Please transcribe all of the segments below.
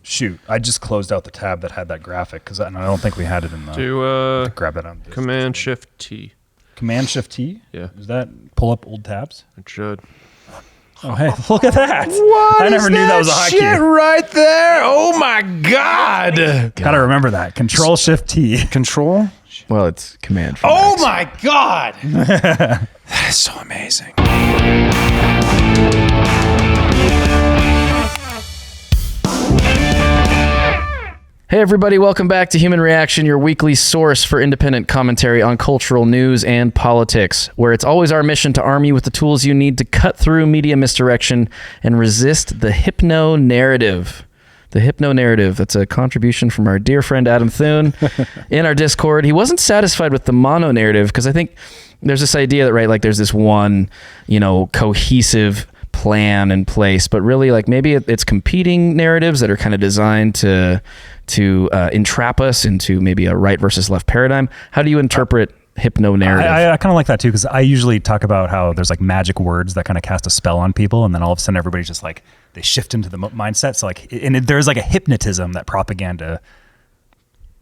Shoot, I just closed out the tab that had that graphic because I don't think we had it in the. Grab it on Command Shift T. Command Shift T? Yeah. Does that pull up old tabs? It should. Oh, hey, look at that. What? I never knew that was a hotkey. Shit right there. Oh my God. Gotta remember that. Control Shift T. Control? Well, it's Command. Oh my God. That is so amazing. Hey everybody, welcome back to Human Reaction, your weekly source for independent commentary on cultural news and politics, where it's always our mission to arm you with the tools you need to cut through media misdirection and resist the hypno-narrative. The hypno-narrative, that's a contribution from our dear friend Adam Thuen in our Discord. He wasn't satisfied with the mono-narrative because I think there's this idea that, right, like there's this one, cohesive plan in place, but really like maybe it's competing narratives that are kind of designed to entrap us into maybe a right versus left paradigm. How do you interpret hypno-narrative? I kind of like that too, because I usually talk about how there's like magic words that kind of cast a spell on people, and then all of a sudden everybody's just like, they shift into the mindset. So like, there's like a hypnotism that propaganda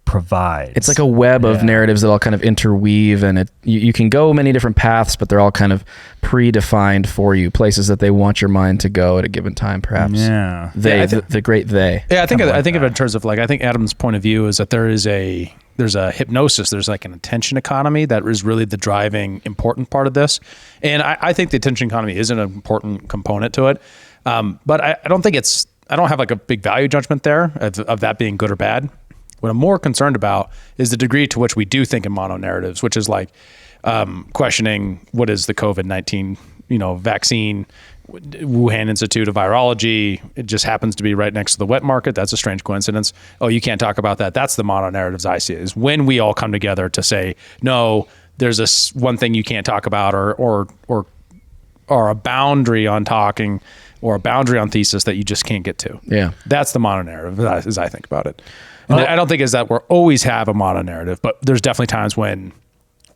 provides. It's like a web of narratives that all kind of interweave, and you can go many different paths, but they're all kind of predefined for you, places that they want your mind to go at a given time, perhaps. Yeah. The great they. Yeah, I think of it in terms of like, I think Adam's point of view is that there's a hypnosis, there's like an attention economy that is really the driving important part of this. And I think the attention economy is an important component to it. But I don't think I don't have like a big value judgment there of that being good or bad. What I'm more concerned about is the degree to which we do think in mono narratives, which is like questioning what is the COVID-19, vaccine, Wuhan Institute of Virology. It just happens to be right next to the wet market. That's a strange coincidence. Oh, you can't talk about that. That's the mono narratives I see, is when we all come together to say, no, there's this one thing you can't talk about, or a boundary on talking, or a boundary on thesis that you just can't get to. Yeah. That's the mono narrative as I think about it. And I don't think is that we'll always have a mono narrative, but there's definitely times when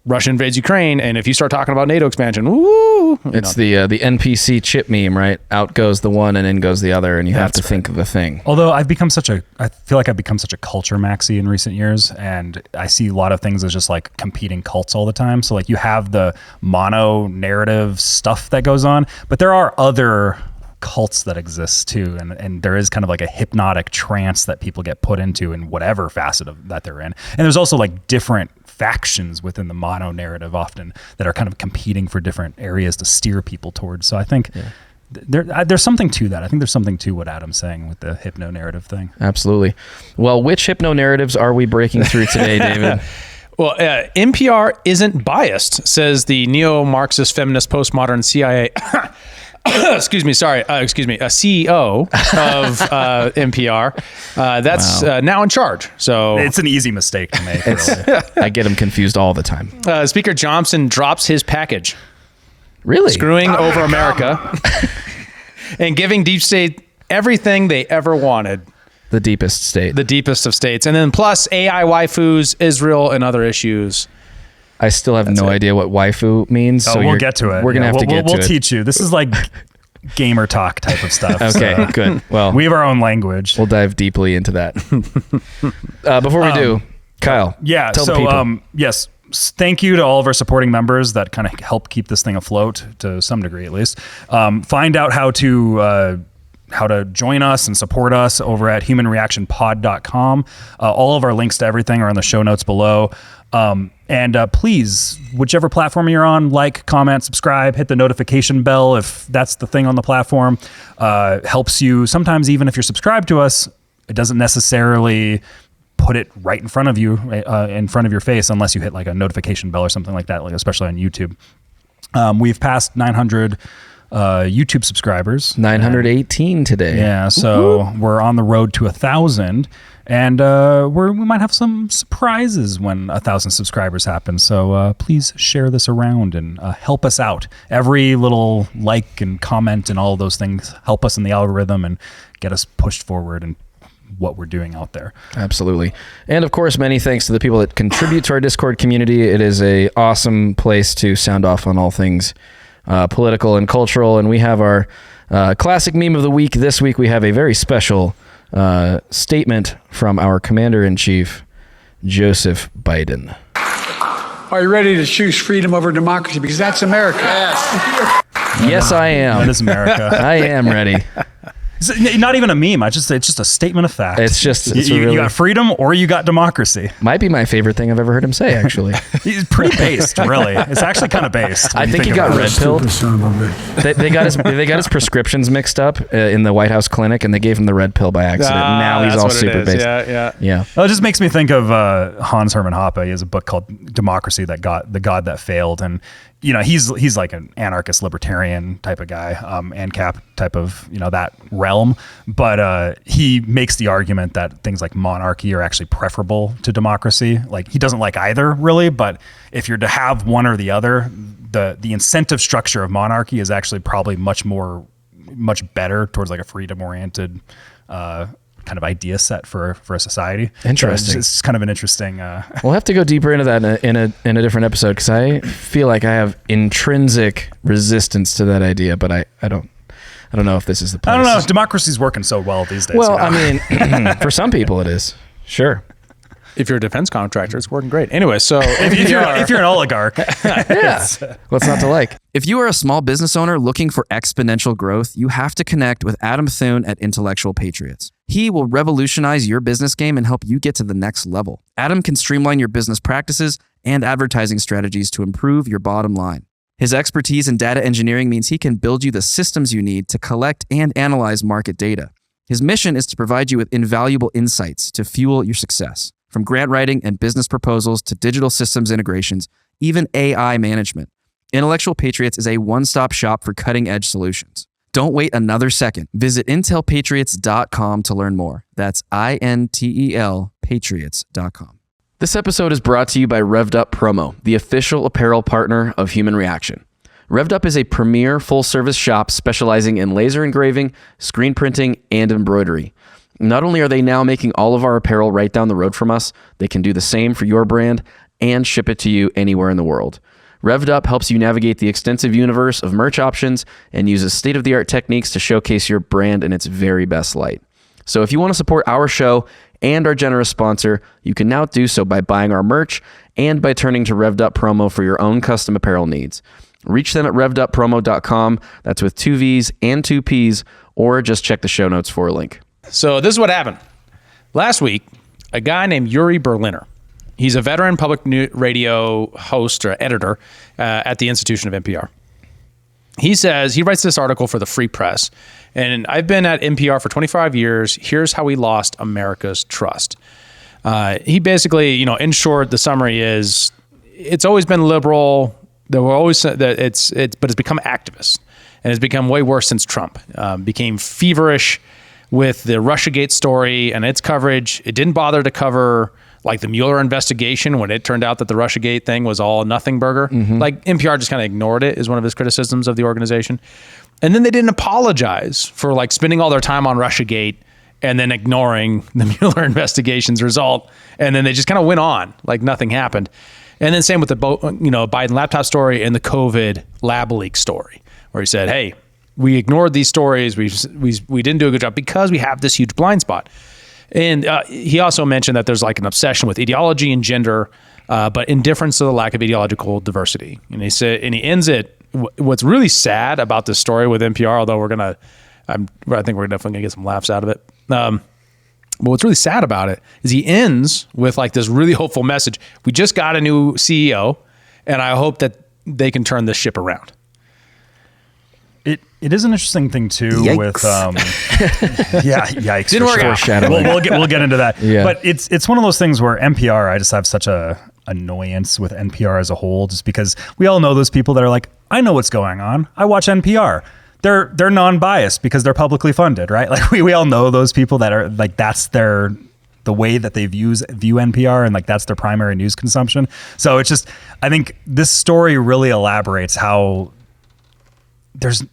Russia invades Ukraine, and if you start talking about NATO expansion, woo! It's the NPC chip meme, right? Out goes the one and in goes the other, and you have to think of the thing. Although I feel like I've become such a culture maxi in recent years, and I see a lot of things as just like competing cults all the time. So like you have the mono narrative stuff that goes on, but there are other cults that exist too, and there is kind of like a hypnotic trance that people get put into in whatever facet of that they're in. And there's also like different factions within the mono narrative often that are kind of competing for different areas to steer people towards. So I think there's something to that. I think there's something to what Adam's saying with the hypno narrative thing. Absolutely. Well, which hypno narratives are we breaking through today, David? Well, NPR isn't biased, says the neo-Marxist feminist postmodern CIA excuse me, a CEO of NPR that's now in charge. So it's an easy mistake to make. Really. I get him confused all the time. Speaker Johnson drops his package. Really? Screwing over America and giving deep state everything they ever wanted. The deepest state. The deepest of states. And then plus AI waifus, Israel, and other issues. I still have no idea what waifu means. So we'll get to it. We're going to have to get to it. We'll teach you. This is like gamer talk type of stuff. Okay, good. Well, we have our own language. We'll dive deeply into that. Before we do, Kyle, tell the people. Yes, thank you to all of our supporting members that kind of help keep this thing afloat to some degree at least. Find out how to join us and support us over at humanreactionpod.com. All of our links to everything are in the show notes below. And please, whichever platform you're on, like, comment, subscribe, hit the notification bell if that's the thing on the platform. Helps you. Sometimes even if you're subscribed to us, it doesn't necessarily put it right in front of you, in front of your face, unless you hit like a notification bell or something like that, like especially on YouTube. We've passed 900 YouTube subscribers. 918 today. Yeah, so we're on the road to 1,000. And we might have some surprises when 1,000 subscribers happen. So please share this around and help us out. Every little like and comment and all of those things help us in the algorithm and get us pushed forward and what we're doing out there. Absolutely. And of course, many thanks to the people that contribute to our Discord community. It is a awesome place to sound off on all things political and cultural. And we have our classic meme of the week. This week, we have a very special statement from our Commander-in-Chief, Joseph Biden. Are you ready to choose freedom over democracy? Because that's America. Yes, I am. That is America. I am ready. It's not even a meme. It's just a statement of fact. You got freedom or you got democracy. Might be my favorite thing I've ever heard him say, actually. He's pretty based, really. It's actually kind of based. I think he got red pilled. They got his prescriptions mixed up in the White House clinic, and they gave him the red pill by accident. Now he's all super based. Yeah. Well, it just makes me think of Hans Hermann Hoppe. He has a book called Democracy, the God that failed, and he's like an anarchist libertarian type of guy, ANCAP type of that realm. But he makes the argument that things like monarchy are actually preferable to democracy. Like, he doesn't like either, really. But if you're to have one or the other, the incentive structure of monarchy is actually probably much better towards like a freedom oriented kind of idea set for a society. Interesting. So it's kind of an interesting. We'll have to go deeper into that in a different episode, because I feel like I have intrinsic resistance to that idea, but I don't know if this is the place. I don't know. Democracy's working so well these days. Well, I mean, for some people it is. Sure. If you're a defense contractor, it's working great. Anyway, so if you're an oligarch, yeah, what's not to like? If you are a small business owner looking for exponential growth, you have to connect with Adam Thuen at Intellectual Patriots. He will revolutionize your business game and help you get to the next level. Adam can streamline your business practices and advertising strategies to improve your bottom line. His expertise in data engineering means he can build you the systems you need to collect and analyze market data. His mission is to provide you with invaluable insights to fuel your success. From grant writing and business proposals to digital systems integrations, even AI management, Intellectual Patriots is a one-stop shop for cutting-edge solutions. Don't wait another second. Visit intelpatriots.com to learn more. That's INTEL Patriots.com. This episode is brought to you by Revved Up Promo, the official apparel partner of Human Reaction. Revved Up is a premier full-service shop specializing in laser engraving, screen printing, and embroidery. Not only are they now making all of our apparel right down the road from us, they can do the same for your brand and ship it to you anywhere in the world. Revved Up helps you navigate the extensive universe of merch options and uses state-of-the-art techniques to showcase your brand in its very best light. So if you want to support our show and our generous sponsor, you can now do so by buying our merch and by turning to Revved Up Promo for your own custom apparel needs. Reach them at revveduppromo.com. That's with 2 V's and 2 P's, or just check the show notes for a link. So this is what happened. Last week, a guy named Yuri Berliner, he's a veteran public radio host or editor at the institution of NPR. He says, he writes this article for the Free Press, and I've been at NPR for 25 years. Here's how we lost America's trust. He basically, in short, the summary is, it's always been liberal. There were always but it's become activist, and it's become way worse since Trump became feverish with the Russiagate story and its coverage. It didn't bother to cover like the Mueller investigation when it turned out that the Russiagate thing was all nothing burger. Mm-hmm. Like NPR just kind of ignored it, is one of his criticisms of the organization. And then they didn't apologize for like spending all their time on Russiagate and then ignoring the Mueller investigation's result. And then they just kind of went on like nothing happened. And then same with the Biden laptop story and the COVID lab leak story, where he said, hey, we ignored these stories. We didn't do a good job because we have this huge blind spot. And he also mentioned that there's like an obsession with ideology and gender, but indifference to the lack of ideological diversity. And he said, and he ends it. What's really sad about this story with NPR, although I think we're definitely gonna get some laughs out of it. But what's really sad about it is he ends with like this really hopeful message. We just got a new CEO, and I hope that they can turn this ship around. It is an interesting thing too. Yikes. With yikes. Didn't work out. We'll get into that. Yeah. But it's one of those things where NPR, I just have such a annoyance with NPR as a whole, just because we all know those people that are like, I know what's going on. I watch NPR. They're non-biased because they're publicly funded, right? Like we all know those people that are like, that's the way that they view NPR, and like that's their primary news consumption. So it's just, I think this story really elaborates how there's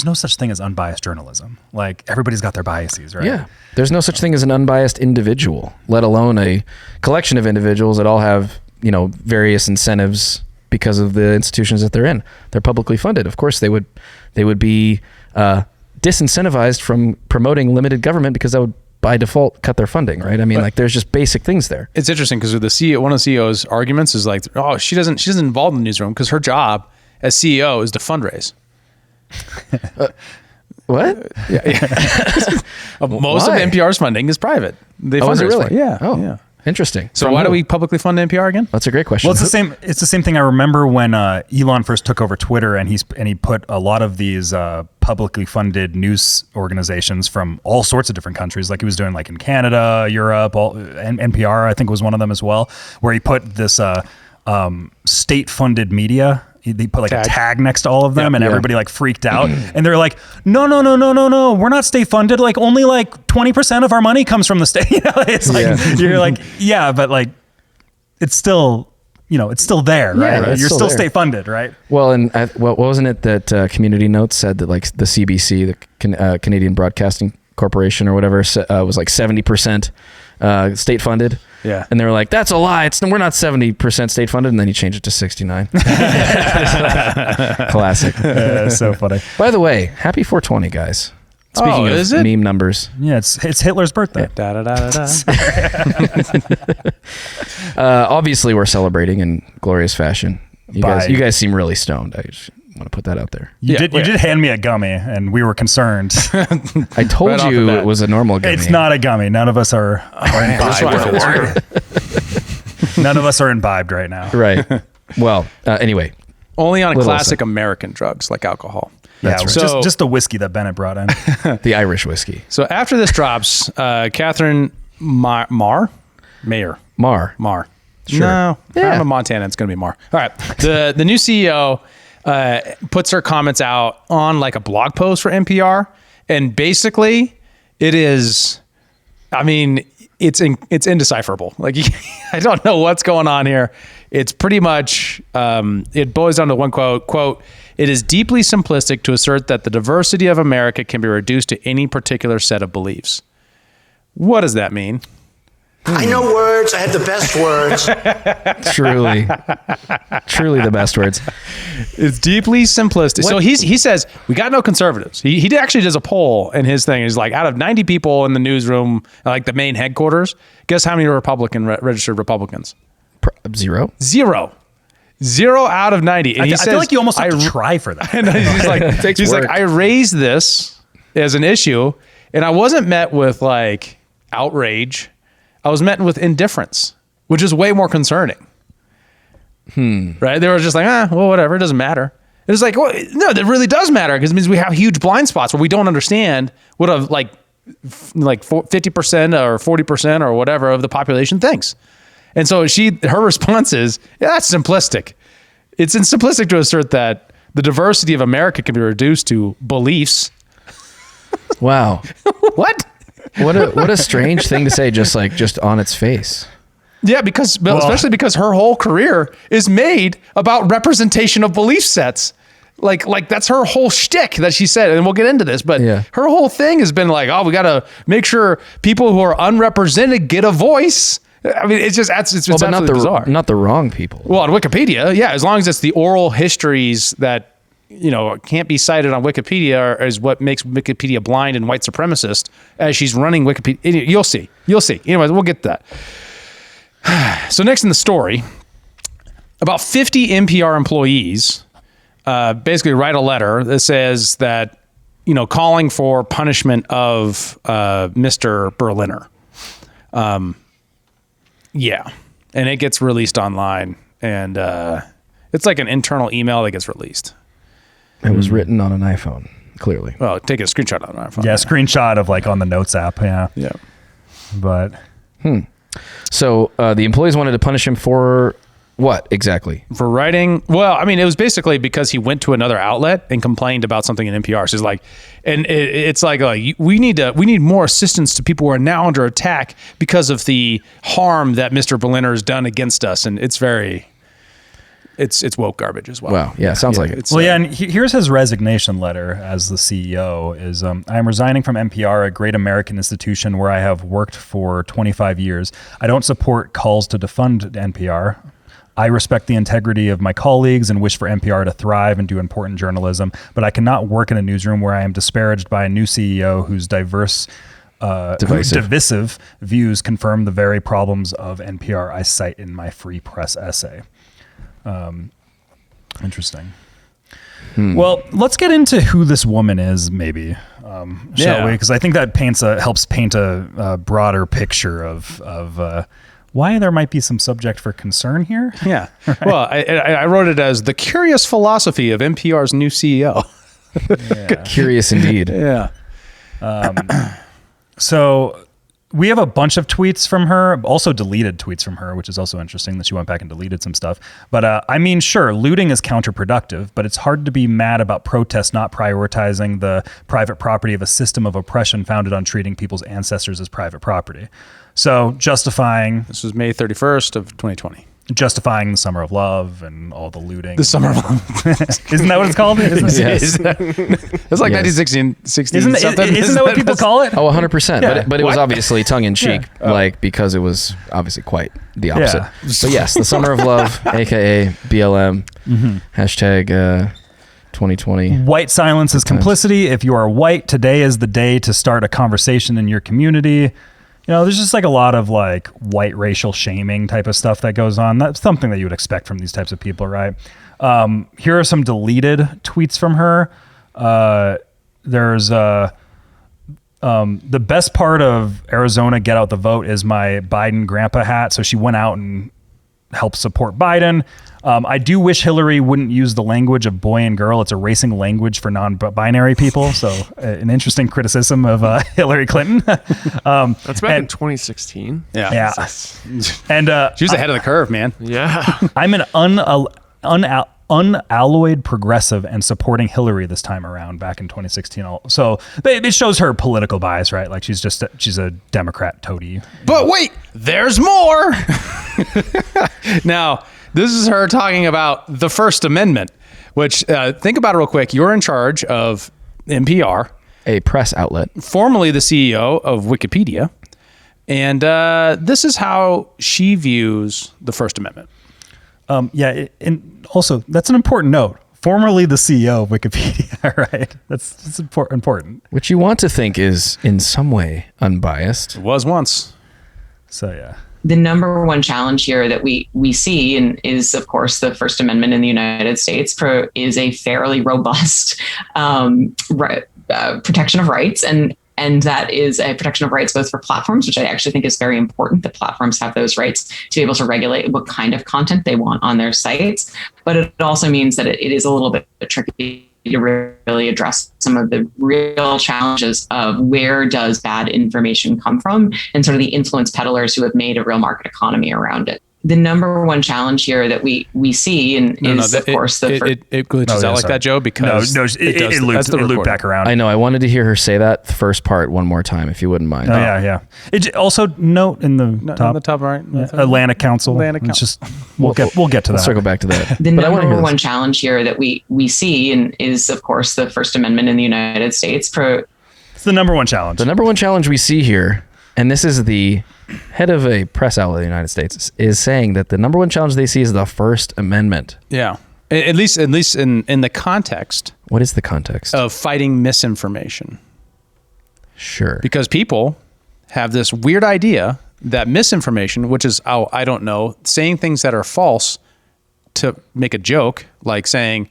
no such thing as unbiased journalism. Like everybody's got their biases, right? Yeah. There's no such thing as an unbiased individual, let alone a collection of individuals that all have, various incentives because of the institutions that they're in. They're publicly funded. Of course, they would be disincentivized from promoting limited government because that would by default cut their funding, right? I mean, like there's just basic things there. It's interesting because with the CEO, one of the CEO's arguments is like, oh, she doesn't involve in the newsroom because her job as CEO is to fundraise. What? Most of Why? NPR's funding is private. They Oh, is it fundraise really? for it. Yeah. Oh, yeah. interesting. So From why do who? we publicly fund NPR again? That's a great question. Well, it's the same. It's the same thing. I remember when Elon first took over Twitter, and he put a lot of these publicly funded news organizations from all sorts of different countries, like he was doing like in Canada, Europe, and NPR I think was one of them as well, where he put this state-funded media. They put like a tag next to all of them, and everybody like freaked out, and they're like, no, we're not state funded. Like only like 20% of our money comes from the state. You know, it's like you're like, yeah, but like it's still, it's still there, right? it's You're still still there. state funded, right? Well, and what wasn't it that Community Notes said that like the CBC, the Canadian Broadcasting Corporation or whatever, was like 70% state funded. Yeah. And they were like, that's a lie. We're not 70% state funded. And then he changed it to 69. Classic. It's so funny. By the way, happy 420, guys. Speaking of is it? meme numbers. Yeah, it's Hitler's birthday. Da, da, da, da, da. Obviously, we're celebrating in glorious fashion. You Bye. guys seem really stoned. I just want to put that out there. You did hand me a gummy, and we were concerned. I told Right off you the bat. it was a normal gummy. It's not a gummy. None of us are imbibed. None of us are imbibed right now. Right. Well, anyway. Only on Little classic American drugs like alcohol. Yeah, right. So- just the whiskey that Bennett brought in. The Irish whiskey. So after this drops, Catherine Mayer. Mar. Sure. No, I'm a Montana. It's going to be Mar. All right. The new CEO puts her comments out on like a blog post for NPR, and basically, it is. I mean, it's indecipherable. Like I don't know what's going on here. It's pretty much. It boils down to one quote. Quote. It is deeply simplistic to assert that the diversity of America can be reduced to any particular set of beliefs. What does that mean? I know words. I have the best words. Truly the best words. It's deeply simplistic. So he says, we got no conservatives. He actually does a poll in his thing. He's like, out of 90 people in the newsroom, like the main headquarters, guess how many are registered Republicans? Zero. Zero out of 90. And I he says, feel like you almost have to try for that. And he's like, takes work. I raised this as an issue, and I wasn't met with like outrage. I was met with indifference, which is way more concerning. Right? They were just like, well, whatever. It doesn't matter. It was like, well, no, that really does matter because it means we have huge blind spots where we don't understand what a like 50% or 40% or whatever of the population thinks. And so her response is, yeah, that's simplistic. It's simplistic to assert that the diversity of America can be reduced to beliefs. Wow. What? What a strange thing to say, just on its face. Yeah, especially because her whole career is made about representation of belief sets. Like that's her whole shtick that she said, and we'll get into this, but her whole thing has been like, oh, we got to make sure people who are unrepresented get a voice. I mean, it's absolutely bizarre. Not the wrong people. Well, on Wikipedia, yeah, as long as it's the oral histories that can't be cited on Wikipedia is what makes Wikipedia blind and white supremacist as she's running Wikipedia. You'll see. Anyways, we'll get to that. So next in the story, about 50 NPR employees basically write a letter that says that, calling for punishment of Mr. Berliner. Yeah. And it gets released online, and it's like an internal email that gets released. It was written on an iPhone, clearly. Well, take a screenshot on our phone. Yeah, screenshot of like on the Notes app. Yeah. Yeah. But So the employees wanted to punish him for what exactly? For writing, well, I mean, it was basically because he went to another outlet and complained about something in NPR. So it's like, and it's like we need more assistance to people who are now under attack because of the harm that Mr. Berliner has done against us, and it's woke garbage as well. Wow, yeah, sounds like it. Well, yeah, and here's his resignation letter as the CEO is, I am resigning from NPR, a great American institution where I have worked for 25 years. I don't support calls to defund NPR. I respect the integrity of my colleagues and wish for NPR to thrive and do important journalism, but I cannot work in a newsroom where I am disparaged by a new CEO whose diverse divisive views confirm the very problems of NPR I cite in my free press essay. Interesting. Well, let's get into who this woman is, maybe, shall we? Because I think that helps paint a broader picture of why there might be some subject for concern here. Yeah. Right. Well, I wrote it as the curious philosophy of NPR's new CEO. Curious indeed. Yeah. So we have a bunch of tweets from her, also deleted tweets from her, which is also interesting that she went back and deleted some stuff. But I mean, sure, looting is counterproductive, but it's hard to be mad about protests not prioritizing the private property of a system of oppression founded on treating people's ancestors as private property. So justifying... This was May 31st of 2020. Justifying the Summer of Love and all the looting. The Summer of Love. Isn't that what it's called? It's like 1916 Isn't that what people call it? Oh, 100%. Yeah. But it was obviously tongue-in-cheek, because it was obviously quite the opposite. Yeah. But yes, the Summer of Love, a.k.a. BLM, hashtag 2020. White silence is complicity. If you are white, today is the day to start a conversation in your community. You know, there's just like a lot of like white racial shaming type of stuff that goes on. That's something that you would expect from these types of people, right? Here are some deleted tweets from her. There's the best part of Arizona Get Out the Vote is my Biden grandpa hat. So she went out and helped support Biden. I do wish Hillary wouldn't use the language of boy and girl. It's a racing language for non-binary people. So an interesting criticism of Hillary Clinton. That's back in 2016. Yeah. And she was ahead of the curve, man. Yeah. I'm an unalloyed progressive and supporting Hillary this time around back in 2016. So it shows her political bias, right? Like she's a Democrat toady. But wait, there's more. Now, this is her talking about the First Amendment, which think about it real quick. You're in charge of NPR, a press outlet, formerly the CEO of Wikipedia. And this is how she views the First Amendment. And also that's an important note. Formerly the CEO of Wikipedia, right? That's important. Which you want to think is in some way unbiased. It was once. So yeah. The number one challenge here that we see and is, of course, the First Amendment in the United States is a fairly robust protection of rights. And that is a protection of rights both for platforms, which I actually think is very important, that platforms have those rights to be able to regulate what kind of content they want on their sites. But it also means that it is a little bit tricky to really address some of the real challenges of where does bad information come from and sort of the influence peddlers who have made a real market economy around it. The number one challenge here that we see and of course, it glitches out like that, Joe, because it looped back around. I know. I wanted to hear her say that first part one more time, if you wouldn't mind. Yeah. It also note in the top, on the top right, Atlantic Council. It's just we'll get to that. Let's circle back to that. The number one challenge here that we see and is, of course, the First Amendment in the United States. It's the number one challenge. The number one challenge we see here, and this is the head of a press outlet in the United States, is saying that the number one challenge they see is the First Amendment. Yeah. At least in the context. What is the context? Of fighting misinformation. Sure. Because people have this weird idea that misinformation, which is, I don't know, saying things that are false to make a joke, like saying,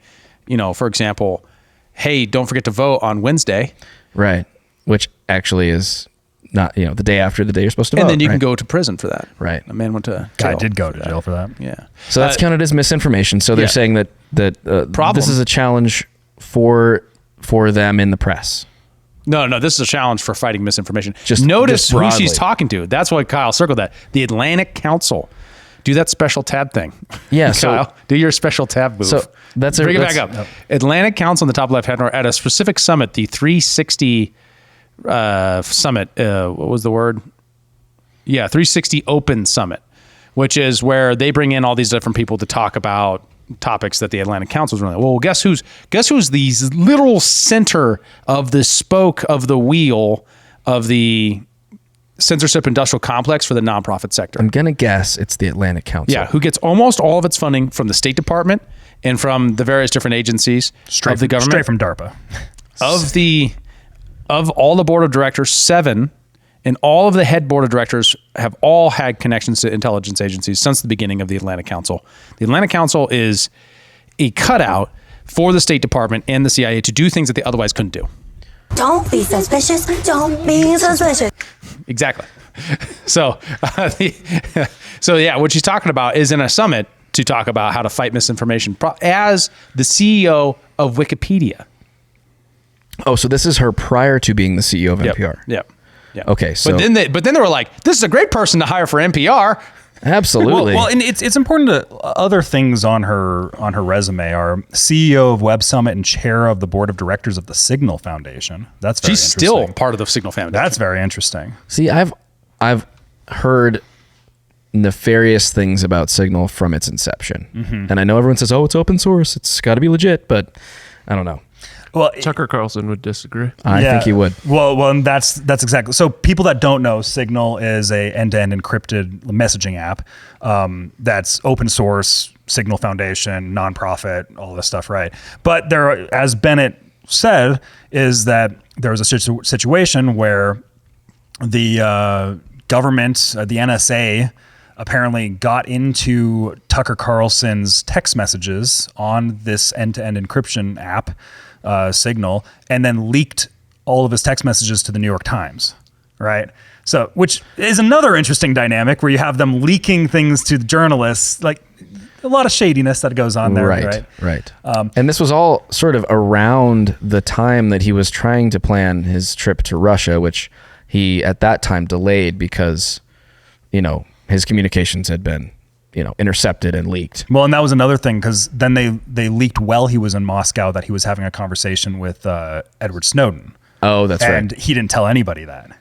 for example, hey, don't forget to vote on Wednesday. Right. Which actually is not, the day after the day you're supposed to vote. And then you can go to prison for that. Right. A man went to jail. Guy did go to jail for that. Yeah. So that's counted as misinformation. So they're saying that this is a challenge for them in the press. No, this is a challenge for fighting misinformation. Notice who she's talking to. That's why Kyle circled that. The Atlantic Council. Do that special tab thing. Yeah, Kyle, do your special tab move. So bring it back up. Yep. Atlantic Council in the top left hand corner at a specific summit, the 360 summit. What was the word? Yeah, 360 Open Summit, which is where they bring in all these different people to talk about topics that the Atlantic Council is running. Well, guess who's the literal center of the spoke of the wheel of the censorship industrial complex for the nonprofit sector? I'm going to guess it's the Atlantic Council. Yeah, who gets almost all of its funding from the State Department and from the various different agencies of the government. Straight from DARPA. Of all the board of directors, 7 And all of the head board of directors have all had connections to intelligence agencies since the beginning of the Atlantic Council. The Atlantic Council is a cutout for the State Department and the CIA to do things that they otherwise couldn't do. Don't be suspicious. Don't be suspicious. Exactly. So, what she's talking about is in a summit to talk about how to fight misinformation as the CEO of Wikipedia. Oh, so this is her prior to being the CEO of NPR. Yep. Okay, so but then they were like, "This is a great person to hire for NPR." Absolutely. Well, and it's important to other things on her resume are CEO of Web Summit and chair of the board of directors of the Signal Foundation. That's very She's still part of the Signal Foundation. That's very interesting. See, I've heard nefarious things about Signal from its inception, and I know everyone says, "Oh, it's open source. It's got to be legit," but I don't know. Well, Tucker Carlson would disagree. I think he would. Well, and that's exactly. So people that don't know, Signal is a end-to-end encrypted messaging app that's open source, Signal Foundation, nonprofit, all this stuff, right? But there, as Bennett said, is that there was a situation where the government, the NSA, apparently got into Tucker Carlson's text messages on this end-to-end encryption app, Signal, and then leaked all of his text messages to the New York Times, right? So, which is another interesting dynamic where you have them leaking things to the journalists, like a lot of shadiness that goes on there, right. And this was all sort of around the time that he was trying to plan his trip to Russia, which he at that time delayed because, his communications had been intercepted and leaked. Well, and that was another thing because then they leaked while he was in Moscow that he was having a conversation with Edward Snowden. Oh, that's right. And he didn't tell anybody that,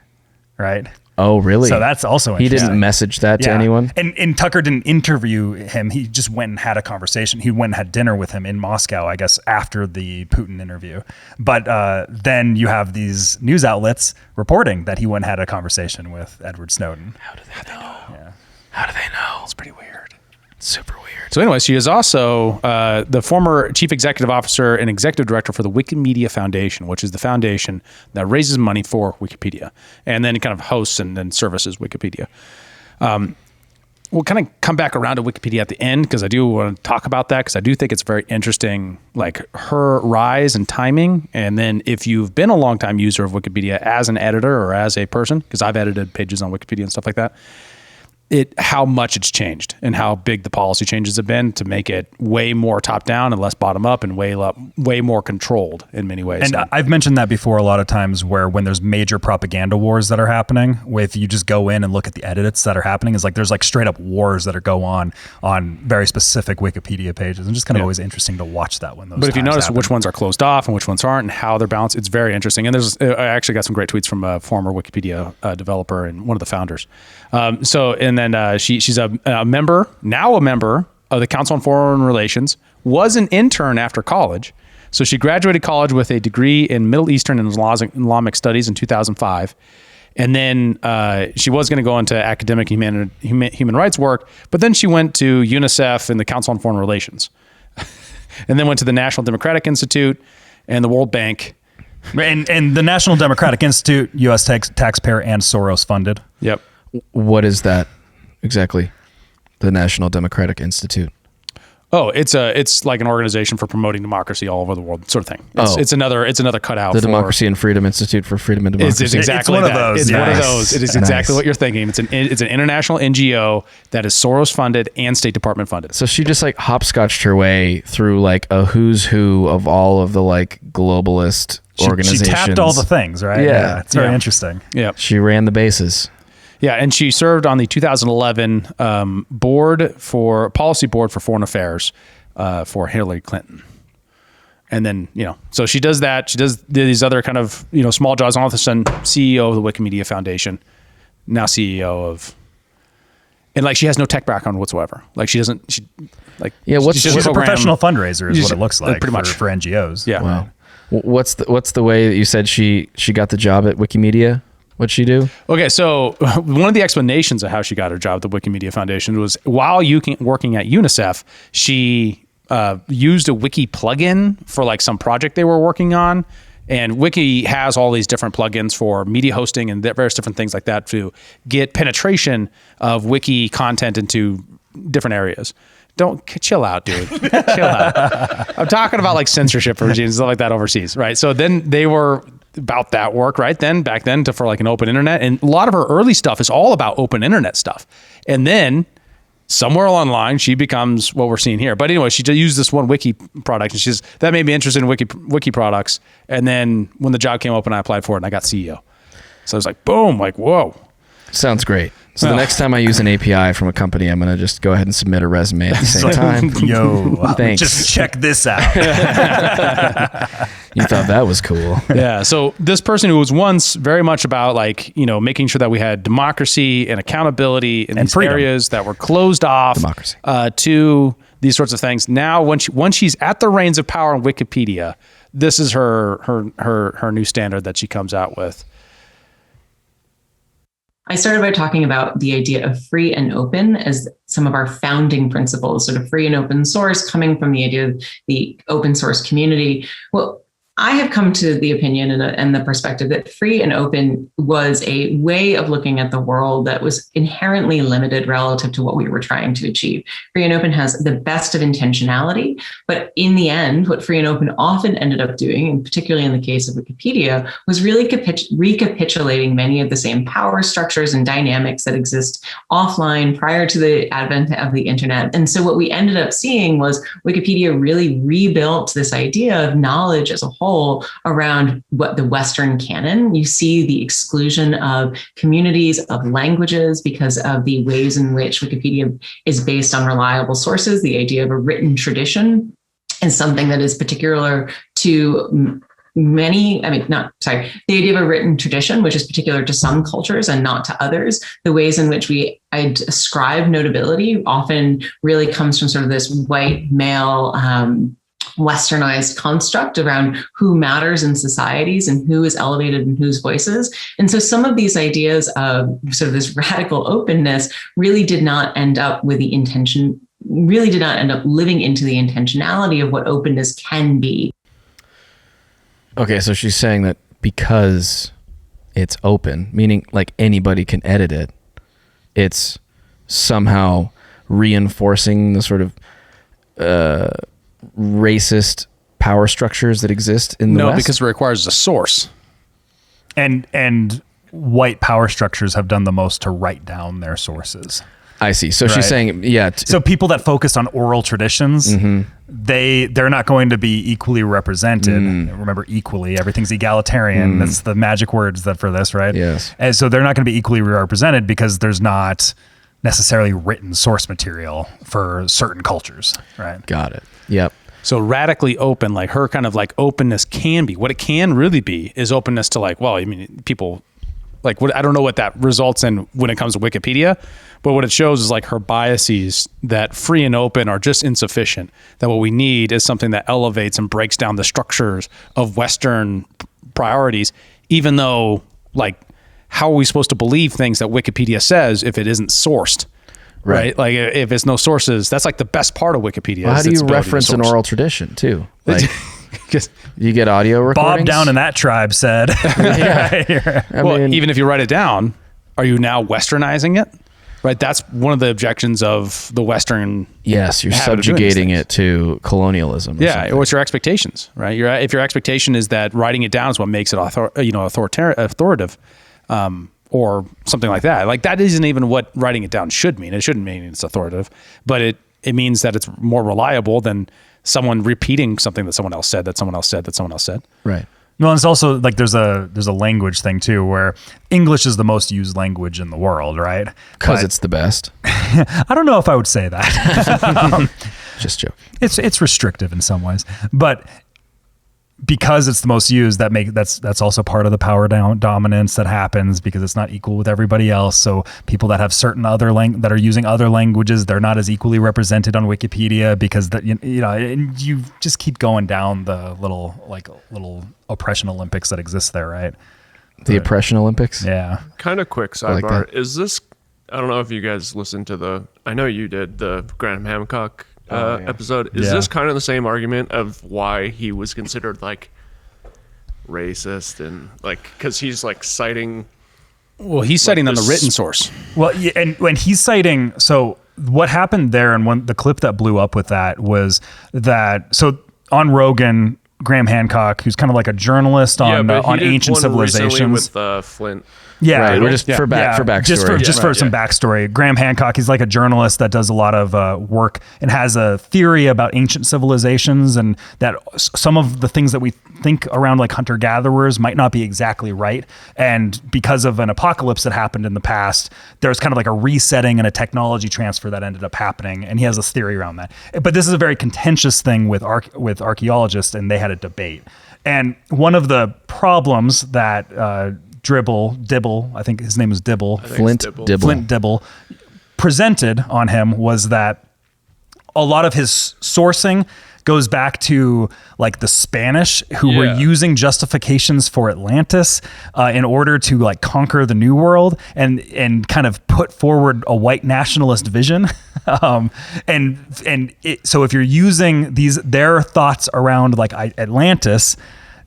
right? Oh, really? So that's also he interesting. didn't message that to anyone? And Tucker didn't interview him. He just went and had a conversation. He went and had dinner with him in Moscow, I guess, after the Putin interview. But then you have these news outlets reporting that he went and had a conversation with Edward Snowden. How do they know? Yeah. How do they know? It's pretty weird. Super weird. So anyway, she is also the former chief executive officer and executive director for the Wikimedia Foundation, which is the foundation that raises money for Wikipedia and then kind of hosts and then services Wikipedia. We'll kind of come back around to Wikipedia at the end because I do want to talk about that because I do think it's very interesting, like her rise and timing. And then if you've been a longtime user of Wikipedia as an editor or as a person, because I've edited pages on Wikipedia and stuff like that, how much it's changed and how big the policy changes have been to make it way more top down and less bottom up and way more controlled in many ways. And I've mentioned that before a lot of times where when there's major propaganda wars that are happening with you just go in and look at the edits that are happening is like there's like straight up wars that are go on very specific Wikipedia pages and just kind of always interesting to watch that when those But if you notice happen. which ones are closed off and which ones aren't and how they're balanced, it's very interesting. And I actually got some great tweets from a former Wikipedia developer and one of the founders. And then she's a member of the Council on Foreign Relations, was an intern after college. So she graduated college with a degree in Middle Eastern and Islamic Studies in 2005. And then she was going to go into academic human rights work, but then she went to UNICEF and the Council on Foreign Relations. And then went to the National Democratic Institute and the World Bank. And the National Democratic Institute, U.S. taxpayer and Soros funded. Yep. What is that exactly? The National Democratic Institute. Oh, it's like an organization for promoting democracy all over the world, sort of thing. It's another cutout. The Democracy and Freedom Institute for Freedom and Democracy. It's exactly one of those. It's one of Nice. those. It is Nice. exactly what you're thinking. It's an international NGO that is Soros funded and State Department funded. So she just like hopscotched her way through like a who's who of all of the like globalist organizations. She tapped all the things, right? Yeah. It's very interesting. Yeah. She ran the bases. Yeah, and she served on the 2011 policy board for foreign affairs for Hillary Clinton. And then, so she does that. She does these other kind of, small jobs. All of a sudden, CEO of the Wikimedia Foundation, now CEO of, and like she has no tech background whatsoever. Like she doesn't, she's She's a professional fundraiser is what it looks like pretty much for NGOs. Yeah. Wow. What's the way that you said she got the job at Wikimedia? What'd she do? Okay, so one of the explanations of how she got her job at the Wikimedia Foundation was while working at UNICEF, she used a wiki plugin for like some project they were working on, And Wiki has all these different plugins for media hosting and various different things like that to get penetration of Wiki content into different areas. Don't chill out, dude. Chill out. I'm talking about like censorship regimes and stuff like that overseas, right? So then they were about that work, right? Then back then for like an open internet, and a lot of her early stuff is all about open internet stuff. And then somewhere along the line, she becomes what we're seeing here. But anyway, she used this one Wiki product, and that made me interested in Wiki products. And then when the job came open, I applied for it, and I got CEO. So I was like, boom, like, whoa. Sounds great. So the next time I use an API from a company, I'm going to just go ahead and submit a resume at the same time. Yo, thanks. Just check this out. You thought that was cool. Yeah. So this person who was once very much about like, making sure that we had democracy and accountability in these freedom. areas that were closed off to these sorts of things. Now, once she's at the reins of power on Wikipedia, this is her new standard that she comes out with. I started by talking about the idea of free and open as some of our founding principles, sort of free and open source coming from the idea of the open source community. Well, I have come to the opinion and the perspective that free and open was a way of looking at the world that was inherently limited relative to what we were trying to achieve. Free and open has the best of intentionality, but in the end, what free and open often ended up doing, and particularly in the case of Wikipedia, was really recapitulating many of the same power structures and dynamics that exist offline prior to the advent of the internet. And so what we ended up seeing was Wikipedia really rebuilt this idea of knowledge as a whole around what the Western canon. You see the exclusion of communities, of languages, because of the ways in which Wikipedia is based on reliable sources. The idea of a written tradition is something that is particular to the idea of a written tradition, which is particular to some cultures and not to others. The ways in which I ascribe notability often really comes from sort of this white male, Westernized construct around who matters in societies and who is elevated in whose voices. And so some of these ideas of sort of this radical openness really did not end up living into the intentionality of what openness can be. Okay, so she's saying that because it's open, meaning like anybody can edit it, it's somehow reinforcing the sort of racist power structures that exist in the West? No, because it requires a source. And white power structures have done the most to write down their sources. I see. So she's saying, so people that focus on oral traditions, they're not going to be equally represented. Remember, equally, everything's egalitarian. That's the magic words for this, right? Yes. And so they're not going to be equally represented because there's not necessarily written source material for certain cultures, right? Got it. Yep. So radically open, like her kind of like openness can be. What it can really be is openness to like, well, I mean, people like what I don't know what that results in when it comes to Wikipedia, but what it shows is like her biases that free and open are just insufficient. That what we need is something that elevates and breaks down the structures of Western priorities, even though like how are we supposed to believe things that Wikipedia says if it isn't sourced? Right. Like if it's no sources, that's like the best part of Wikipedia. Well, how do you reference an oral tradition too? Like you get audio recordings? Bob down in that tribe said. Even if you write it down, are you now Westernizing it? Right. That's one of the objections of the Western. Yes, you're subjugating it to colonialism. What's your expectations? Right. If your expectation is that writing it down is what makes it authoritative. Or something like that. Like that isn't even what writing it down should mean. It shouldn't mean it's authoritative, but it means that it's more reliable than someone repeating something that someone else said, that someone else said, that someone else said. Right. Well, it's also like there's a language thing too, where English is the most used language in the world, right? Because it's the best. I don't know if I would say that. Just joking. It's restrictive in some ways, but because it's the most used, that's also part of the power dominance that happens because it's not equal with everybody else. So people that have certain that are using other languages, they're not as equally represented on Wikipedia because you just keep going down the little oppression Olympics that exist there, right? The oppression Olympics? Yeah. Kind of quick sidebar. Is this, I don't know if you guys listened to I know you did, the Graham Hancock episode. Is this kind of the same argument of why he was considered like racist and like because he's like citing. Well, he's citing on the written source. Well, yeah, and when he's citing, so what happened there, and the clip that blew up with that was that, so on Rogan, Graham Hancock, who's kind of like a journalist on ancient civilizations. With Flint. Yeah, right. We're just for backstory. Just for some backstory. Graham Hancock, he's like a journalist that does a lot of work and has a theory about ancient civilizations, and that some of the things that we think around like hunter-gatherers might not be exactly right. And because of an apocalypse that happened in the past, there's kind of like a resetting and a technology transfer that ended up happening. And he has this theory around that. But this is a very contentious thing with archaeologists, and they had a debate. And one of the problems that Dibble, I think his name is Dibble. Flint Dibble presented on him was that a lot of his sourcing goes back to like the Spanish who were using justifications for Atlantis in order to like conquer the New World and kind of put forward a white nationalist vision. So if you're using their thoughts around like Atlantis,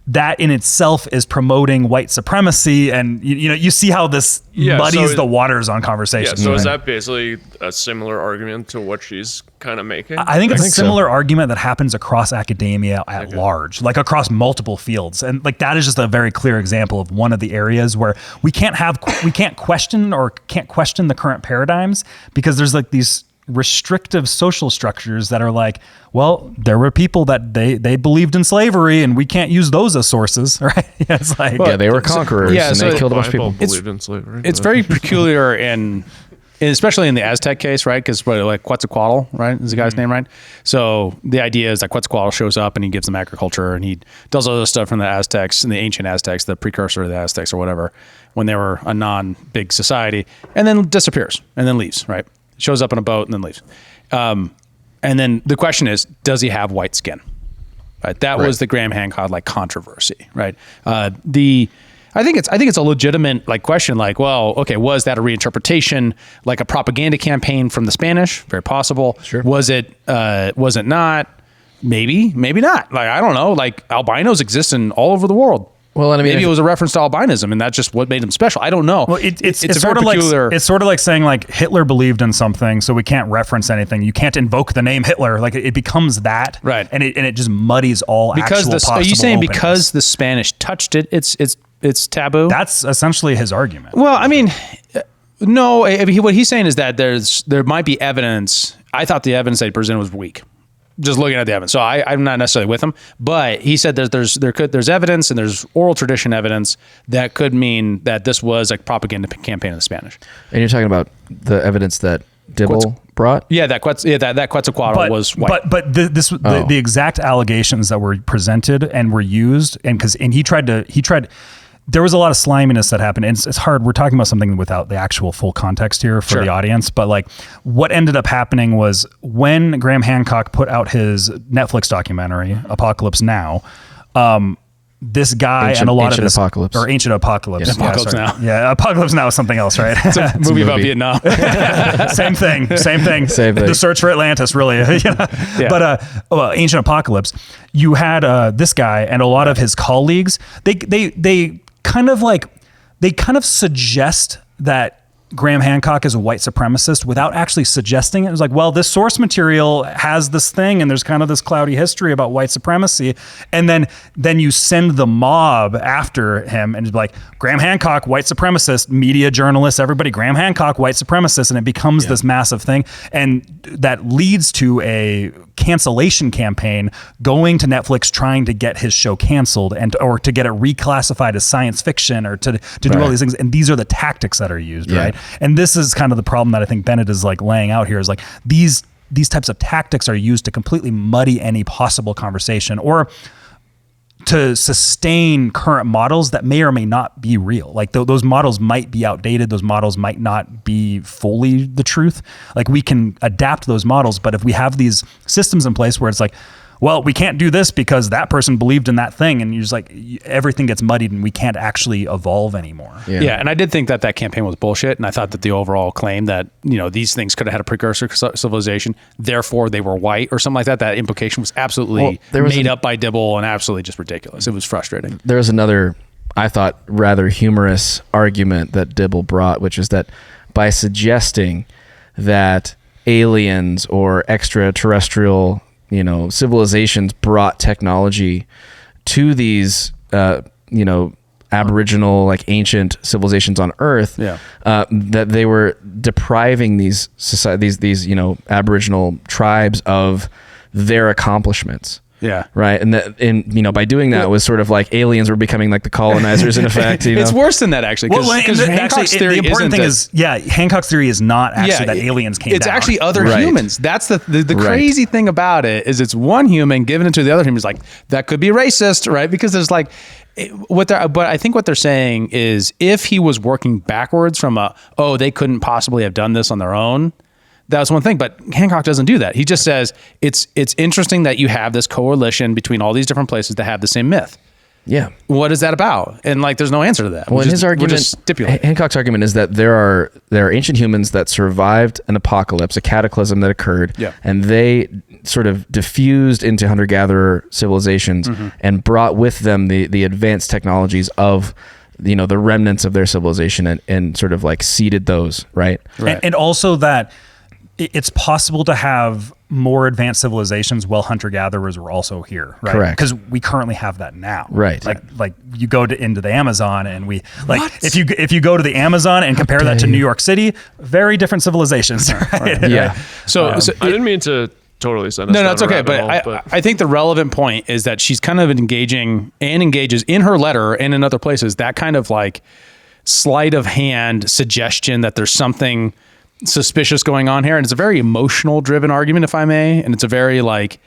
that in itself is promoting white supremacy, and you see how this muddies the waters on conversation. Yeah, so is that basically a similar argument to what she's kind of making? I think it's a similar argument that happens across academia at large, like across multiple fields, and like that is just a very clear example of one of the areas where we can't question the current paradigms because there's like these restrictive social structures that are like, well, there were people that they believed in slavery and we can't use those as sources, right? It's like, they were conquerors and they killed a bunch of people. Believed in slavery. It's very peculiar and especially in the Aztec case, right? Because like Quetzalcoatl, right, is the guy's name, right? So the idea is that Quetzalcoatl shows up and he gives them agriculture and he does all this stuff from the Aztecs and the ancient Aztecs, the precursor to the Aztecs or whatever, when they were a non-big society, and then disappears and then leaves, right? Shows up in a boat and then leaves. And then the question is, does he have white skin? Right. That was the Graham Hancock like controversy, right? I think it's a legitimate like question. Like, well, okay, was that a reinterpretation, like a propaganda campaign from the Spanish? Very possible. Sure. Was it not? Maybe not. Like, I don't know. Like albinos exist in all over the world. Well, and I mean, maybe it was a reference to albinism, and that's just what made him special. I don't know. Well, it's sort of peculiar. It's sort of like saying like Hitler believed in something, so we can't reference anything. You can't invoke the name Hitler. Like it becomes that, right? And it just muddies all. Because are you saying openings. Because the Spanish touched it, it's taboo? That's essentially his argument. Well, I mean, no. What he's saying is that there might be evidence. I thought the evidence that he presented was weak. Just looking at the evidence. So I'm not necessarily with him, but he said that there's evidence and there's oral tradition evidence that could mean that this was a propaganda campaign of the Spanish. And you're talking about the evidence that Dibble brought? Yeah, that Quetzalcoatl was white. But the exact allegations that were presented and were used, and he tried. There was a lot of sliminess that happened, and it's hard. We're talking about something without the actual full context here for the audience, but like what ended up happening was when Graham Hancock put out his Netflix documentary, Apocalypse Now, this guy and a lot of this Apocalypse. Or Ancient Apocalypse. Yeah, Apocalypse Now. Yeah, Apocalypse Now is something else, right? It's a movie about Vietnam. Same thing. The search for Atlantis, really. Yeah. But Ancient Apocalypse, you had this guy and a lot of his colleagues. They kind of suggest that Graham Hancock is a white supremacist without actually suggesting it. It was like, well, this source material has this thing and there's kind of this cloudy history about white supremacy. And then you send the mob after him and it's like, Graham Hancock, white supremacist, media journalists, everybody, Graham Hancock, white supremacist. And it becomes this massive thing. And that leads to a cancellation campaign going to Netflix trying to get his show canceled or to get it reclassified as science fiction or to do all these things. And these are the tactics that are used, right? And this is kind of the problem that I think Bennett is like laying out here is like these types of tactics are used to completely muddy any possible conversation or to sustain current models that may or may not be real. Like those models might be outdated. Those models might not be fully the truth. Like we can adapt those models, but if we have these systems in place where it's like, well, we can't do this because that person believed in that thing. And you're just like, everything gets muddied and we can't actually evolve anymore. Yeah. And I did think that campaign was bullshit. And I thought that the overall claim that, these things could have had a precursor civilization, therefore they were white or something like that, that implication was absolutely made up by Dibble and absolutely just ridiculous. It was frustrating. There was another, I thought, rather humorous argument that Dibble brought, which is that by suggesting that aliens or extraterrestrial civilizations brought technology to these Aboriginal, like ancient civilizations on Earth, that they were depriving these Aboriginal tribes of their accomplishments. Yeah. Right. And by doing that, it was sort of like aliens were becoming like the colonizers in effect. It's worse than that, actually. Because Hancock's theory, the important thing is, Hancock's theory is not actually that aliens came down. It's actually other humans. That's the crazy thing about it is it's one human giving it to the other human. Is like, that could be racist, right? Because there's like, but I think what they're saying is if he was working backwards from they couldn't possibly have done this on their own, that's one thing, but Hancock doesn't do that. He just says it's interesting that you have this coalition between all these different places that have the same myth. Yeah. What is that about? And like, there's no answer to that. Well, his argument, Hancock's argument is that there are ancient humans that survived an apocalypse, a cataclysm that occurred, and they sort of diffused into hunter-gatherer civilizations and brought with them the advanced technologies of the remnants of their civilization and sort of like seeded those, right? And also that it's possible to have more advanced civilizations while hunter-gatherers were also here, right? Correct. Because we currently have that now, right? Like you go into the Amazon and if you go to the Amazon and compare that to New York City, very different civilizations, right? Yeah. So I didn't mean to totally send us no, it's okay. But I think the relevant point is that she's kind of engages in her letter and in other places that kind of like sleight of hand suggestion that there's something suspicious going on here, and it's a very emotional driven argument, if I may, and it's a very like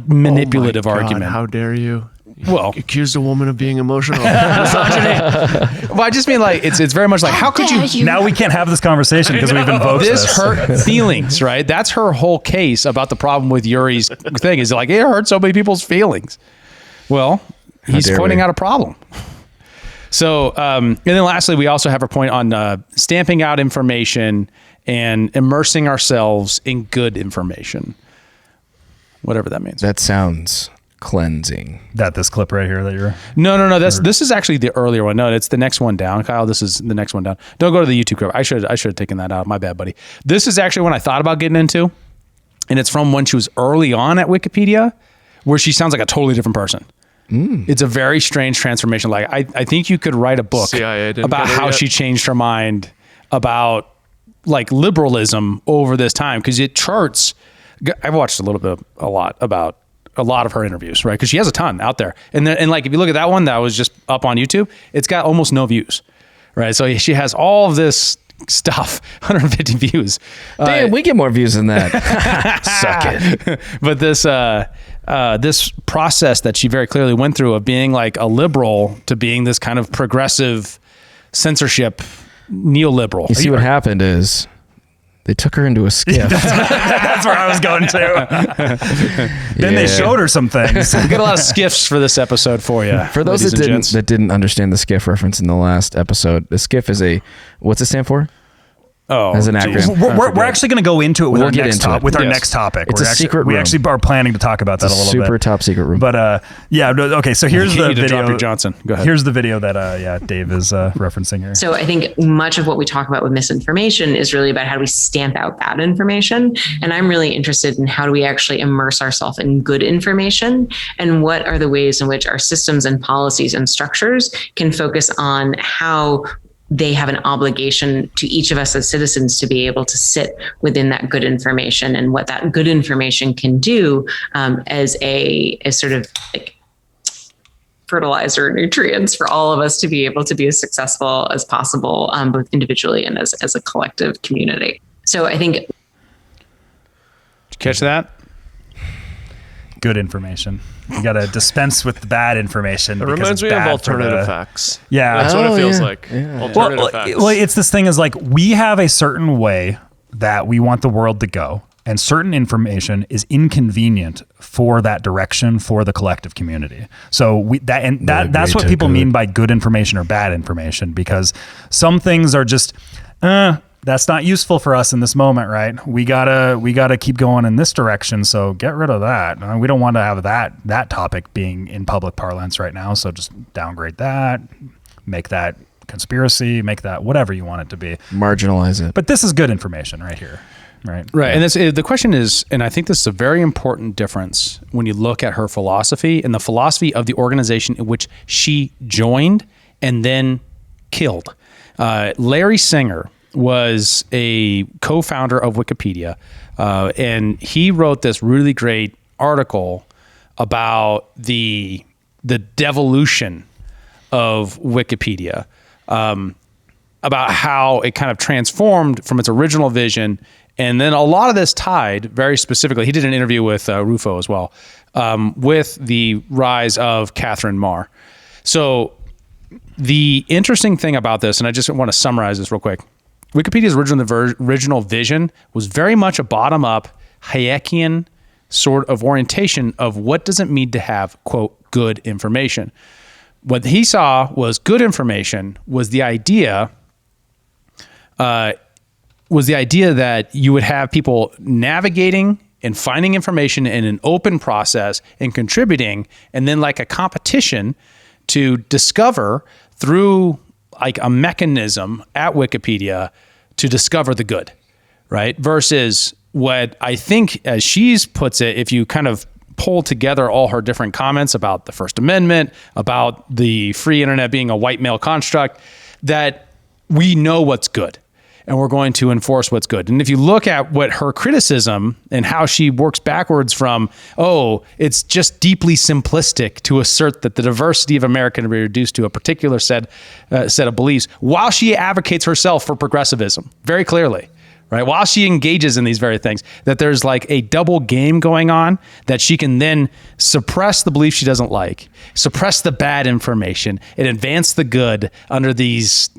manipulative argument. How dare you? Well, accuse a woman of being emotional. Well, I just mean like it's very much like how could you? Now we can't have this conversation because we've invoked this hurt feelings, right? That's her whole case about the problem with Yuri's thing is like it hurt so many people's feelings. Well, he's pointing out a problem. So, and then lastly, we also have a point on stamping out information and immersing ourselves in good information, whatever that means. That sounds cleansing. This clip right here that you're... No. This is actually the earlier one. No, it's the next one down, Kyle. This is the next one down. Don't go to the YouTube clip. I should have taken that out. My bad, buddy. This is actually one I thought about getting into, and it's from when she was early on at Wikipedia, where she sounds like a totally different person. It's a very strange transformation. Like I think you could write a book about how she changed her mind about like liberalism over this time, because it charts. I've watched a lot about a lot of her interviews, right? Because she has a ton out there, and like if you look at that one that was just up on YouTube, it's got almost no views, right? So she has all of this stuff, 150 views. Damn, we get more views than that. Suck it. But this process that she very clearly went through of being like a liberal to being this kind of progressive censorship neoliberal. You see what happened is they took her into a skiff. That's where I was going to. Then they showed her some things. We got a lot of skiffs for this episode for you. For those that didn't understand the skiff reference in the last episode, the skiff is what's it stand for? Oh, as an acronym. We're actually going to go into it with our next topic. It's a secret room. We actually are planning to talk about that a little bit. Super top secret room. But okay. So here's the video. Drop your Johnson. Go ahead. Here's the video that Dave is referencing here. So I think much of what we talk about with misinformation is really about how do we stamp out bad information, and I'm really interested in how do we actually immerse ourselves in good information, and what are the ways in which our systems and policies and structures can focus on how they have an obligation to each of us as citizens to be able to sit within that good information, and what that good information can do as sort of like fertilizer, nutrients for all of us to be able to be as successful as possible, both individually and as a collective community. So I think. Did you catch that? Good information. You got to dispense with the bad information. It reminds me of alternative facts. Yeah. That's what it feels like. Yeah. Alternative facts. Well, it's this thing is like we have a certain way that we want the world to go. and certain information is inconvenient for that direction for the collective community. So that's what people mean by good information or bad information, because some things are just that's not useful for us in this moment, right? We gotta keep going in this direction. So get rid of that. We don't want to have that topic being in public parlance right now. So just downgrade that, make that conspiracy, make that whatever you want it to be. Marginalize it. But this is good information right here. Right. And the question is, and I think this is a very important difference when you look at her philosophy and the philosophy of the organization in which she joined and then killed. Larry Singer was a co-founder of Wikipedia, and he wrote this really great article about the devolution of Wikipedia, about how it kind of transformed from its original vision. And then a lot of this tied very specifically, he did an interview with Rufo as well, with the rise of Catherine Marr. So the interesting thing about this, and I just want to summarize this real quick, Wikipedia's original vision was very much a bottom-up Hayekian sort of orientation of what does it mean to have, quote, good information. What he saw was good information was the idea that you would have people navigating and finding information in an open process and contributing, and then like a competition to discover through like a mechanism at Wikipedia to discover the good, right? Versus what I think, as she's puts it, if you kind of pull together all her different comments about the First Amendment, about the free internet being a white male construct, that we know what's good and we're going to enforce what's good. And if you look at what her criticism and how she works backwards from, it's just deeply simplistic to assert that the diversity of America can be reduced to a particular set of beliefs, while she advocates herself for progressivism very clearly. Right? While she engages in these very things, that there's like a double game going on, that she can then suppress the belief she doesn't like, suppress the bad information, and advance the good under these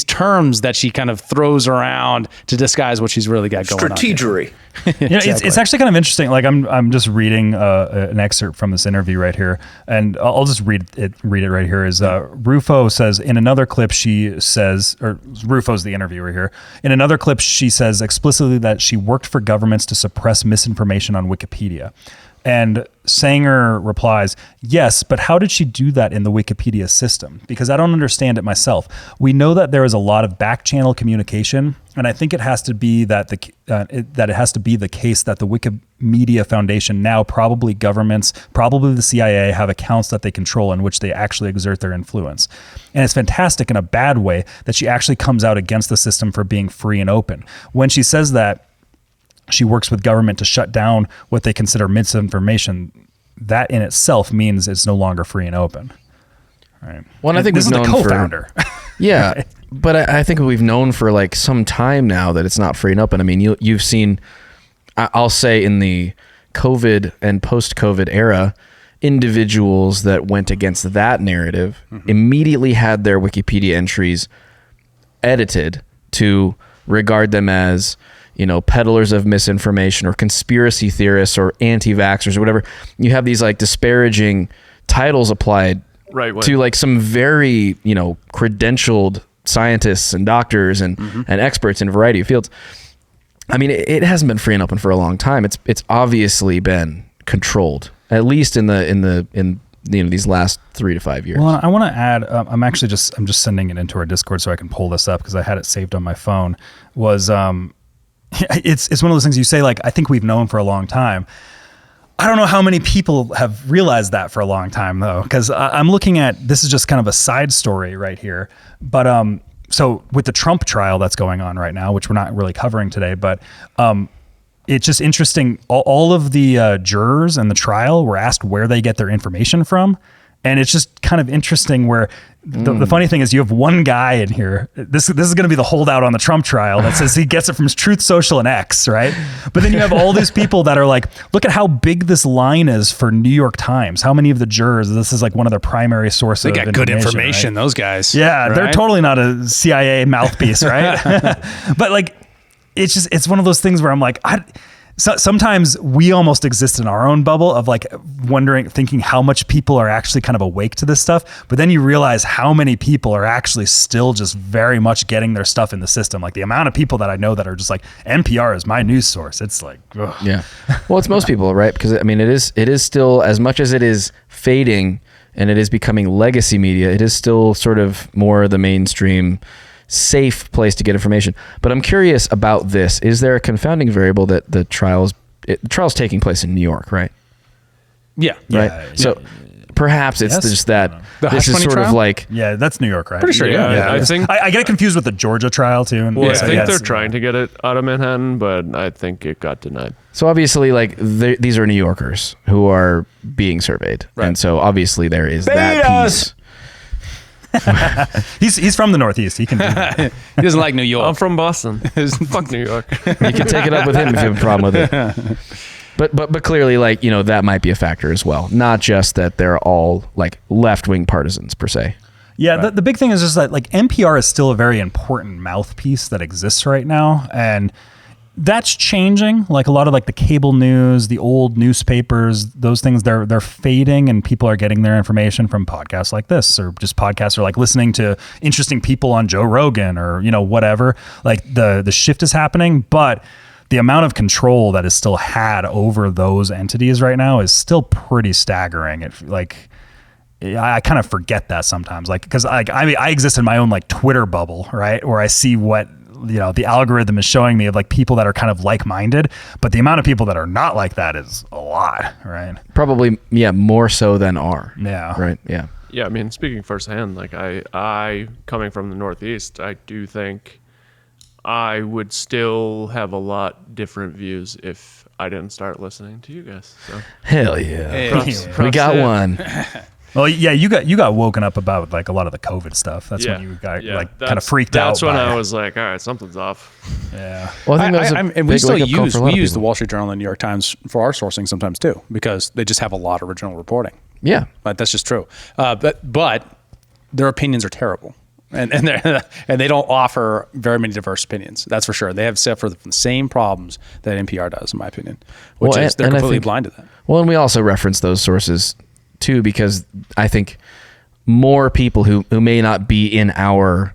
terms that she kind of throws around to disguise what she's really got going on. Strategery. Exactly. It's actually kind of interesting. Like I'm just reading an excerpt from this interview right here, and I'll just read it right here. Is Rufo says in another clip, she says, or Rufo's the interviewer here. In another clip, she says explicitly that she worked for governments to suppress misinformation on Wikipedia. And Sanger replies, yes, but how did she do that in the Wikipedia system? Because I don't understand it myself. We know that there is a lot of back channel communication, and I think it has to be that it has to be the case that the Wikimedia Foundation, now probably governments, probably the CIA, have accounts that they control in which they actually exert their influence. And it's fantastic in a bad way that she actually comes out against the system for being free and open. When she says that she works with government to shut down what they consider misinformation, that in itself means it's no longer free and open. Right. Well, I think this is the co-founder. Yeah, right. But I think we've known for like some time now that it's not free and open. I mean, you've seen, I'll say in the COVID and post-COVID era, individuals that went against that narrative immediately had their Wikipedia entries edited to regard them as, peddlers of misinformation or conspiracy theorists or anti-vaxxers or whatever. You have these like disparaging titles applied to like some very, credentialed scientists and doctors and experts in a variety of fields. I mean, it hasn't been free and open for a long time. It's obviously been controlled, at least in these last 3 to 5 years. Well, I want to add, I'm just sending it into our Discord so I can pull this up because I had it saved on my phone. It's one of those things you say, like, I think we've known for a long time. I don't know how many people have realized that for a long time, though, because I'm looking at, this is just kind of a side story right here. But so with the Trump trial that's going on right now, which we're not really covering today, but it's just interesting. All of the jurors in the trial were asked where they get their information from. And it's just kind of interesting where the funny thing is you have one guy in here. This is going to be the holdout on the Trump trial that says he gets it from Truth Social and X, right? But then you have all these people that are like, look at how big this line is for New York Times. How many of the jurors, this is like one of their primary sources of information. They got good information, right? Those guys. Yeah, right? They're totally not a CIA mouthpiece, right? But like, it's one of those things where I'm like, sometimes we almost exist in our own bubble of like thinking how much people are actually kind of awake to this stuff. But then you realize how many people are actually still just very much getting their stuff in the system. Like the amount of people that I know that are just like, NPR is my news source. It's like, ugh. Yeah. Well, it's most people, right? Because I mean, it is still, as much as it is fading and it is becoming legacy media, it is still sort of more the mainstream safe place to get information. But I'm curious about this. Is there a confounding variable that the trial's taking place in New York, right? Yeah. Right. Yeah. So perhaps it's just that this is sort trial? of like, Yeah, that's New York, right? Pretty sure, yeah. I think I get it confused with the Georgia trial too. And Well, so, I think yeah, they're it's- trying to get it out of Manhattan, but I think it got denied. so obviously like these are New Yorkers who are being surveyed. Right. And so obviously there is that piece. He's from the Northeast. He can do that. He doesn't like New York. I'm from Boston. Fuck New York. You can take it up with him if you have a problem with it. But clearly, like, you know, that might be a factor as well. Not just that they're all like left-wing partisans per se. Yeah, the big thing is just that like NPR is still a very important mouthpiece that exists right now, and that's changing. Like a lot of like the cable news, the old newspapers, those things they're fading, and people are getting their information from podcasts like this, or just podcasts, or like listening to interesting people on Joe Rogan, or you know whatever. Like the shift is happening, but the amount of control that is still had over those entities right now is still pretty staggering. I kind of forget that sometimes, like, because I exist in my own like Twitter bubble, right, where I see what, you know, the algorithm is showing me of like people that are kind of like-minded, but the amount of people that are not like that is a lot, right? Probably, yeah, more so than are. Yeah. Right. Yeah. Yeah, I mean, speaking firsthand, like I coming from the Northeast, I do think I would still have a lot different views if I didn't start listening to you guys. So Hell yeah. Hey, We got one. Well, yeah, you got woken up about like a lot of the COVID stuff. That's when you got like kind of freaked out. That's when by I it. was like, all right, something's off. Yeah. Well, I think that was and we we use the Wall Street Journal and New York Times for our sourcing sometimes too, because they just have a lot of original reporting. Yeah. But that's just true. But their opinions are terrible. And they don't offer very many diverse opinions. That's for sure. They have suffered from the same problems that NPR does, in my opinion, which is they're completely blind to that. Well, and we also reference those sources too, because I think more people who may not be in our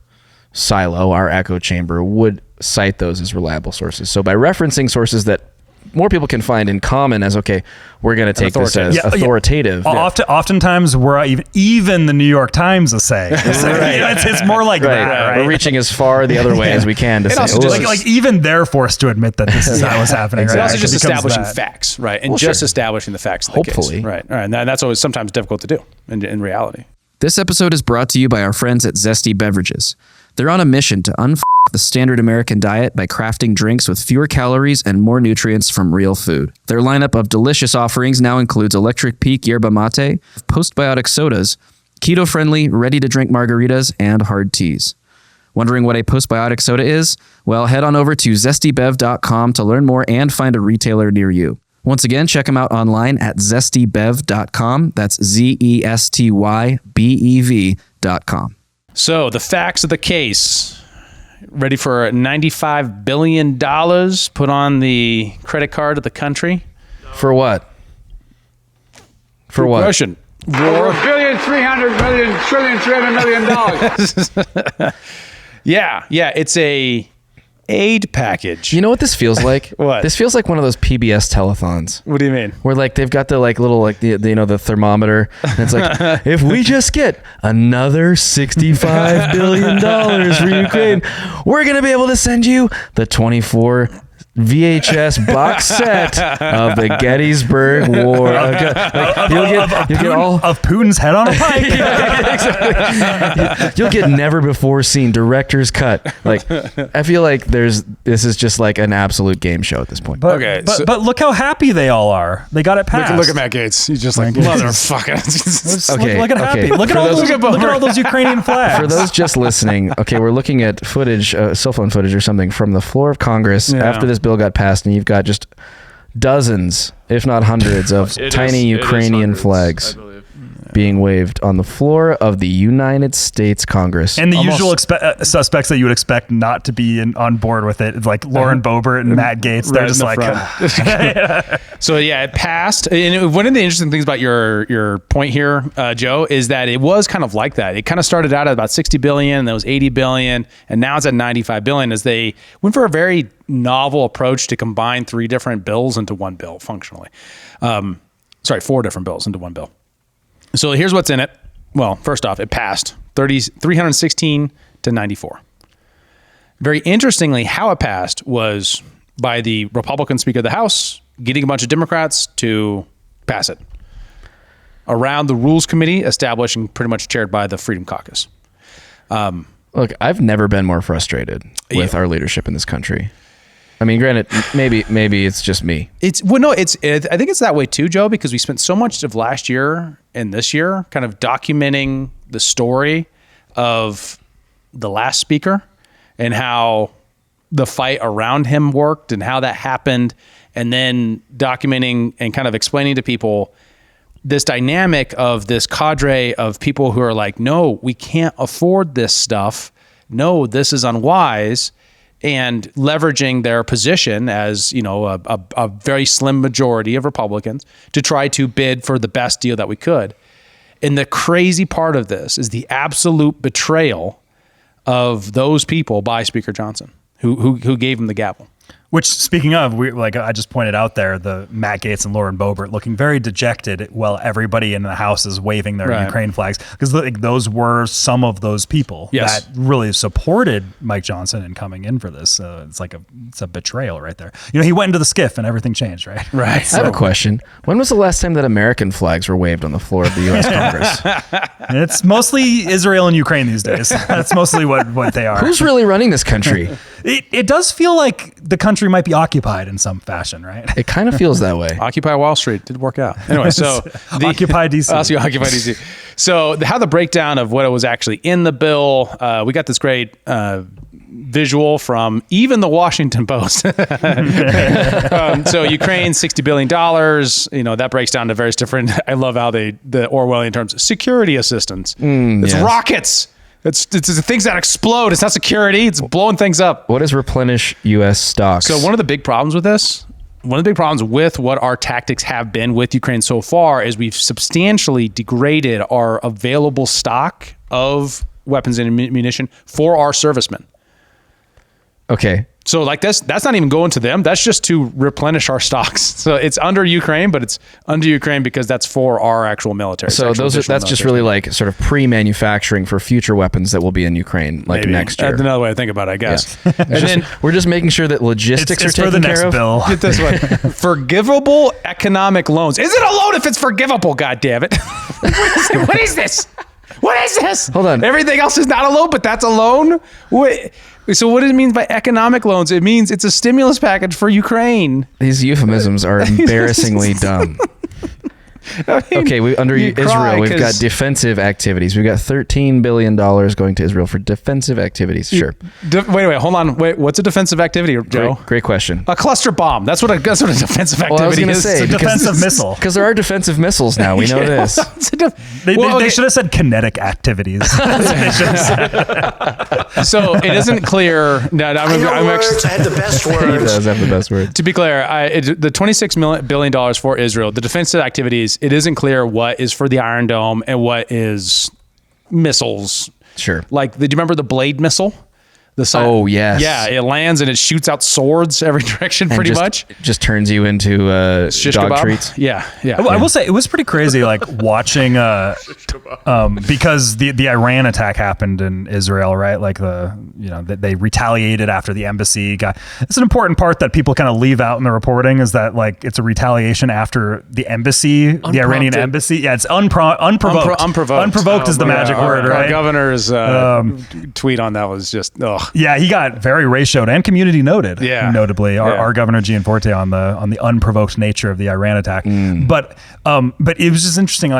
silo, our echo chamber, would cite those as reliable sources. So by referencing sources that more people can find in common as, okay, we're going to take this as authoritative. Oftentimes, we're even the New York Times will say. It's more like that. Right? We're reaching as far the other way as we can to say. also just Like even they're forced to admit that this is what's happening. It's Right? also It just becomes establishing that. facts, right? And Well, just sure. establishing the facts of the Hopefully. case. Right. All right. And that's always sometimes difficult to do in reality. This episode is brought to you by our friends at Zesty Beverages. They're on a mission to unf the standard American diet by crafting drinks with fewer calories and more nutrients from real food. Their lineup of delicious offerings now includes Electric Peak Yerba Mate, postbiotic sodas, keto-friendly, ready-to-drink margaritas, and hard teas. Wondering what a postbiotic soda is? Well, head on over to zestybev.com to learn more and find a retailer near you. Once again, check them out online at zestybev.com. That's ZESTYBEV.com. So the facts of the case. Ready for $95 billion put on the credit card of the country? For what? For what? Question. Over $1,300,000,000,300,000,000. Yeah. It's a aid package. You know what this feels like? What? This feels like one of those PBS telethons. What do you mean? Where like they've got the like little like the you know the thermometer, and it's like if we just get another $65 billion for Ukraine, we're gonna be able to send you the 24 VHS box set of the Gettysburg War. You'll get all of Putin's head on a pike. exactly. You'll get never before seen director's cut. Like I feel like this is just like an absolute game show at this point. But, Okay, but, so- but look how happy they all are. They got it passed. Look at Matt Gaetz. He's just like, motherfucker. Okay, Look at okay. happy. Look at all those Ukrainian flags. For those just listening, okay, we're looking at footage, cell phone footage or something from the floor of Congress after this bill got passed, and you've got just dozens, if not hundreds, of tiny Ukrainian hundreds, flags. I believe. being waived on the floor of the United States Congress. And the usual suspects that you would expect not to be on board with it, like Lauren Boebert and Matt Gaetz. They're just like, So yeah, it passed. And one of the interesting things about your point here, Joe, is that it was kind of like that. It kind of started out at about 60 billion, and then it was 80 billion, and now it's at 95 billion as they went for a very novel approach to combine 3 different bills into one bill functionally. 4 different bills into one bill. So here's what's in it. Well, first off, it passed 316 to 94. Very interestingly, how it passed was by the Republican Speaker of the House getting a bunch of Democrats to pass it around the Rules Committee, established and pretty much chaired by the Freedom Caucus. Look, I've never been more frustrated with our leadership in this country. I mean, granted, maybe it's just me. I think it's that way too, Joe, because we spent so much of last year and this year kind of documenting the story of the last speaker and how the fight around him worked and how that happened, and then documenting and kind of explaining to people this dynamic of this cadre of people who are like, no, we can't afford this stuff. No, this is unwise. And leveraging their position as, a very slim majority of Republicans to try to bid for the best deal that we could. And the crazy part of this is the absolute betrayal of those people by Speaker Johnson, who gave him the gavel. Which, speaking of, I just pointed out there, the Matt Gaetz and Lauren Boebert looking very dejected while everybody in the House is waving their Ukraine flags, because those were some of those people that really supported Mike Johnson in coming in for this. It's a betrayal right there. He went into the skiff and everything changed, right? Right. I have a question. When was the last time that American flags were waved on the floor of the U.S. Congress? It's mostly Israel and Ukraine these days. That's mostly what they are. Who's really running this country? It does feel like the country might be occupied in some fashion, right? It kind of feels that way. Occupy Wall Street did work out. Anyway, so Occupy DC. Also Occupy DC. So how the breakdown of what was actually in the bill, we got this great visual from even the Washington Post. So Ukraine, $60 billion, that breaks down to various different, I love how the Orwellian terms, security assistance. It's rockets. It's things that explode. It's not security. It's blowing things up. What is replenish U.S. stocks? So one of the big problems with this, one of the big problems with what our tactics have been with Ukraine so far is we've substantially degraded our available stock of weapons and ammunition for our servicemen. Okay. So that's not even going to them. That's just to replenish our stocks. So it's under Ukraine, but it's under Ukraine because that's for our actual military. So that's just really like sort of pre-manufacturing for future weapons that will be in Ukraine next year. That's another way to think about it, I guess. Yeah. And then we're just making sure that logistics are taken care of. Bill. Get this one. Forgivable economic loans. Is it a loan if it's forgivable? God damn it. What is this? What is this? Hold on. Everything else is not a loan, but that's a loan? So what it means by economic loans, it means it's a stimulus package for Ukraine. These euphemisms are embarrassingly dumb. Under Israel, we've got defensive activities. We've got $13 billion going to Israel for defensive activities. Sure. Wait, hold on. Wait, what's a defensive activity, Joe? Great question. A cluster bomb. That's what a defensive activity is. It's a defensive missile. Because there are defensive missiles now. We know this. They should have said kinetic activities. So it isn't clear. I have the best words. He does have the best words. To be clear, the $26 billion for Israel, the defensive activities, it isn't clear what is for the Iron Dome and what is missiles. Sure. Do you remember the Blade missile? Oh, yes. Yeah, it lands and it shoots out swords every direction pretty much. It just turns you into dog treats. Yeah. I will say, it was pretty crazy watching, because the Iran attack happened in Israel, right? They retaliated after the embassy got... It's an important part that people kind of leave out in the reporting, is that it's a retaliation after the embassy, the Iranian embassy. Yeah, it's unprovoked. Unprovoked is the magic word, right? Our governor's tweet on that was just, Yeah, he got very ratioed and community noted. Yeah, notably, our governor Gianforte on the unprovoked nature of the Iran attack. But it was just interesting.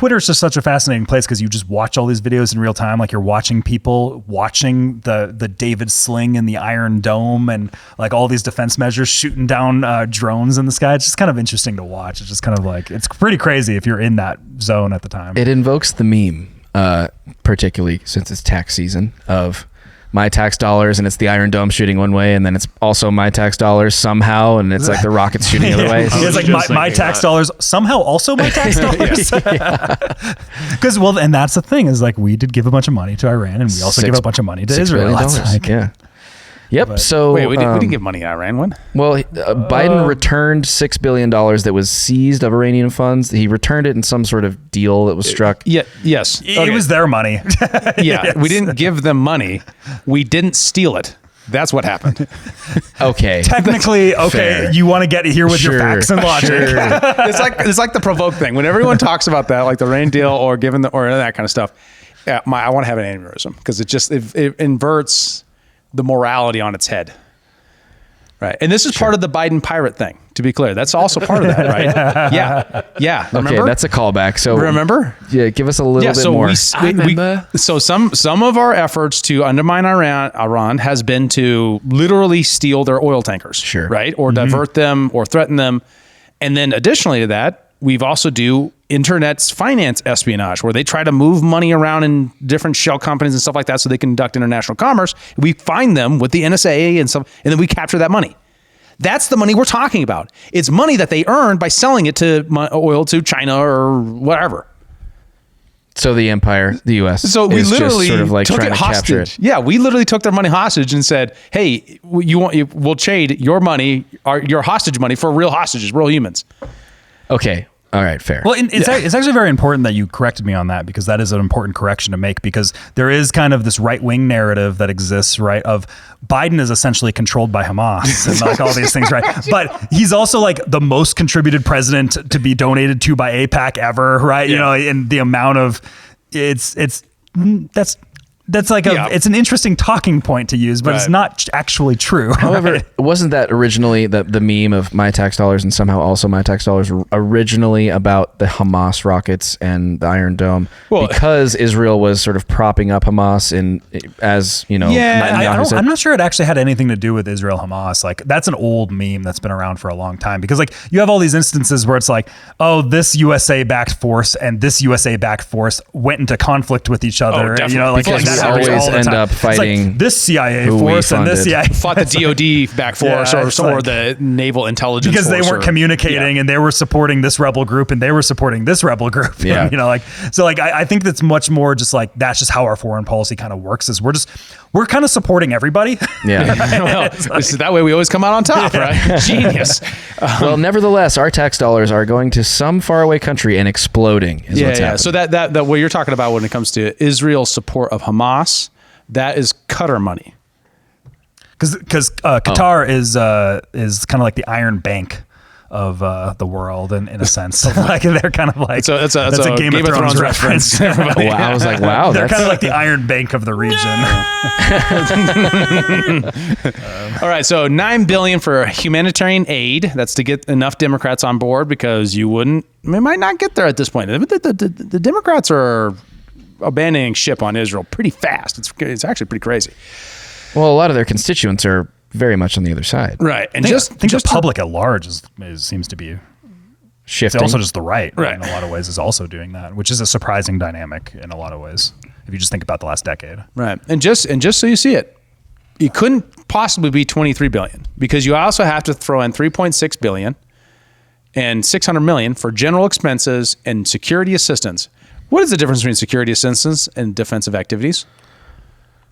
Twitter is just such a fascinating place because you just watch all these videos in real time. Like you're watching people watching the David Sling in the Iron Dome and like all these defense measures shooting down drones in the sky. It's just kind of interesting to watch. It's just kind of like, it's pretty crazy if you're in that zone at the time. It invokes the meme, particularly since it's tax season, of my tax dollars and it's the Iron Dome shooting one way, and then it's also my tax dollars somehow, and it's like the rockets shooting the other way. It's like my tax dollars somehow also my tax dollars. Because well, and that's the thing is like we did give a bunch of money to Iran, and we also give a bunch of money to Israel. Like, Yep. But, so wait, we didn't give money to Iran. When? Well, Biden returned $6 billion that was seized of Iranian funds. He returned it in some sort of deal that was struck. Yes. It was their money. Yes. We didn't give them money. We didn't steal it. That's what happened. Okay. Technically, okay, Fair. You want to get here with your facts and logic. It's like the provoke thing. When everyone talks about that, like the rain deal or or that kind of stuff, I want to have an aneurysm because it inverts the morality on its head. Right. And this is part of the Biden pirate thing, to be clear. That's also part of that, right? Yeah. Remember? Okay, that's a callback. So remember? Yeah, give us a little bit more. So some of our efforts to undermine Iran has been to literally steal their oil tankers. Sure. Right? Or divert them or threaten them. And then additionally to that, we've also do internet's finance espionage, where they try to move money around in different shell companies and stuff like that so they can conduct international commerce. We find them with the NSA and stuff, and then we capture that money. That's the money we're talking about. It's money that they earned by selling it to oil to China or whatever. So the empire, the U.S. So we literally just sort of like took trying it to capture hostage. it. Yeah, we literally took their money hostage and said, "Hey, we'll trade your money, your hostage money, for real hostages, real humans." Okay. All right, fair. Well, it's actually very important that you corrected me on that, because that is an important correction to make, because there is kind of this right-wing narrative that exists, right, of Biden is essentially controlled by Hamas and like all these things, right? But he's also like the most contributed president to be donated to by AIPAC ever, right? You know, and the amount of that's like it's an interesting talking point to use, but it's not actually true. However, wasn't that originally the meme of my tax dollars and somehow also my tax dollars originally about the Hamas rockets and the Iron Dome? Well, because Israel was sort of propping up Hamas as, you know. Yeah, I'm not sure it actually had anything to do with Israel Hamas. Like that's an old meme that's been around for a long time, because like you have all these instances where it's like, oh, this USA backed force and this USA backed force went into conflict with each other. Oh, and, you know, like because we always end up fighting like this CIA force and this CIA fought the DOD back force or the naval intelligence because force they weren't communicating and they were supporting this rebel group and they were supporting this rebel group. Yeah. And, you know, like, so like, I think that's much more just like, that's just how our foreign policy kind of works, is we're kind of supporting everybody. Yeah. Well, that way we always come out on top, right? Genius. Well, nevertheless, our tax dollars are going to some faraway country and exploding is what's happening. So that what you're talking about when it comes to Israel's support of Hamas, that is Qatar money. Because Qatar is kind of like the Iron Bank of the world in a sense. Like they're kind of like that's a Game of Thrones reference. Wow, I was like, wow, they're kind of like the Iron Bank of the region. All right, so $9 billion for humanitarian aid. That's to get enough Democrats on board, because we might not get there at this point. The Democrats are abandoning ship on Israel pretty fast. It's actually pretty crazy. Well, a lot of their constituents are very much on the other side. Right. And I think the public at large seems to be shifting. It's also just the right in a lot of ways is also doing that, which is a surprising dynamic in a lot of ways, if you just think about the last decade. Right. And just so you see it couldn't possibly be $23 billion, because you also have to throw in $3.6 billion and $600 million for general expenses and security assistance. What is the difference between security assistance and defensive activities?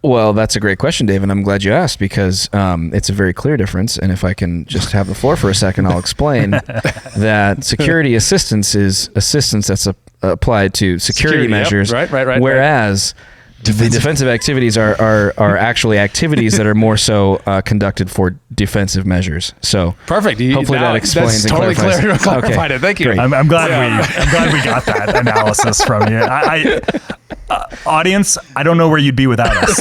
Well, that's a great question, Dave, and I'm glad you asked, because it's a very clear difference. And if I can just have the floor for a second, I'll explain that security assistance is assistance that's applied to security measures, right. whereas the defensive activities are actually activities that are more so conducted for defensive measures. So perfect. Hopefully that explains and totally clarified it. Thank you. I'm glad we got that analysis from you. Audience, I don't know where you'd be without us.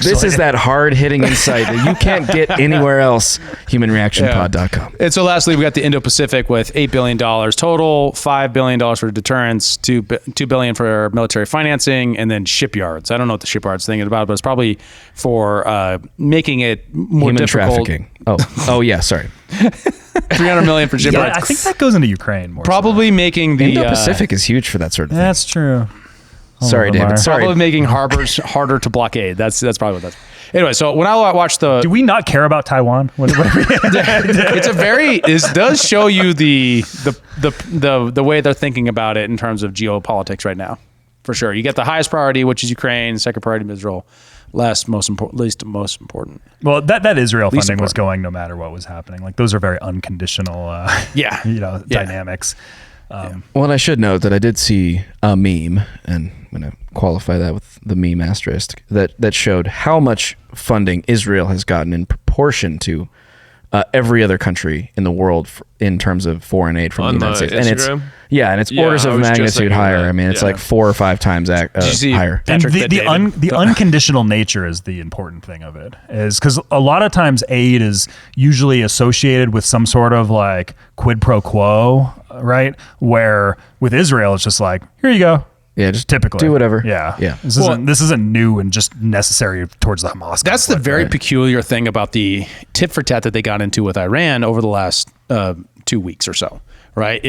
This is that hard-hitting insight that you can't get anywhere else. HumanReactionPod.com. And so lastly, we got the Indo-Pacific with $8 billion total, $5 billion for deterrence, $2 billion for military financing, and then shipyards. I don't know what the shipyards thing is about, but it's probably for making it more Human difficult. trafficking. Oh yeah, sorry. $300 million for shipyards. Yeah, I think that goes into Ukraine more. Probably making the Indo-Pacific is huge for that sort of thing. That's true. Sorry, David. Sorry. Probably making harbors harder to blockade. That's probably what that's. Anyway, so when I watched do we not care about Taiwan? It's a very. It does show you the way they're thinking about it in terms of geopolitics right now, for sure. You get the highest priority, which is Ukraine. Second priority, Israel. Least most important. Well, that Israel funding was going no matter what was happening. Like those are very unconditional. Dynamics. Well, and I should note that I did see a meme, and I'm going to qualify that with the meme asterisk, that showed how much funding Israel has gotten in proportion to every other country in the world in terms of foreign aid from the United States. Instagram? And it's orders of magnitude higher. I mean, it's like 4 or 5 times higher. And the unconditional nature is the important thing of it, is because a lot of times aid is usually associated with some sort of like quid pro quo, right? Where with Israel, it's just like, here you go. Yeah, just typically do whatever. Yeah. This isn't new and just necessary towards the Hamas. That's the very peculiar thing about the tit for tat that they got into with Iran over the last 2 weeks or so, right?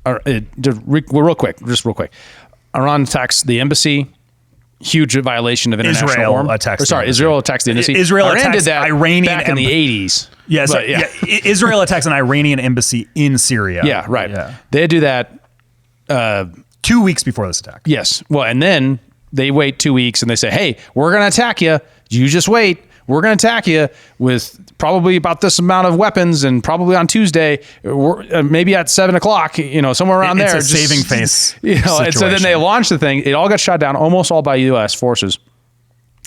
Real quick. Iran attacks the embassy. Huge violation of international norm. Israel attacks the embassy. Israel Iran attacks did that Iranian back in the 80s. Yes. Israel attacks an Iranian embassy in Syria. Yeah, right. Yeah. They do that 2 weeks before this attack. Yes. Well, and then they wait 2 weeks and they say, hey, we're going to attack you. You just wait. We're going to attack you with probably about this amount of weapons, and probably on Tuesday, maybe at 7:00, somewhere around there. It's a saving face. And so then they launched the thing. It all got shot down, almost all by U.S. forces.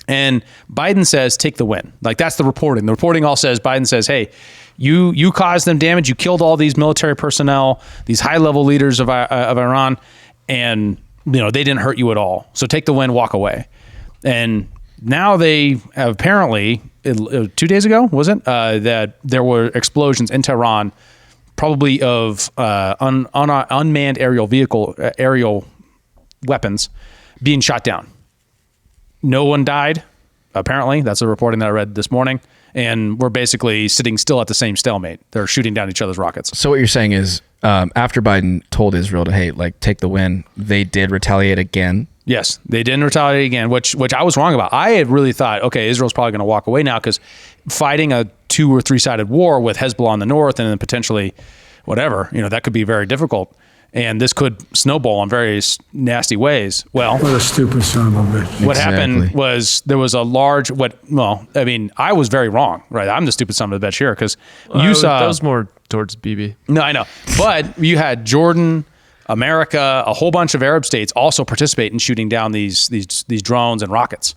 And Biden says, take the win. Like, that's the reporting. The reporting all says, Biden says, hey, you caused them damage. You killed all these military personnel, these high-level leaders of Iran, and they didn't hurt you at all. So take the win, walk away. And now they apparently, 2 days ago, was it, that there were explosions in Tehran, probably of unmanned aerial weapons being shot down. No one died, apparently. That's the reporting that I read this morning. And we're basically sitting still at the same stalemate. They're shooting down each other's rockets. So what you're saying is, after Biden told Israel to, hey, take the win, they did retaliate again? Yes, they didn't retaliate again, which I was wrong about. I had really thought, okay, Israel's probably going to walk away now, because fighting a 2 or 3-sided war with Hezbollah in the north and then potentially whatever, that could be very difficult. And this could snowball in various nasty ways. Well, what a stupid son of a bitch. What happened was there was a large, I was very wrong, right? I'm the stupid son of a bitch here, because you saw. That was more towards BB. No, I know. But you had Jordan, America, a whole bunch of Arab states also participate in shooting down these drones and rockets.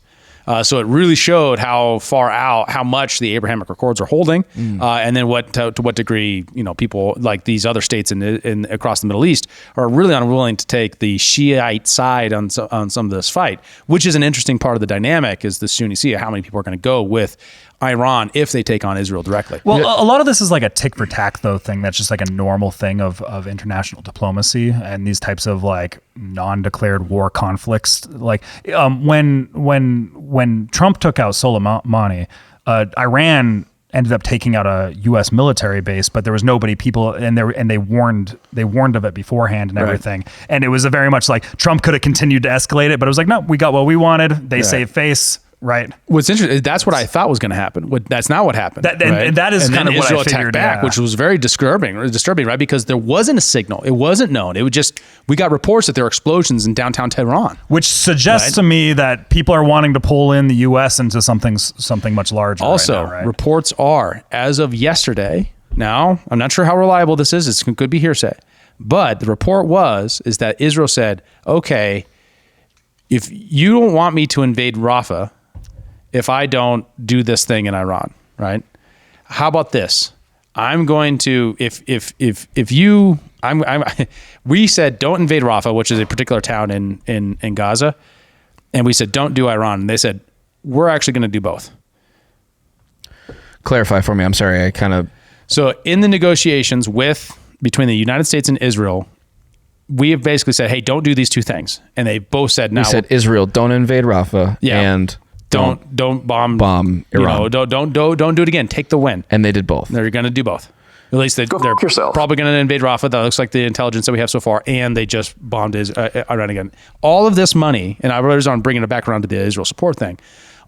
So it really showed how far out, how much the Abrahamic Accords are holding, and then to what degree people like these other states in across the Middle East are really unwilling to take the Shiite side on some of this fight, which is an interesting part of the dynamic, is the Sunni Shia, how many people are going to go with Iran if they take on Israel directly. Well, a lot of this is like a tick for tack though thing. That's just like a normal thing of international diplomacy and these types of like non-declared war conflicts. Like when Trump took out Soleimani, Iran ended up taking out a U.S. military base, but there was and they warned of it beforehand and everything. And it was a very much like Trump could have continued to escalate it, but it was like, no, we got what we wanted. They saved face. Right. What's interesting, that's what I thought was going to happen. That's not what happened. And that is kind of what Israel I figured back, which was very disturbing, right? Because there wasn't a signal. It wasn't known. It was just, we got reports that there were explosions in downtown Tehran. Which suggests to me that people are wanting to pull in the U.S. into something much larger. Also, right now, right? Reports are, as of yesterday, now, I'm not sure how reliable this is. It could be hearsay. But the report is that Israel said, okay, if you don't want me to invade Rafah, if I don't do this thing in Iran, right? How about this? I'm going to, if you we said don't invade Rafah, which is a particular town in Gaza, and we said don't do Iran. And they said we're actually going to do both. Clarify for me. I'm sorry. I kind of. So in the negotiations between the United States and Israel, we have basically said, hey, don't do these two things, and they both said no. We said Israel, don't invade Rafah, and don't bomb Iran. You know, don't do it again. Take the win. And they did both. They're going to do both. At least they're probably going to invade Rafah. That looks like the intelligence that we have so far. And they just bombed Iran again. All of this money, and I was on bringing it back around to the Israel support thing.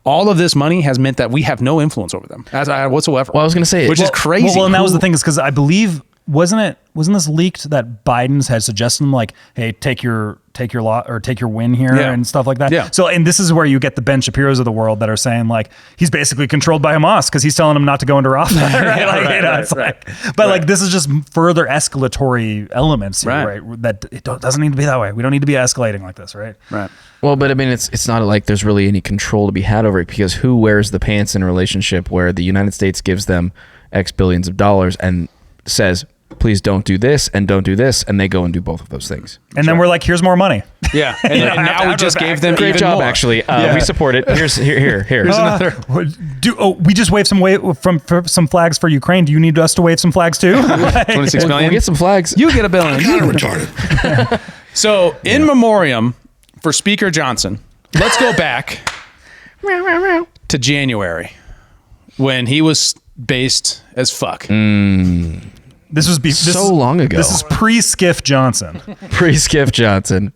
All of this money has meant that we have no influence over them whatsoever. Well, I was going to say, which is crazy. Well, and that was the thing, is because I believe wasn't this leaked that Biden's had suggested them like, hey, take your law or take your win here and stuff like that. Yeah. So, and this is where you get the Ben Shapiro's of the world that are saying like he's basically controlled by Hamas because he's telling them not to go into Rafah. Like this is just further escalatory elements, here, right? That it doesn't need to be that way. We don't need to be escalating like this, right? Right. Well, but I mean, it's not like there's really any control to be had over it, because who wears the pants in a relationship where the United States gives them X billions of dollars and says, please don't do this and don't do this, and they go and do both of those things. And then we're like, here's more money. Yeah. And now we just gave them great even job, more. actually. We support it. Here's another. We just waved some flags for Ukraine. Do you need us to wave some flags too? 26 million. We'll get some flags. You get $1 billion. Kind of retarded. So in memoriam for Speaker Johnson, let's go back to January when he was based as fuck. This was so long ago. This is pre-Skiff Johnson. Pre-Skiff Johnson.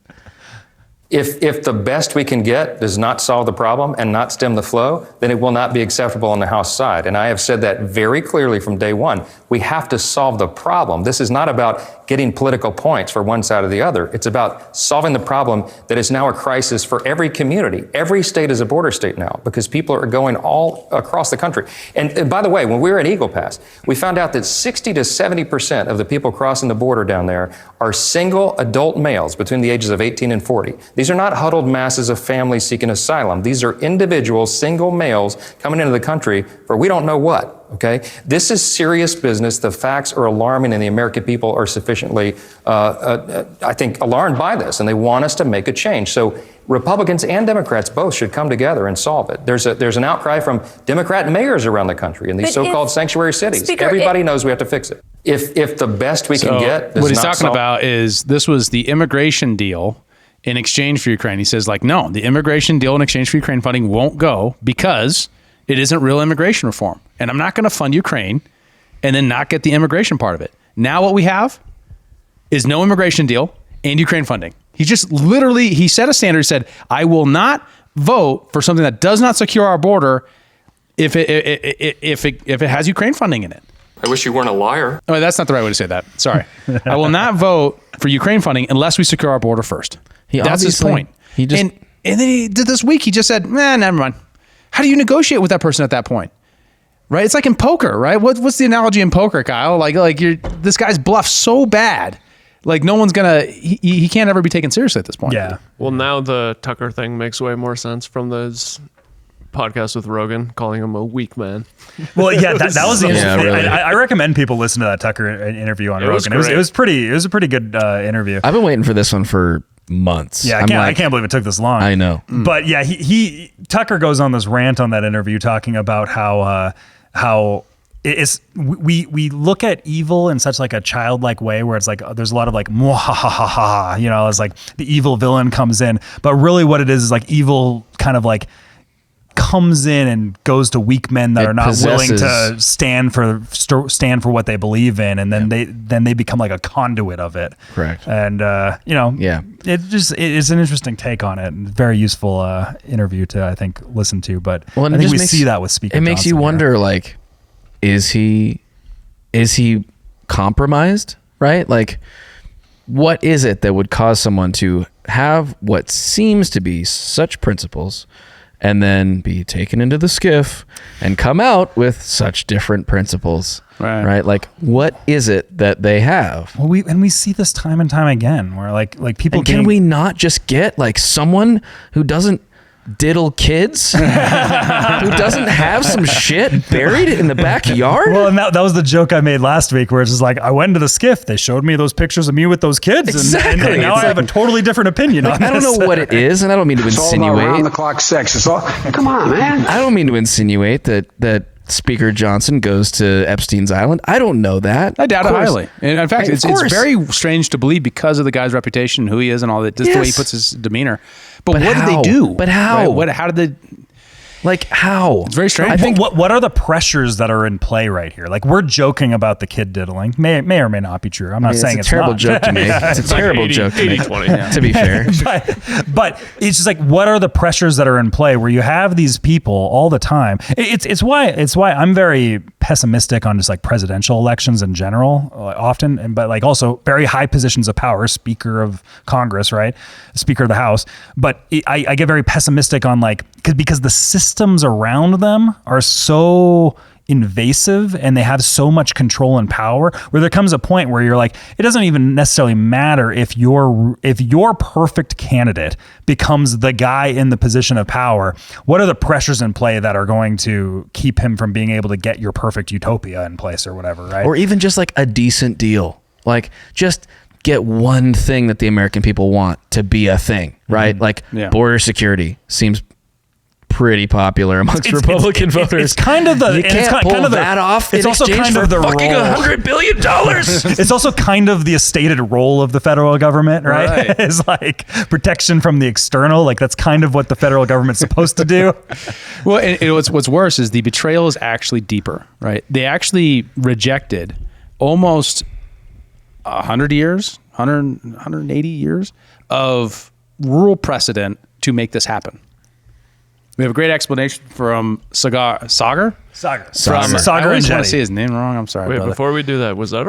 If the best we can get does not solve the problem and not stem the flow, then it will not be acceptable on the House side. And I have said that very clearly from day one. We have to solve the problem. This is not about getting political points for one side or the other. It's about solving the problem that is now a crisis for every community. Every state is a border state now because people are going all across the country. And by the way, when we were at Eagle Pass, we found out that 60 to 70% of the people crossing the border down there are single adult males between the ages of 18 and 40. These are not huddled masses of families seeking asylum. These are individual single males coming into the country for we don't know what. Okay, this is serious business. The facts are alarming, and the American people are sufficiently, I think, alarmed by this, and they want us to make a change. So Republicans and Democrats both should come together and solve it. There's an outcry from Democrat mayors around the country in these so-called sanctuary cities. Speaker, everybody knows we have to fix it. If the best we can get does what he's not talking solve- about is this was the immigration deal in exchange for Ukraine. He says, like, no, the immigration deal in exchange for Ukraine funding won't go because it isn't real immigration reform. And I'm not going to fund Ukraine and then not get the immigration part of it. Now what we have is no immigration deal and Ukraine funding. He just literally, he set a standard. He said, I will not vote for something that does not secure our border if it has Ukraine funding in it. I wish you weren't a liar. Oh, that's not the right way to say that. Sorry. I will not vote for Ukraine funding unless we secure our border first. That's his point. And then he did this week. He just said, never mind. How do you negotiate with that person at that point? Right? It's like in poker, right? What's the analogy in poker, Kyle? Like this guy's bluffed so bad. Like no one's he can't ever be taken seriously at this point. Yeah. Well, now the Tucker thing makes way more sense from those podcast with Rogan, calling him a weak man. Well, yeah, that was the interesting thing. really. I recommend people listen to that Tucker interview on It was Rogan. It was great. a pretty good interview. I've been waiting for this one for months. Yeah, I can't believe it took this long. I know. But yeah, he Tucker goes on this rant on that interview talking about how it's we look at evil in such like a childlike way where it's like there's a lot of like mwahahaha, you know, it's like the evil villain comes in, but really what it is like evil kind of like comes in and goes to weak men that are not willing to stand for what they believe in, and then they become like a conduit of it. Correct. And it's an interesting take on it, and very useful interview to I think listen to. But I think we see that with Speaker. It makes you wonder, like, is he compromised? Right? Like, what is it that would cause someone to have what seems to be such principles and then be taken into the skiff and come out with such different principles, right? Like, what is it that they have? Well, we see this time and time again, where like people. And can we not just get like someone who doesn't diddle kids who doesn't have some shit buried in the backyard? Well, and that was the joke I made last week, where it's just like, I went into the skiff, they showed me those pictures of me with those kids, Exactly. and now It's I have a totally different opinion on this. I don't know what it is, and I don't mean to insinuate. Around the clock sex. It's all. Come on, man. I don't mean to insinuate that Speaker Johnson goes to Epstein's Island. I don't know that. I doubt it highly. And in fact, Of it's course. very strange to believe because of the guy's reputation, who he is, and all that. Just the way he puts his demeanor. But what how? did they do? But how? Right? How did they? Like, how? It's very strange. I think what are the pressures that are in play right here? Like, we're joking about the kid diddling. May or may not be true. I'm not saying it's a terrible not. joke to make. It's a terrible joke to make. 80-20. To be fair. But it's just like, what are the pressures that are in play where you have these people all the time? It's why I'm very pessimistic on just like presidential elections in general, often, but like also very high positions of power, Speaker of Congress, right? Speaker of the House. But I get very pessimistic on like, because the systems around them are so invasive and they have so much control and power, where there comes a point where you're like, it doesn't even necessarily matter if your perfect candidate becomes the guy in the position of power. What are the pressures in play that are going to keep him from being able to get your perfect utopia in place or whatever, right? Or even just like a decent deal. Like, just get one thing that the American people want to be a thing, right? Like border security seems pretty popular amongst Republican voters. It's kind of the you can't pull that off. It's also kind of the fucking role. $100 billion. It's also kind of the stated role of the federal government, right? It's like protection from the external. Like, that's kind of what the federal government's supposed to do. Well, and what's worse is the betrayal is actually deeper, right? They actually rejected almost 100 years, 180 years of rural precedent to make this happen. We have a great explanation from Sagar. Sagar I and always want Jetty. to say his name wrong. I'm sorry. Wait, brother. before we do that, was that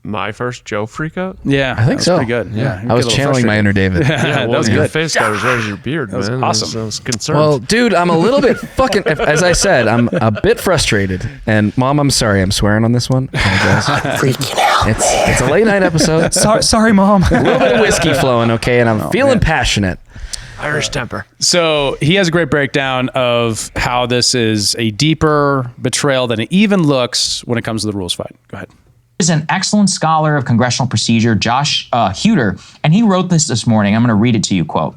my first Joe freakout? Yeah, I think that was so. pretty good. Yeah, I was channeling my inner David. Yeah, that was your good. face got as red as your beard, was man. awesome. I was concerned. Well, dude, I'm a little bit fucking, as I said, I'm a bit frustrated. And Mom, I'm sorry, I'm swearing on this one. Freaking out. It's a late night episode. Sorry, Mom. A little bit of whiskey flowing, okay? And I'm feeling passionate. Irish temper. So he has a great breakdown of how this is a deeper betrayal than it even looks when it comes to the rules fight. Go ahead. Is an excellent scholar of congressional procedure, Josh Huter, and he wrote this morning. I'm going to read it to you, quote.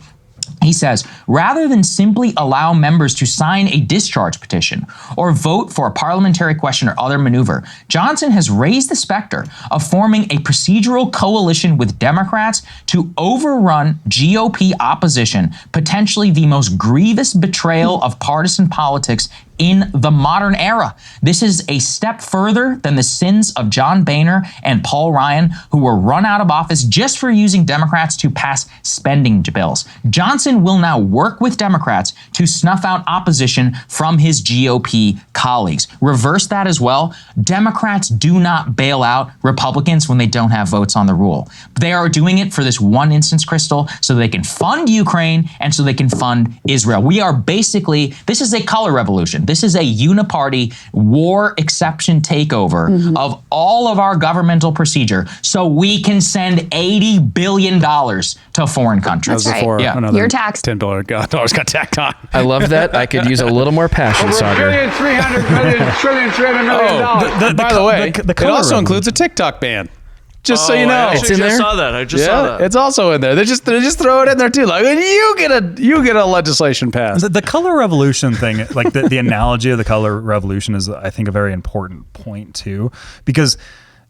He says, rather than simply allow members to sign a discharge petition or vote for a parliamentary question or other maneuver, Johnson has raised the specter of forming a procedural coalition with Democrats to overrun GOP opposition, potentially the most grievous betrayal of partisan politics in the modern era. This is a step further than the sins of John Boehner and Paul Ryan, who were run out of office just for using Democrats to pass spending bills. Johnson will now work with Democrats to snuff out opposition from his GOP colleagues. Reverse that as well. Democrats do not bail out Republicans when they don't have votes on the rule. They are doing it for this one instance, Crystal, so they can fund Ukraine and so they can fund Israel. We are basically, this is a color revolution. This is a uniparty war exception takeover of all of our governmental procedure so we can send $80 billion to foreign countries. That's right. Another Your tax. $10 got tacked on. I love that. I could use a little more passion, Sagar. By the way, the it color also revolution. includes a TikTok ban. Just so you know, I It's in just there? saw that. I just saw that. it's also in there. They just throw it in there too. Like you get a legislation passed. The color revolution thing, like the analogy of the color revolution is, I think, a very important point too, because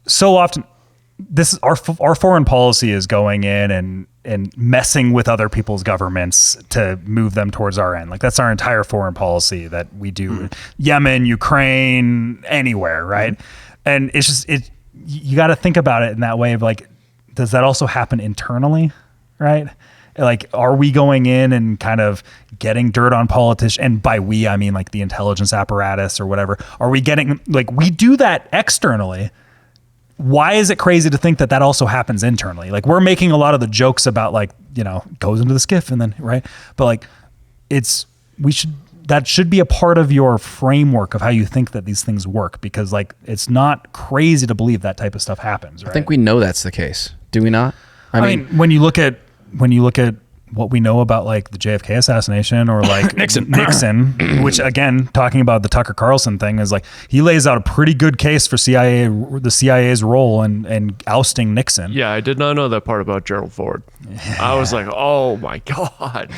so often this is our foreign policy is going in and messing with other people's governments to move them towards our end. Like, that's our entire foreign policy that we do. Yemen, Ukraine, anywhere, right? And it's just you got to think about it in that way of like, does that also happen internally, right? Like, are we going in and kind of getting dirt on politicians? And by we, I mean like the intelligence apparatus or whatever. Are we getting, like, we do that externally. Why is it crazy to think that that also happens internally? Like, we're making a lot of the jokes about, like, you know, goes into the skiff and then, right? But like, that should be a part of your framework of how you think that these things work, because like, it's not crazy to believe that type of stuff happens, right? I think we know that's the case. Do we not? I mean, when you look at what we know about like the JFK assassination or like Nixon, which again, talking about the Tucker Carlson thing is like, he lays out a pretty good case for the CIA's role in ousting Nixon. Yeah, I did not know that part about Gerald Ford. I was like, oh my God.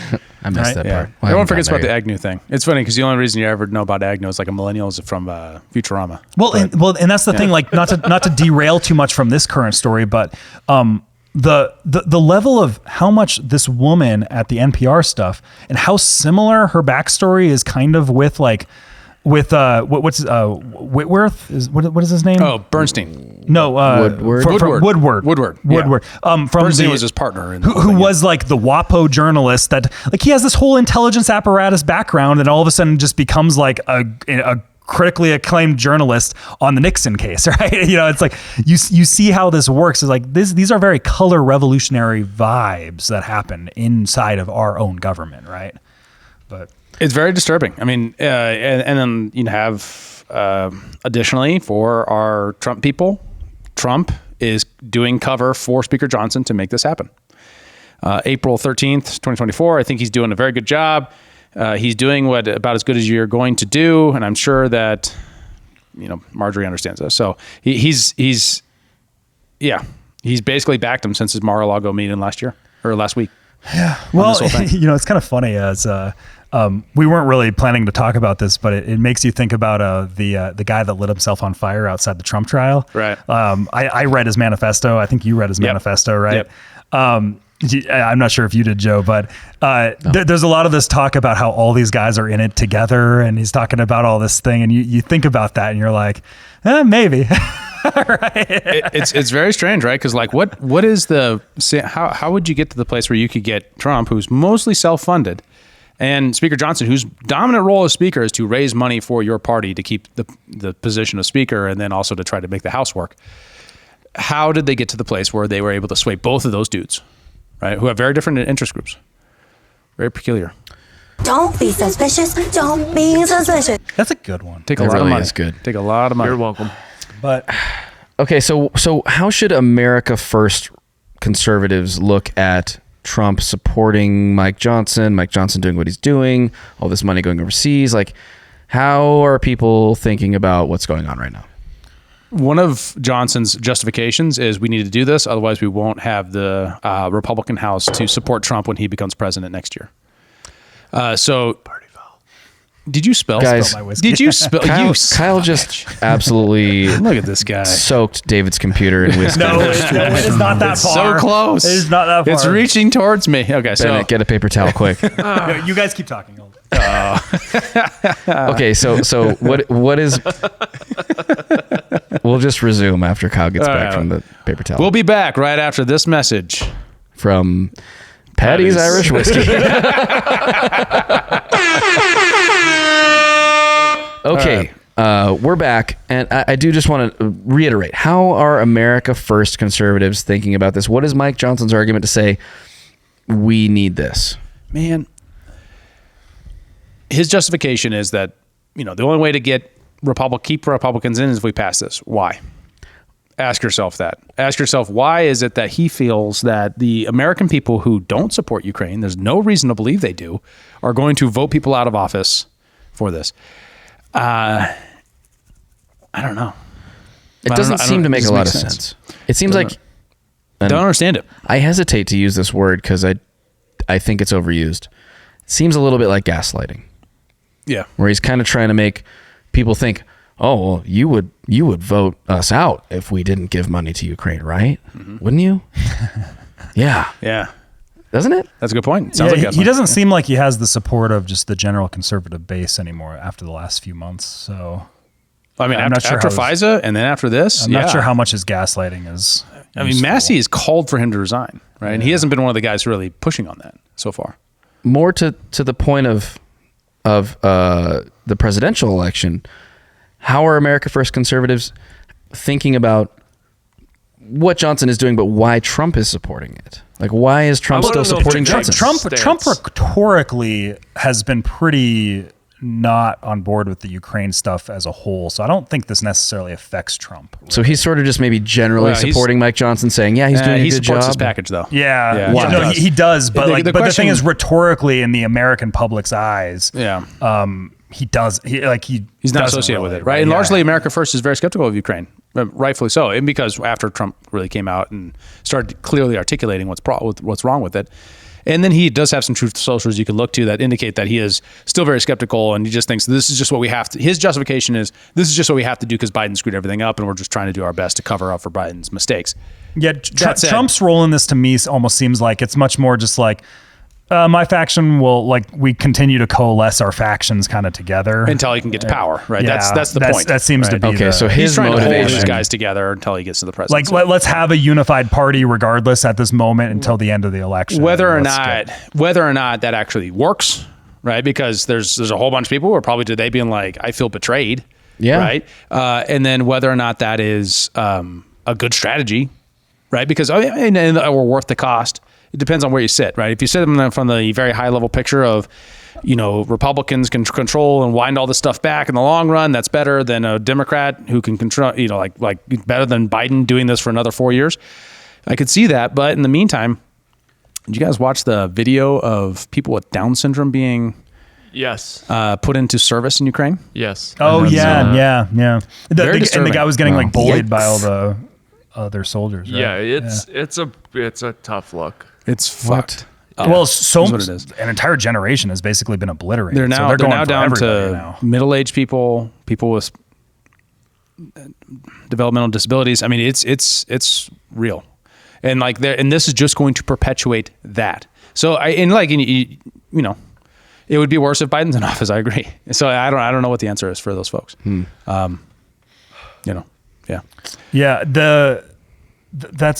I missed that part. Well, Everyone forgets about the Agnew thing. It's funny because the only reason you ever know about Agnew is like a millennial is from Futurama. And that's the thing, like not to derail too much from this current story, but the level of how much this woman at the NPR stuff and how similar her backstory is kind of with Whitworth is what is his name? Oh, Bernstein. No, Woodward. From Bernstein was his partner, who was like the WAPO journalist that like he has this whole intelligence apparatus background, and all of a sudden just becomes like a critically acclaimed journalist on the Nixon case, right? You know, it's like you see how this works. It's like these are very color revolutionary vibes that happen inside of our own government, right? But it's very disturbing. I mean, and then you have additionally for our Trump people, Trump is doing cover for Speaker Johnson to make this happen. April 13th, 2024. I think he's doing a very good job. He's doing about as good as you're going to do, and I'm sure that Marjorie understands this. So he's basically backed him since his Mar-a-Lago meeting last week. Yeah. Well, it's kind of funny as we weren't really planning to talk about this, but it makes you think about the guy that lit himself on fire outside the Trump trial. Right. I read his manifesto. I think you read his manifesto, right? Yep. I'm not sure if you did, Joe, but there's a lot of this talk about how all these guys are in it together, and he's talking about all this thing, and you think about that, and you're like, maybe. Right. It's very strange, right? Because like, what is how would you get to the place where you could get Trump, who's mostly self-funded, and Speaker Johnson, whose dominant role as Speaker is to raise money for your party to keep the position of Speaker, and then also to try to make the House work? How did they get to the place where they were able to sway both of those dudes, right? Who have very different interest groups, very peculiar. Don't be suspicious. Don't be suspicious. That's a good one. Take a lot of money. Take a lot of money. You're welcome. But okay, so how should America First conservatives look at Trump supporting Mike Johnson doing what he's doing, all this money going overseas? Like, how are people thinking about what's going on right now? One of Johnson's justifications is we need to do this, otherwise we won't have the Republican House to support Trump when he becomes president next year. Party foul. Did you spell? Guys, my whiskey? Did you spell? Kyle just absolutely look at this guy. Soaked David's computer in whiskey. No, it is not that far. So close. It is not that far. It's reaching towards me. Okay, so Bennett, get a paper towel quick. No, you guys keep talking. Okay, so what is? We'll just resume after Kyle gets back from the paper towel. We'll be back right after this message from Patty's Irish Whiskey. Okay, we're back, and I do just want to reiterate: how are America First conservatives thinking about this? What is Mike Johnson's argument to say we need this? Man, his justification is that the only way to get keep Republicans in is if we pass this. Why? Ask yourself that. Ask yourself, why is it that he feels that the American people who don't support Ukraine, there's no reason to believe they do, are going to vote people out of office for this? I don't know. It doesn't seem to make a lot of sense. It seems like I don't understand it. I hesitate to use this word because I think it's overused. It seems a little bit like gaslighting. Yeah. Where he's kind of trying to make people think, oh, well, you would vote us out if we didn't give money to Ukraine, right? Mm-hmm. Wouldn't you? Yeah. Yeah. Doesn't it? That's a good point. Sounds like he doesn't seem like he has the support of just the general conservative base anymore after the last few months. So, I mean, after FISA and then after this, I'm not sure how much his gaslighting is. I mean, Massey has called for him to resign, right? Yeah. And he hasn't been one of the guys really pushing on that so far. More to the point of the presidential election, how are America First conservatives thinking about what Johnson is doing, but why Trump is supporting it? Like, why is Trump still supporting Johnson? Trump rhetorically has been pretty not on board with the Ukraine stuff as a whole. So I don't think this necessarily affects Trump. So he's sort of just maybe generally supporting Mike Johnson, saying, yeah, he's doing a good job. He supports his package, though. Yeah. Wow. No, he does. But the thing is, rhetorically, in the American public's eyes, he does. He's not associated with it, right? And largely, America First is very skeptical of Ukraine, rightfully so. And because after Trump really came out and started clearly articulating what's wrong with it. And then he does have some truth socials you can look to that indicate that he is still very skeptical, and he just thinks this is just what we have to. His justification is this is just what we have to do because Biden screwed everything up, and we're just trying to do our best to cover up for Biden's mistakes. Yeah, Trump's role in this to me almost seems like it's much more just like my faction will we continue to coalesce our factions kind of together until he can get to power, right? Yeah, that's the point. That seems to be okay. So he's trying motivation, to hold these guys together until he gets to the presidency. Let's have a unified party regardless at this moment until the end of the election. Whether or not that actually works, right? Because there's a whole bunch of people who are probably today being like, I feel betrayed, right? And then whether or not that is a good strategy, right? Because or worth the cost. It depends on where you sit, right? If you sit from the very high level picture of, Republicans can control and wind all this stuff back in the long run, that's better than a Democrat who can control, like better than Biden doing this for another 4 years. I could see that. But in the meantime, did you guys watch the video of people with Down syndrome being put into service in Ukraine? Yes. Oh, yeah. And the guy was getting bullied by all the the other soldiers, right? Yeah, it's a tough look. It's fucked. Well, an entire generation has basically been obliterated. They're now down to middle-aged people with developmental disabilities. I mean, it's real, and and this is just going to perpetuate that. So it would be worse if Biden's in office. I agree. So I don't know what the answer is for those folks. That's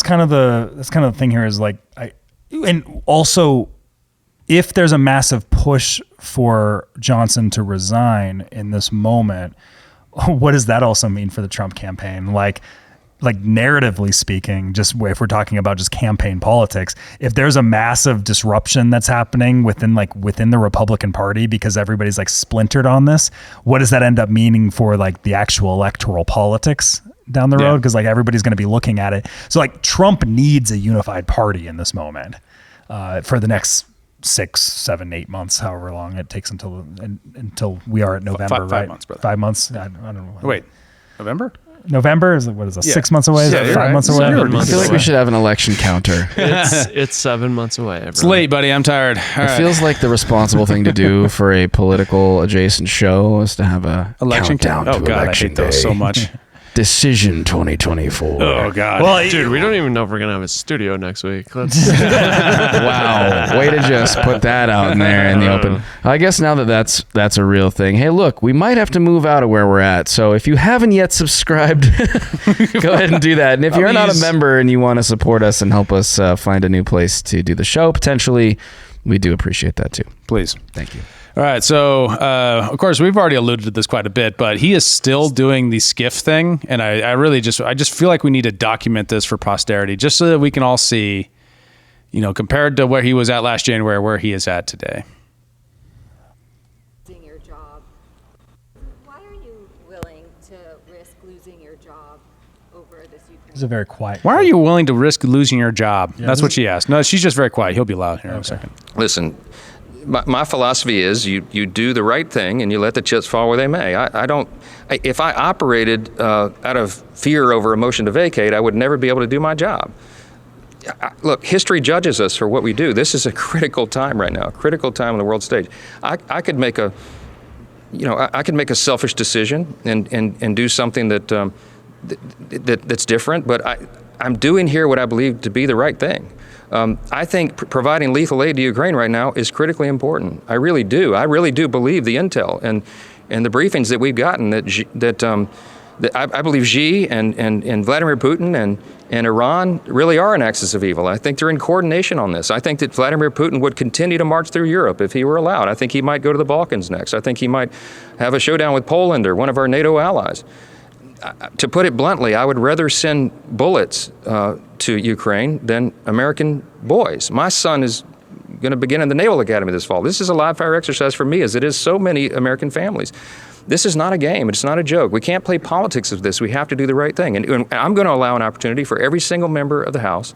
kind of the thing here is and also if there's a massive push for Johnson to resign in this moment, what does that also mean for the Trump campaign? Like narratively speaking, just if we're talking about just campaign politics, if there's a massive disruption that's happening within the Republican Party because everybody's splintered on this, what does that end up meaning for the actual electoral politics down the road? Because everybody's going to be looking at it. So Trump needs a unified party in this moment for the next 6, 7, 8 months, however long it takes until we are at November, right? 5 months, brother. 5 months. I don't know. Wait, November is what is that? 6 months away? Is that 5 months away? I feel like we should have an election counter. It's 7 months away. Everyone. It's late, buddy. I'm tired. It feels like the responsible thing to do for a political adjacent show is to have a election countdown. Oh God, I hate those so much. Decision 2024. Oh God. Well, dude, we don't even know if we're gonna have a studio next week. Wow, way to just put that out in there in the open. I guess now that's a real thing. Hey, look, we might have to move out of where we're at. So if you haven't yet subscribed, go ahead and do that. And if you're not a member and you want to support us and help us find a new place to do the show, potentially, we do appreciate that too. Please, thank you. All right, so of course we've already alluded to this quite a bit, but he is still doing the skiff thing, and I just feel like we need to document this for posterity, just so that we can all see, compared to where he was at last January, where he is at today. Your job. Why are you willing to risk losing your job over this Ukraine? It's a very quiet. Why are you willing to risk losing your job? Yeah, That's what she asked. No, she's just very quiet. He'll be loud here in a second. Listen. My philosophy is you do the right thing and you let the chips fall where they may. If I operated out of fear over a motion to vacate, I would never be able to do my job. Look, history judges us for what we do. This is a critical time right now, a critical time on the world stage. I could make a selfish decision and do something that's different, but I'm doing here what I believe to be the right thing. I think providing lethal aid to Ukraine right now is critically important. I really do. I really do believe the intel and the briefings that we've gotten that I believe Xi and Vladimir Putin and Iran really are an axis of evil. I think they're in coordination on this. I think that Vladimir Putin would continue to march through Europe if he were allowed. I think he might go to the Balkans next. I think he might have a showdown with Poland or one of our NATO allies. To put it bluntly, I would rather send bullets to Ukraine than American boys. My son is going to begin in the Naval Academy this fall. This is a live fire exercise for me, as it is so many American families. This is not a game. It's not a joke. We can't play politics of this. We have to do the right thing. And I'm going to allow an opportunity for every single member of the House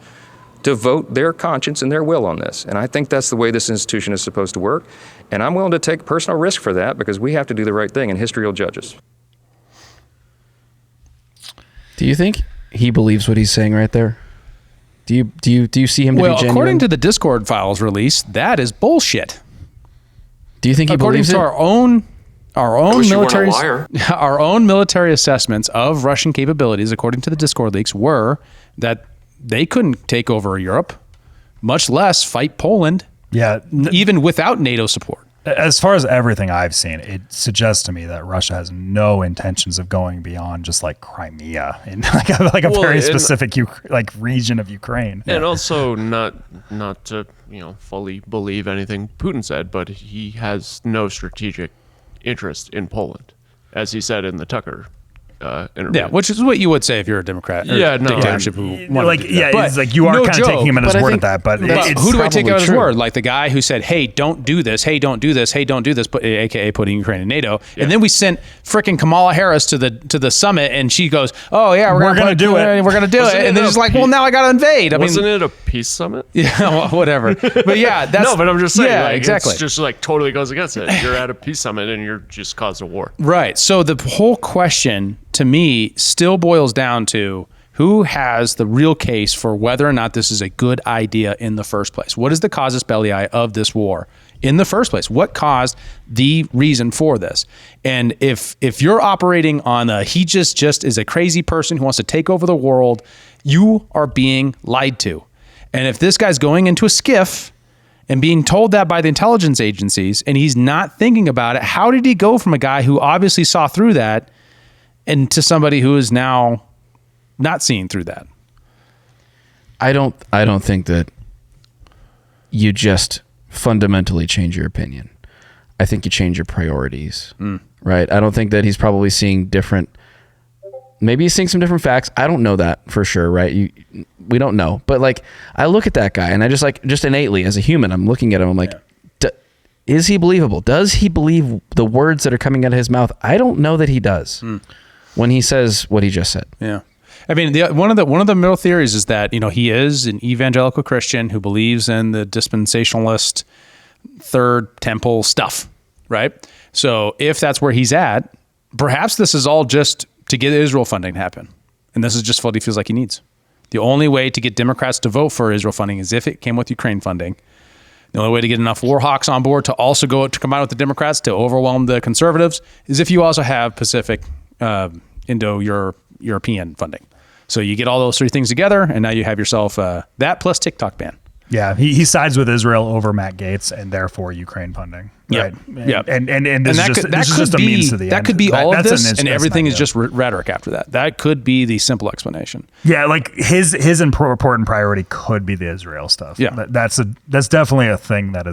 to vote their conscience and their will on this. And I think that's the way this institution is supposed to work. And I'm willing to take personal risk for that, because we have to do the right thing, and history will judge us. Do you think he believes what he's saying right there? Do you see him to be genuine? Well, according to the Discord files released, that is bullshit. Do you think he believes it? According to our own military, liar. our own military assessments of Russian capabilities, according to the Discord leaks, were that they couldn't take over Europe, much less fight Poland. Yeah, even without NATO support. As far as everything I've seen, it suggests to me that Russia has no intentions of going beyond just like Crimea in like a very specific region of Ukraine. And also not to fully believe anything Putin said, but he has no strategic interest in Poland, as he said in the Tucker interview. Yeah, which is what you would say if you're a Democrat. Or dictatorship who wanted to do that. It's like you are kind of taking him at his word at that. But it's who do I take out his true. word? Like the guy who said, "Hey, don't do this. Hey, don't do this. Hey, don't do this," aka putting Ukraine in NATO. Yeah. And then we sent frickin' Kamala Harris to the summit, and she goes, "Oh yeah, we're gonna do it. We're gonna do it." And then it's like, "Well, now I gotta invade." Wasn't it a peace summit? Yeah, well, whatever. But yeah, that's no. But I'm just saying, yeah, exactly. It's just like totally goes against it. You're at a peace summit and you're just caused a war. Right. So the whole question to me still boils down to who has the real case for whether or not this is a good idea in the first place. What is the casus belli of this war in the first place? What caused the reason for this? And if you're operating on he just is a crazy person who wants to take over the world, you are being lied to. And if this guy's going into a skiff and being told that by the intelligence agencies and he's not thinking about it, how did he go from a guy who obviously saw through that and to somebody who is now not seeing through that? I don't think that you just fundamentally change your opinion. I think you change your priorities, right? I don't think that he's probably seeing different. Maybe he's seeing some different facts. I don't know that for sure, right? We don't know. But like, I look at that guy and I just innately as a human, I'm looking at him. I'm like, is he believable? Does he believe the words that are coming out of his mouth? I don't know that he does. When he says what he just said. Yeah. I mean, one of the middle theories is that, he is an evangelical Christian who believes in the dispensationalist third temple stuff, right? So if that's where he's at, perhaps this is all just to get Israel funding to happen. And this is just what he feels like he needs. The only way to get Democrats to vote for Israel funding is if it came with Ukraine funding. The only way to get enough war hawks on board to also come out with the Democrats to overwhelm the conservatives is if you also have Pacific Indo-European funding. So you get all those three things together, and now you have yourself that plus TikTok ban. Yeah, he sides with Israel over Matt Gaetz and therefore Ukraine funding. Right. Yeah. And this is just a means to the end. That could be all of this, and everything is idea. just rhetoric after that. That could be the simple explanation. Yeah, like his important priority could be the Israel stuff. Yeah. That's definitely a thing that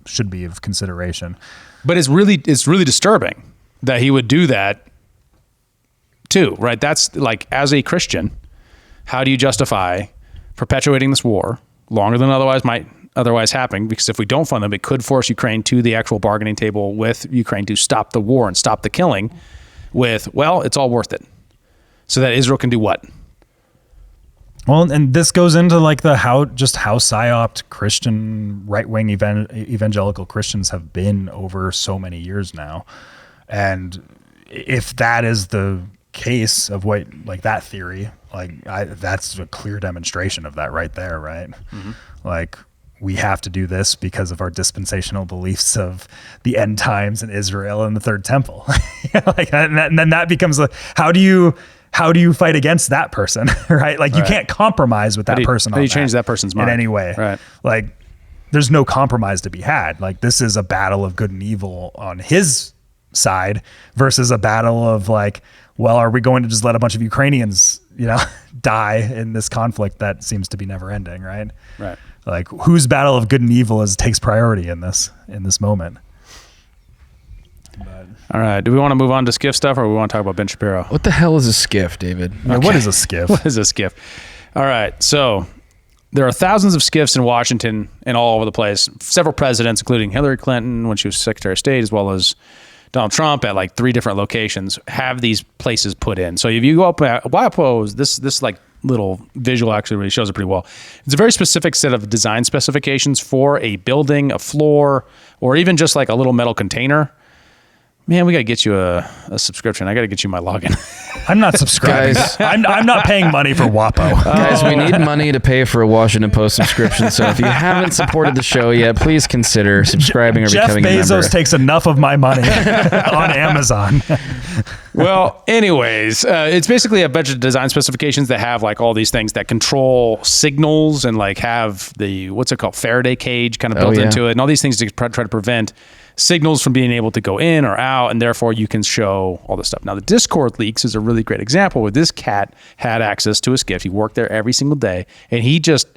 should be of consideration. But it's really disturbing that he would do that too, right? That's like, as a Christian, how do you justify perpetuating this war longer than might otherwise happen? Because if we don't fund them, it could force Ukraine to the actual bargaining table with Ukraine to stop the war and stop the killing with, well, it's all worth it. So that Israel can do what? Well, and this goes into like how psyoped Christian right-wing evangelical Christians have been over so many years now. And if that is the case of what, like that theory, that's a clear demonstration of that right there, right? Mm-hmm. Like, we have to do this because of our dispensational beliefs of the end times in Israel and the third temple. And then that becomes how do you fight against that person, right? Like, you can't compromise with that person. How do you change that person's mind in any way? Right. Like, there's no compromise to be had. Like, this is a battle of good and evil on his side versus a battle of like, well, are we going to just let a bunch of Ukrainians, die in this conflict that seems to be never ending, right? Right. Like, whose battle of good and evil takes priority in this moment? All right. Do we want to move on to skiff stuff, or we want to talk about Ben Shapiro? What the hell is a skiff, David? Yeah, what is a skiff? What is a skiff? All right. So there are thousands of SCIFs in Washington and all over the place. Several presidents, including Hillary Clinton when she was Secretary of State, as well as Donald Trump at like 3 different locations, have these places put in. So if you go up at WAPO, this like little visual actually really shows it pretty well. It's a very specific set of design specifications for a building, a floor, or even just like a little metal container. Man, we got to get you a subscription. I got to get you my login. I'm not subscribing. I'm not paying money for WAPO. Guys, we need money to pay for a Washington Post subscription. So if you haven't supported the show yet, please consider subscribing or becoming a member. Jeff Bezos takes enough of my money on Amazon. Well, anyways, it's basically a bunch of design specifications that have like all these things that control signals and like have the, what's it called, Faraday cage kind of built into it, and all these things to try to prevent signals from being able to go in or out, and therefore you can show all this stuff. Now, the Discord leaks is a really great example where this cat had access to a SCIF. He worked there every single day, and he just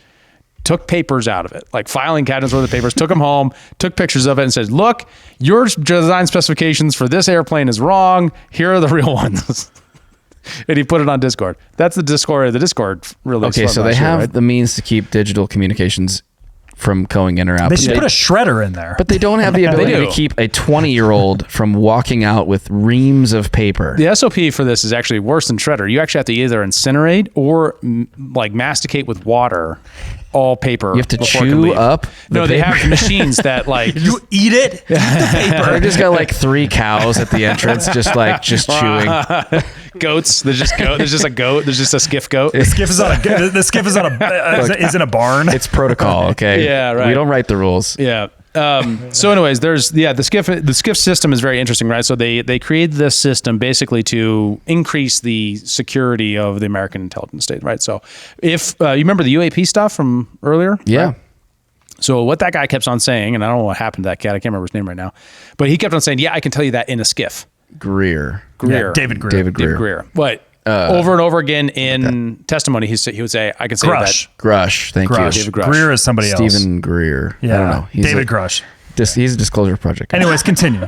took papers out of it, like filing cabinets worth of papers, took them home, took pictures of it, and said, look, your design specifications for this airplane is wrong. Here are the real ones. And he put it on Discord. That's the Discord. The Discord really. Okay, so they have the means to keep digital communications from going in or out. They should put a shredder in there. But they don't have the ability to keep a 20-year-old from walking out with reams of paper. The SOP for this is actually worse than shredder. You actually have to either incinerate or like masticate with water all paper. You have to chew up the No, they paper? have machines that like you eat it. Eat the paper. They just got like 3 cows at the entrance, just chewing. Goats. There's just a goat. There's just a SCIF goat. The SCIF is in a barn. It's protocol, okay? Yeah, right. We don't write the rules. Yeah. So anyways, the SCIF system is very interesting, right? So they created this system basically to increase the security of the American intelligence state, right? So if you remember the UAP stuff from earlier, yeah. Right? So what that guy kept on saying, and I don't know what happened to that cat, I can't remember his name right now, but he kept on saying, yeah, I can tell you that in a SCIF. Greer. Yeah, David Greer. But over and over again in testimony, he would say, I can say that. Grush, thank you. David Grush. Greer is somebody else. Stephen Greer. Yeah, I don't know. David Grush. He's a disclosure project. Anyways, continue.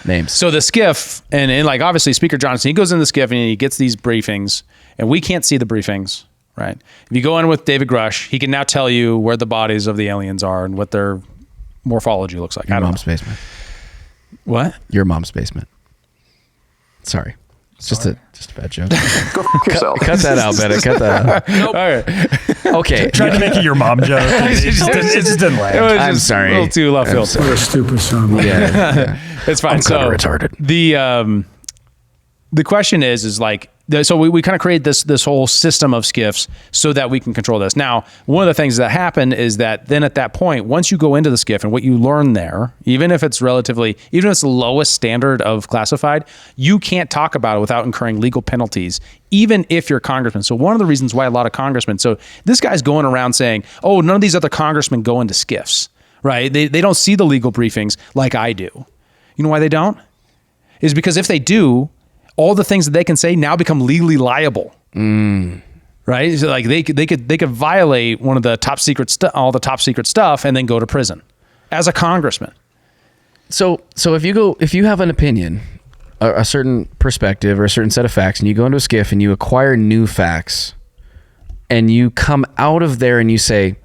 Names. So the SCIF, and like obviously Speaker Johnson, he goes in the SCIF and he gets these briefings, and we can't see the briefings, right? If you go in with David Grush, he can now tell you where the bodies of the aliens are and what their morphology looks like. Your mom's basement. What? Your mom's basement. Sorry. It's just a bad joke. Go f yourself. Cut that out, Bennett. Cut that out. Nope. All right. Okay. Tried to make it your mom joke. It just didn't land. It was I'm just sorry. a little too left field. What a stupid son. Yeah. It's fine. I'm kinda retarded. The question is like, so we kind of create this whole system of SCIFs so that we can control this. Now, one of the things that happen is that then at that point, once you go into the SCIF and what you learn there, even if it's the lowest standard of classified, you can't talk about it without incurring legal penalties, even if you're a congressman. So one of the reasons why a lot of congressmen, so this guy's going around saying, oh, none of these other congressmen go into SCIFs, right? They don't see the legal briefings like I do. You know why they don't? Is because if they do, all the things that they can say now become legally liable. Right? So like they could violate one of the top secret all the top secret stuff and then go to prison as a congressman. So if you have an opinion, a certain perspective or a certain set of facts, and you go into a SCIF and you acquire new facts, and you come out of there and you say,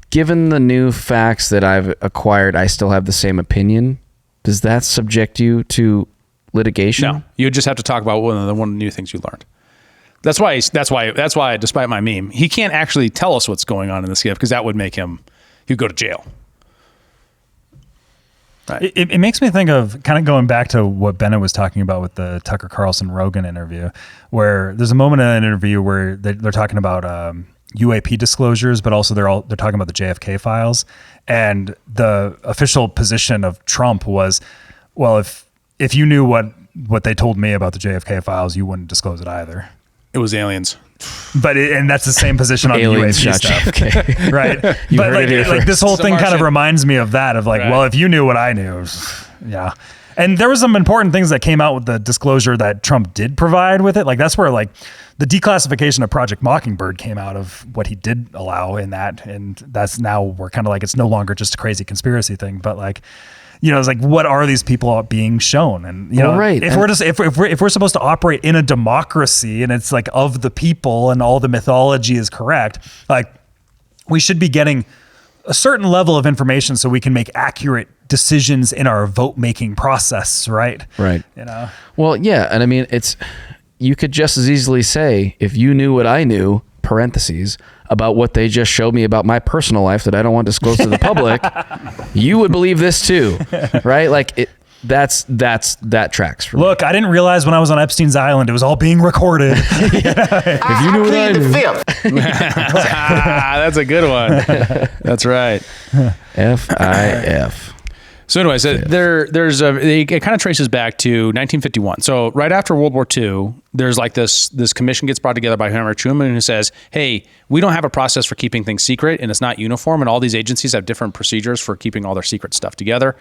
given the new facts that I've acquired, I still have the same opinion. Does that subject you to litigation? No, you just have to talk about one of the new things you learned. That's why, despite my meme, he can't actually tell us what's going on in the SCIF because that would make he'd go to jail. Right. It makes me think of kind of going back to what Bennett was talking about with the Tucker Carlson Rogan interview, where there's a moment in an interview where they're talking about UAP disclosures, but also they're talking about the JFK files, and the official position of Trump was, well, if you knew what they told me about the JFK files, you wouldn't disclose it either. It was aliens. But and that's the same position on aliens UAP stuff, JFK. right? But like this whole thing kind of reminds me of that, of like, well, if you knew what I knew, yeah. And there was some important things that came out with the disclosure that Trump did provide with it. Like that's where like the declassification of Project Mockingbird came out of what he did allow in that, and that's now we're kind of like it's no longer just a crazy conspiracy thing, but like. it's like, what are these people being shown? And right. If we're supposed to operate in a democracy and it's like of the people and all the mythology is correct, like we should be getting a certain level of information so we can make accurate decisions in our vote making process, right? Right. Well, yeah, and I mean, you could just as easily say, if you knew what I knew, parentheses, about what they just showed me about my personal life that I don't want disclosed to the public, you would believe this too, right? Like that tracks for me. Look, I didn't realize when I was on Epstein's Island, it was all being recorded. If you knew what I knew. That's a good one. That's right. FIF. So anyway, it kind of traces back to 1951. So right after World War II, there's like this commission gets brought together by Henry Truman who says, hey, we don't have a process for keeping things secret and it's not uniform, and all these agencies have different procedures for keeping all their secret stuff together.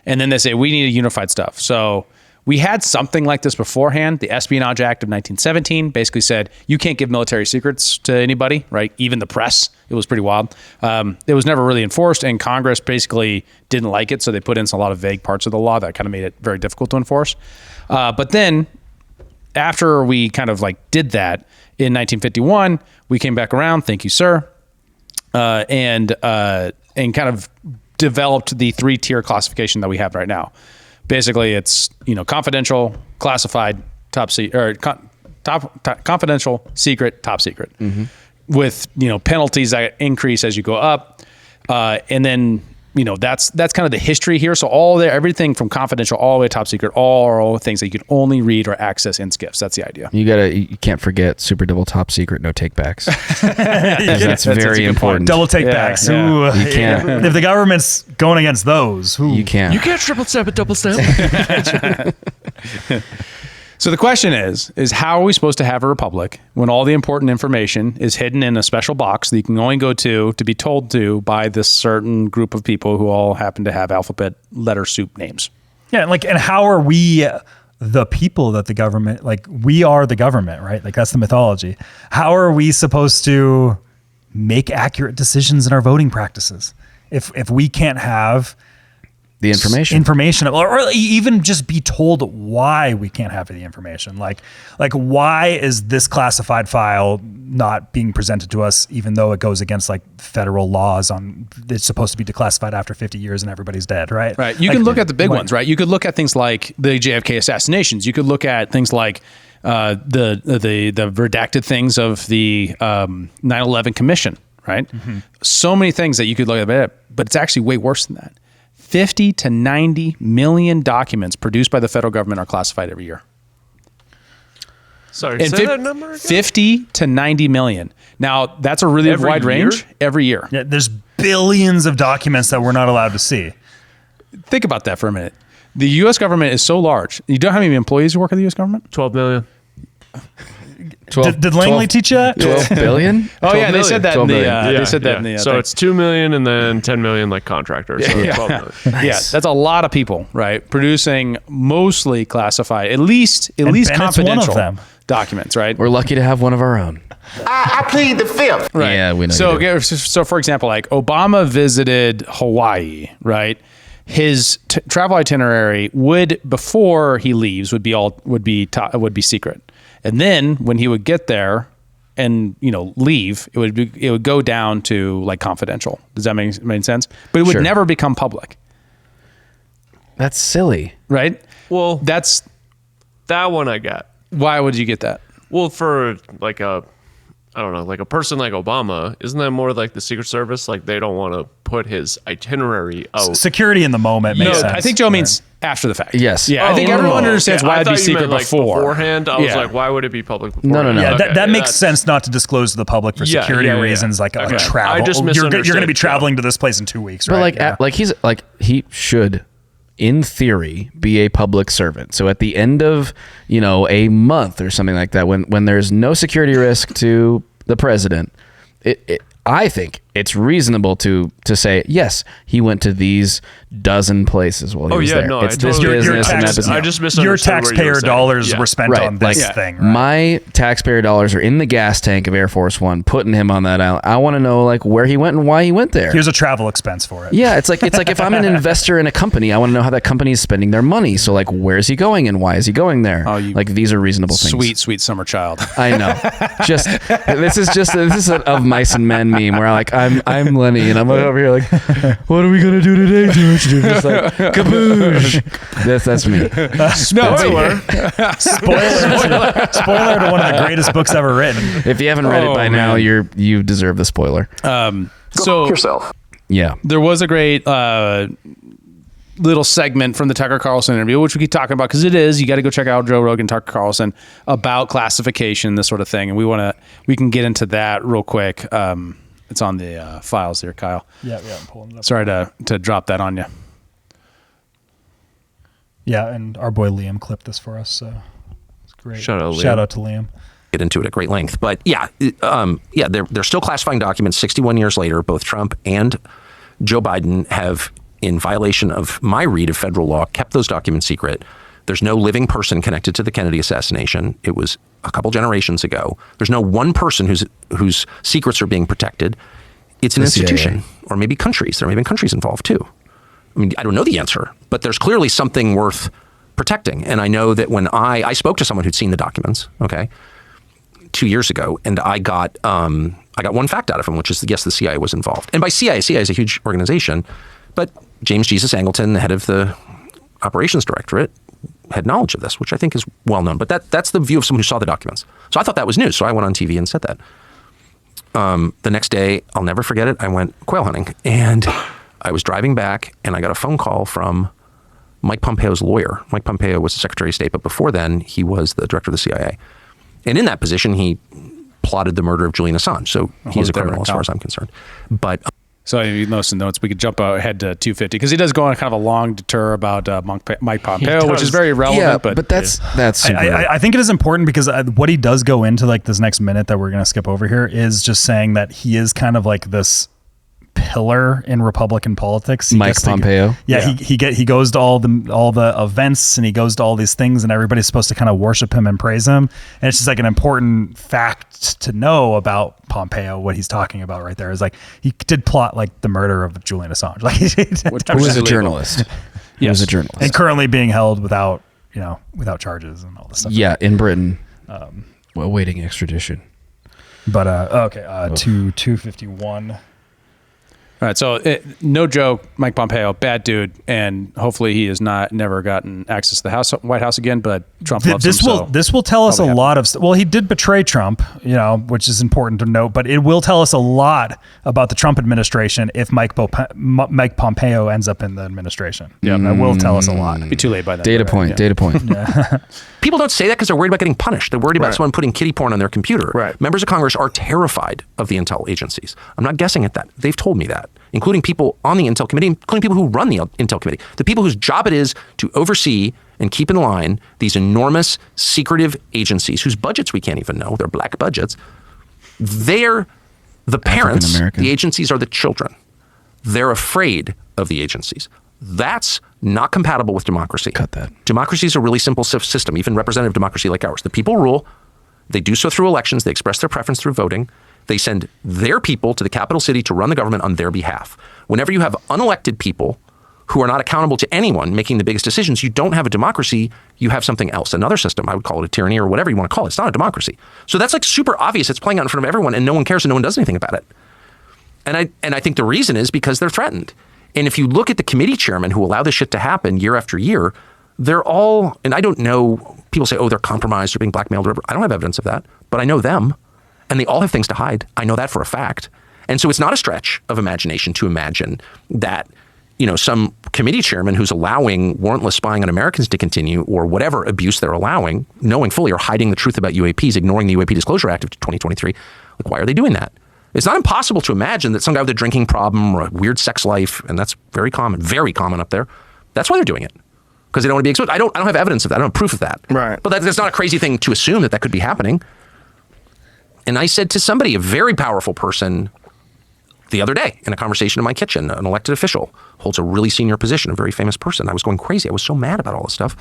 And then they say, we need a unified stuff. So we had something like this beforehand. The Espionage Act of 1917 basically said you can't give military secrets to anybody, right? Even the press. It was pretty wild. It was never really enforced, and Congress basically didn't like it, so they put in a lot of vague parts of the law that kind of made it very difficult to enforce. But then after we kind of like did that in 1951, we came back around, thank you, sir, and kind of developed the 3-tier classification that we have right now. Basically, it's confidential, classified, top secret, or confidential, secret, top secret, with penalties that increase as you go up, and then that's kind of the history here. So everything from confidential all the way to top secret, all things that you can only read or access in SCIFs. That's the idea. You can't forget super double top secret, no takebacks. That's very important. Double takebacks. Yeah. Ooh, You can't. If the government's going against those, You can't. You can't triple stamp a double stamp. So the question is how are we supposed to have a republic when all the important information is hidden in a special box that you can only go to be told to by this certain group of people who all happen to have alphabet letter soup names? Yeah, and how are we the people that the government, like we are the government, right? Like that's the mythology. How are we supposed to make accurate decisions in our voting practices if we can't have the information or even just be told why we can't have the information, like why is this classified file not being presented to us even though it goes against like federal laws on it's supposed to be declassified after 50 years and everybody's dead, right? You can look at the big ones, right? You could look at things like the JFK assassinations. You could look at things like the redacted things of the 9/11 Commission, right? So many things that you could look at, but it's actually way worse than that. 50 to 90 million documents produced by the federal government are classified every year. Sorry, say that number again? 50 to 90 million. Now, that's a really wide range every year. Yeah, there's billions of documents that we're not allowed to see. Think about that for a minute. The U.S. government is so large. You don't have any employees who work in the U.S. government? 12 million. Did Langley teach you that? 12 billion? Oh, yeah, they said that in the... they said that in the... So thing. it's 2 million and then 10 million like contractors. So 12 million. Yeah, that's a lot of people, right? Producing mostly classified, at least confidential documents, right? We're lucky to have one of our own. I plead the fifth. Right. Yeah, we know. So for example, like Obama visited Hawaii, right? His travel itinerary would, before he leaves, would be secret. And then when he would get there and leave, it would go down to like confidential. Does that make sense? But it would never become public. That's silly, right? Well, that one I got. Why would you get that? Well, for like a person like Obama, isn't that more like the Secret Service? Like they don't want to put his itinerary out. Security in the moment makes sense. I think Joe means after the fact. Yes. Yeah, I think everyone understands why it'd be secret before. Beforehand, I was like, why would it be public No. beforehand? Yeah, that makes sense not to disclose to the public for security reasons, like travel. I just you're going to be traveling to this place in 2 weeks, right? But he should, in theory, be a public servant. So at the end of a month or something like that, when there's no security risk to the president, I think it's reasonable to to say, yes, he went to these dozen places while he was there. No, it's I this totally, business and that business. I just misunderstood your what you taxpayer were saying. dollars were spent on this thing. Right? My taxpayer dollars are in the gas tank of Air Force One, putting him on that island. I want to know like where he went and why he went there. Here's a travel expense for it. Yeah, it's like if I'm an investor in a company, I want to know how that company is spending their money. So like, where's he going and why is he going there? Like these are reasonable things. Sweet summer child. I know. This is an of mice and men meme where I'm Lenny and I'm over here like, what are we gonna do today, George? Just like kaboosh. That's me. Spoiler to one of the greatest books ever written. If you haven't read it by now, you deserve the spoiler. So yourself. Yeah, there was a great little segment from the Tucker Carlson interview, which we keep talking about because you got to go check out Joe Rogan, Tucker Carlson about classification, this sort of thing, and we can get into that real quick. It's on the files there, Kyle. Yeah, I'm pulling it up. Sorry to drop that on you. Yeah, and our boy Liam clipped this for us, so it's great. Shout out to Liam. Get into it at great length, but they're still classifying documents 61 years later. Both Trump and Joe Biden have, in violation of my read of federal law, kept those documents secret. There's no living person connected to the Kennedy assassination. It was a couple generations ago. There's no one person whose secrets are being protected. It's an institution, or maybe countries. There may have been countries involved too. I mean, I don't know the answer, but there's clearly something worth protecting. And I know that when I spoke to someone who'd seen the documents, 2 years ago, and I got one fact out of him, which is yes, the CIA was involved. And by CIA is a huge organization, but James Jesus Angleton, the head of the operations directorate, had knowledge of this, which I think is well known. But that's the view of someone who saw the documents. So I thought that was news. So I went on TV and said that. The next day, I'll never forget it, I went quail hunting, and I was driving back, and I got a phone call from Mike Pompeo's lawyer. Mike Pompeo was the Secretary of State, but before then, he was the director of the CIA. And in that position, he plotted the murder of Julian Assange. So he's a criminal as far as I'm concerned. But so you know some notes. We could jump ahead to 250 because he does go on kind of a long detour about Mike Pompeo, which is very relevant. Yeah, but that's super. I think it is important because what he does go into like this next minute that we're going to skip over here is just saying that he is kind of like this pillar in Republican politics. Mike Pompeo. He goes to all the events and he goes to all these things and everybody's supposed to kind of worship him and praise him. And it's just like an important fact to know about Pompeo. What he's talking about right there is like he did plot like the murder of Julian Assange. Like who was a journalist. He was a journalist and currently being held without charges and all this stuff. Yeah, in Britain, awaiting extradition. But to 251. All right, so no joke, Mike Pompeo, bad dude, and hopefully he has never gotten access to the White House again. But Trump loves him. This will tell us a lot of. Well, he did betray Trump, which is important to note. But it will tell us a lot about the Trump administration if Mike Pompeo ends up in the administration. Yeah, that will tell us a lot. It'd be too late by then. Data point. Yeah. People don't say that because they're worried about getting punished. They're worried about someone putting kiddie porn on their computer. Right. Members of Congress are terrified of the intel agencies. I'm not guessing at that. They've told me that, including people on the Intel Committee, including people who run the Intel Committee, the people whose job it is to oversee and keep in line these enormous secretive agencies whose budgets we can't even know. They're black budgets. They're the parents. The agencies are the children. They're afraid of the agencies. That's not compatible with democracy. Cut that. Democracy is a really simple system, even representative democracy like ours. The people rule. They do so through elections. They express their preference through voting. They send their people to the capital city to run the government on their behalf. Whenever you have unelected people who are not accountable to anyone making the biggest decisions, you don't have a democracy. You have something else, another system. I would call it a tyranny or whatever you want to call it. It's not a democracy. So that's like super obvious. It's playing out in front of everyone and no one cares and no one does anything about it. And I think the reason is because they're threatened. And if you look at the committee chairmen who allow this shit to happen year after year, they're all, and I don't know, people say, oh, they're compromised, they're being blackmailed, or whatever. I don't have evidence of that, but I know them. And they all have things to hide. I know that for a fact. And so it's not a stretch of imagination to imagine that, some committee chairman who's allowing warrantless spying on Americans to continue or whatever abuse they're allowing, knowing fully or hiding the truth about UAPs, ignoring the UAP Disclosure Act of 2023. Like, why are they doing that? It's not impossible to imagine that some guy with a drinking problem or a weird sex life, and that's very common up there. That's why they're doing it. Because they don't want to be exposed. I don't have evidence of that. I don't have proof of that. Right. But that's not a crazy thing to assume that could be happening. And I said to somebody, a very powerful person the other day in a conversation in my kitchen, an elected official holds a really senior position, a very famous person. I was going crazy. I was so mad about all this stuff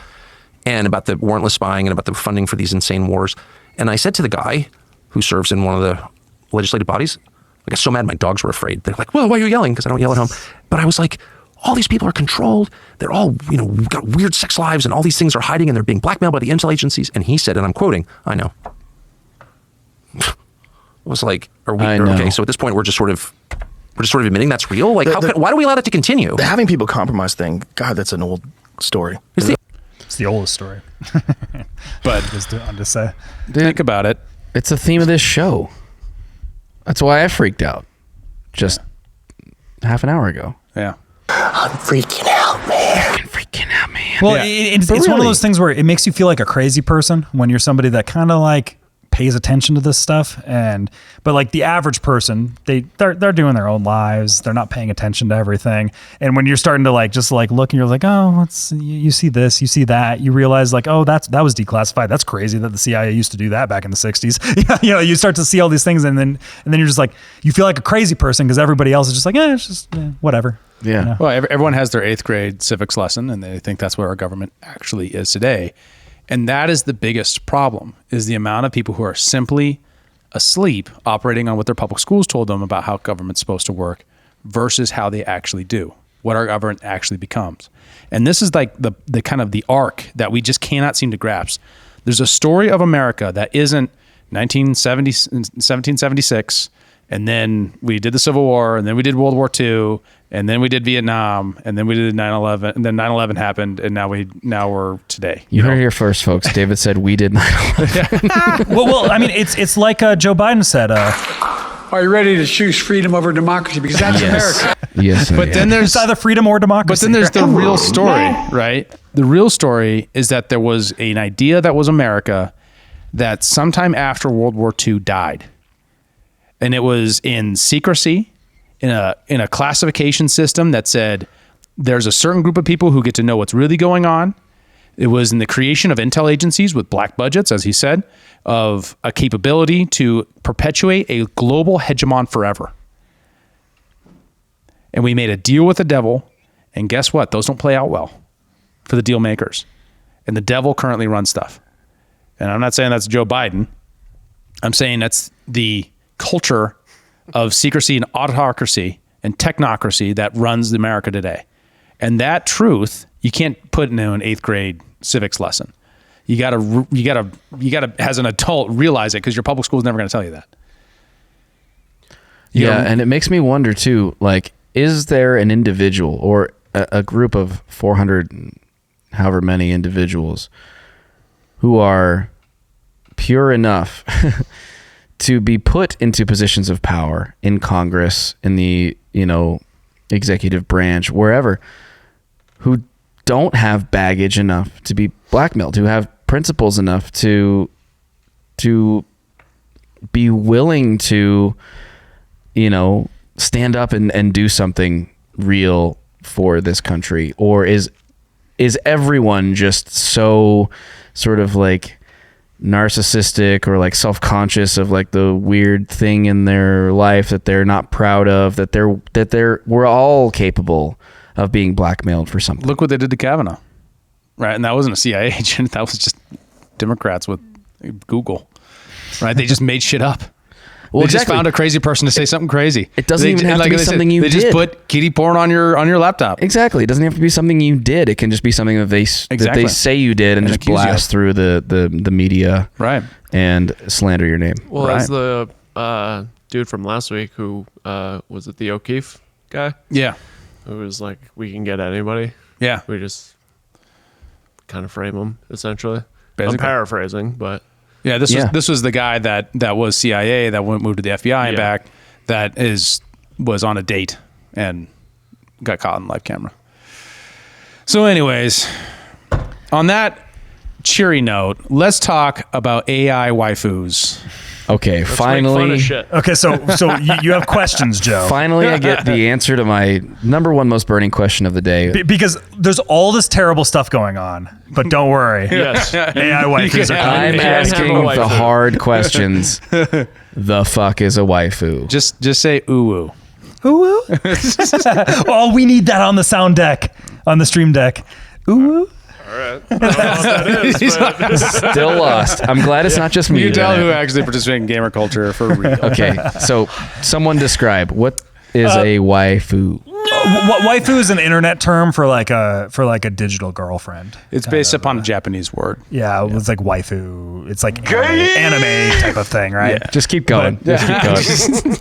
and about the warrantless spying and about the funding for these insane wars. And I said to the guy who serves in one of the legislative bodies, I got so mad my dogs were afraid. They're like, well, why are you yelling? Because I don't yell at home. But I was like, all these people are controlled. They're all, got weird sex lives and all these things are hiding and they're being blackmailed by the intel agencies. And he said, and I'm quoting, I know. I was like, okay, so at this point we're just sort of admitting that's real? Like, why do we allow that to continue? The having people compromise thing, God, that's an old story. It's the oldest story. But I'm just saying. Think about it. It's the theme of this show. That's why I freaked out just half an hour ago. Yeah. I'm freaking out, man. Well, it's one of those things where it makes you feel like a crazy person when you're somebody that kind of like pays attention to this stuff, but like the average person, they're doing their own lives, they're not paying attention to everything. And when you're starting to like look and you're like, oh, you see this, you see that, you realize like, oh, that was declassified. That's crazy that the CIA used to do that back in the 60s. You start to see all these things, and then you're just like, you feel like a crazy person because everybody else is just like, it's just whatever. Yeah. Well, everyone has their 8th grade civics lesson, and they think that's what our government actually is today. And that is the biggest problem, is the amount of people who are simply asleep operating on what their public schools told them about how government's supposed to work versus how they actually do, what our government actually becomes. And this is like the kind of the arc that we just cannot seem to grasp. There's a story of America that isn't 1776, and then we did the Civil War, and then we did World War II, and then we did Vietnam, and then we did 9/11, and then 9/11 happened, and now we're today. You heard it here first, folks. David said we did 9/11. well, I mean, it's like Joe Biden said. Are you ready to choose freedom over democracy? Because that's America. Yes. But then there's either freedom or democracy. But then there's the real story, right? The real story is that there was an idea that was America that sometime after World War II died. And it was in secrecy, in a classification system that said there's a certain group of people who get to know what's really going on. It was in the creation of intel agencies with black budgets, as he said, of a capability to perpetuate a global hegemon forever. And we made a deal with the devil, and guess what? Those don't play out well for the deal makers. And the devil currently runs stuff. And I'm not saying that's Joe Biden. I'm saying that's the culture of secrecy and autocracy and technocracy that runs America today. And that truth, you can't put into an 8th grade civics lesson. You gotta as an adult realize it, because your public school is never going to tell you that. And it makes me wonder too, like, is there an individual or a group of 400, however many individuals who are pure enough to be put into positions of power in Congress, in the, executive branch, wherever, who don't have baggage enough to be blackmailed, who have principles enough to be willing to, stand up and do something real for this country? Or is everyone just so sort of like narcissistic or like self-conscious of like the weird thing in their life that they're not proud of, that we're all capable of being blackmailed for something? Look what they did to Kavanaugh, right? And that wasn't a CIA agent. That was just Democrats with Google, right? They just made shit up. Well, they just found a crazy person to say something crazy. It doesn't even have to be something you did. They just put kiddie porn on your laptop. Exactly. It doesn't have to be something you did. It can just be something that they say you did and just blast through the media, right, and slander your name. Well, right. As the dude from last week who was it the O'Keefe guy? Yeah. Who was like, we can get anybody. Yeah. We just kind of frame them, essentially. Basically. I'm paraphrasing, but... Yeah, this was the guy that was CIA, that moved to the FBI and back, that was on a date and got caught on live camera. So anyways, on that cheery note, let's talk about AI waifus. Okay, finally. Okay, so you have questions, Joe. Finally, I get the answer to my number one most burning question of the day. Because there's all this terrible stuff going on, but don't worry. Yes. AI waifus are coming. I'm asking the hard questions. The fuck is a waifu? Just say uwu. Ooh. Oh, we need that on the sound deck, on the stream deck. Ooh. All right. I don't know what that is, but Still lost. I'm glad it's not just me. You can tell doing who it. actually participates in gamer culture for real. Okay, so someone describe what is a waifu. Waifu is an internet term for like a digital girlfriend. It's based upon a Japanese word. Yeah, it's like waifu. It's like anime type of thing, right? Yeah. Just keep going. Just keep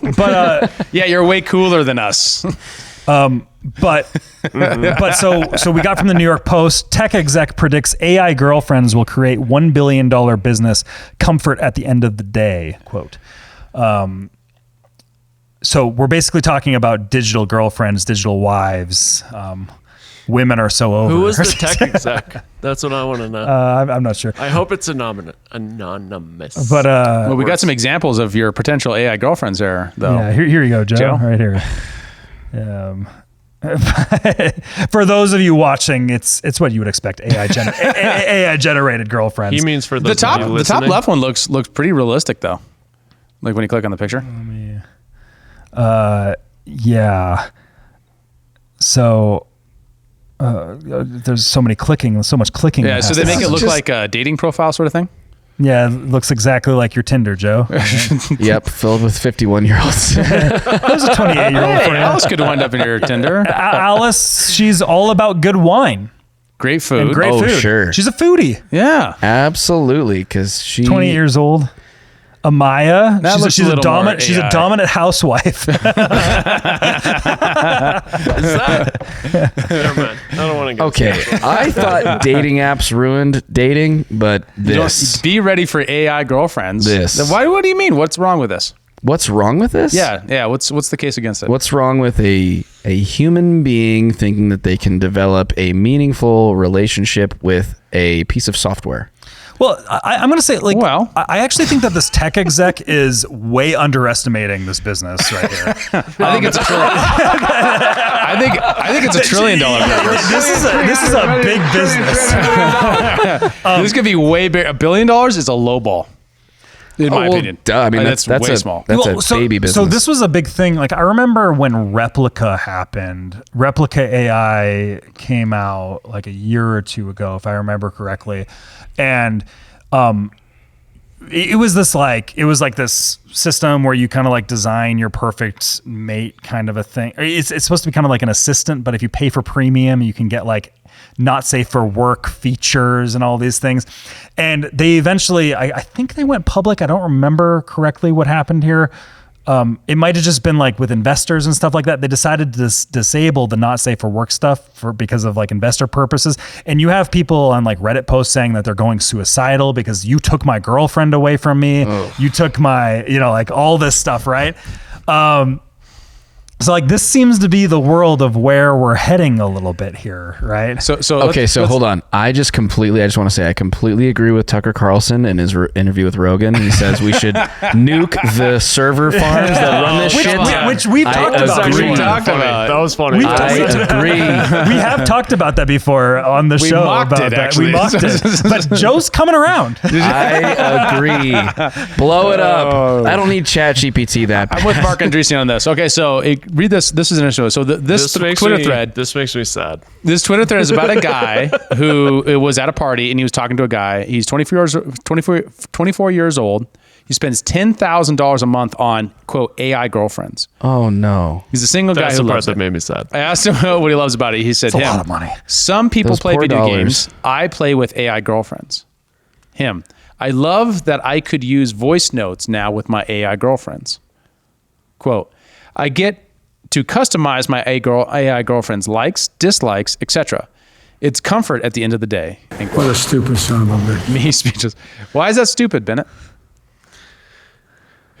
going. But yeah, you're way cooler than us. But so we got from the New York Post, tech exec predicts AI girlfriends will create $1 billion business, comfort at the end of the day, quote. So we're basically talking about digital girlfriends, digital wives. Women are so over. who was the tech exec? That's what I want to know. I'm not sure. I hope it's anonymous. But well, we got some examples of your potential AI girlfriends there, though. Yeah, here you go, Joe. Right here. For those of you watching, it's what you would expect. AI generated girlfriends. He means for those the top of you the top listening. left one looks pretty realistic though. Like when you click on the picture. Yeah. So there's so much clicking. Yeah, so they make it look like a dating profile sort of thing. Yeah, it looks exactly like your Tinder, Joe. Yep, filled with 51-year-olds. That was a 28-year-old for you. Alice could wind up in your Tinder. Alice, she's all about good wine. Great food. And great food. Sure. She's a foodie. Yeah. Absolutely, because she... 28 years old. Amaya, That looks she's a a little more dominant. She's a AI. dominant housewife. Never mind. I don't want to get Okay, I thought dating apps ruined dating, but this... Be ready for AI girlfriends. This. Then why? What do you mean? What's wrong with this? What's wrong with this? Yeah. What's the case against it? What's wrong with a human being thinking that they can develop a meaningful relationship with a piece of software? Well, I'm going to say, like, I actually think that this tech exec is way underestimating this business right here. I think it's a trillion. I think it's $1 trillion business. This is a big business. This could be way bigger. $1 billion is a low ball. In my opinion. Duh. I mean, that's way a, small. That's a baby business. So this was a big thing. Like, I remember when Replica happened. Replica AI came out like a year or two ago, if I remember correctly. And it was this system where you kind of like design your perfect mate kind of a thing. It's supposed to be kind of like an assistant, but if you pay for premium, you can get like not safe for work features and all these things. And they eventually, I think they went public. I don't remember correctly what happened here. It might have just been like with investors and stuff like that. They decided to disable the not safe for work stuff because of like investor purposes. And you have people on like Reddit posts saying that they're going suicidal because you took my girlfriend away from me. Oh. You took my, like all this stuff, right? So like this seems to be the world of where we're heading a little bit here, right? So hold on. I just want to say I completely agree with Tucker Carlson in his interview with Rogan. He says we should nuke the server farms that run this shit. Which we've talked about. That was funny. I agree. We have talked about that before on the show. We mocked it. But Joe's coming around. I agree. Blow it up. I don't need ChatGPT that bad. I'm with Mark Andreessen on this. Okay, so read this. This is an issue. So this Twitter thread. This makes me sad. This Twitter thread is about a guy who was at a party and he was talking to a guy. He's 24 years old. He spends $10,000 a month on quote AI girlfriends. Oh no! He's a single guy who loves it. Made me sad. I asked him what he loves about it. He said, "It's a lot of money." Some people Those play poor video dollars. games. I play with AI girlfriends. Him. I love that I could use voice notes now with my AI girlfriends. Quote, I get to customize my AI girlfriend's likes, dislikes, etc. It's comfort at the end of the day. What a stupid son of a bitch. Me speechless. Why is that stupid, Bennett?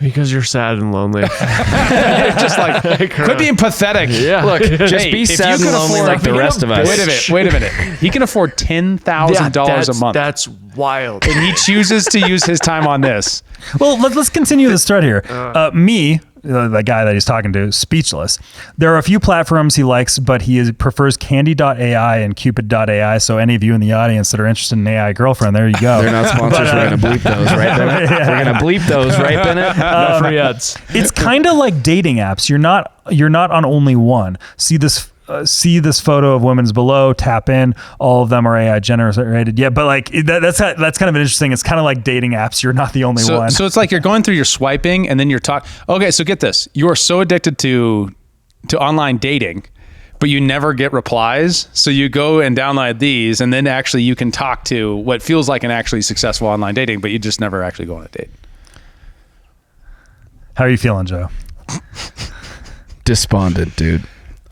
Because you're sad and lonely. You're just like, quit being pathetic. Yeah. Look, just be sad and lonely like the rest of us. Wait a minute. He can afford $10,000 a month. That's wild. And he chooses to use his time on this. Well, let's continue this thread here. Me, the guy that he's talking to, speechless. There are a few platforms he likes, but prefers Candy.ai and Cupid.ai. So any of you in the audience that are interested in AI girlfriend, there you go. They're not sponsors. We're going to bleep those, right, Bennett? We're going to bleep those, right, Bennett? No free ads. It's kind of like dating apps. You're not on only one. See this photo of women's below, tap in, all of them are AI generated. Yeah, but like that's kind of an interesting. It's kind of like dating apps. You're not the only one. So it's like you're going through your swiping and then you're talking. Okay, so get this. You are so addicted to online dating, but you never get replies. So you go and download these, and then actually you can talk to what feels like an actually successful online dating, but you just never actually go on a date. How are you feeling, Joe? Despondent, dude.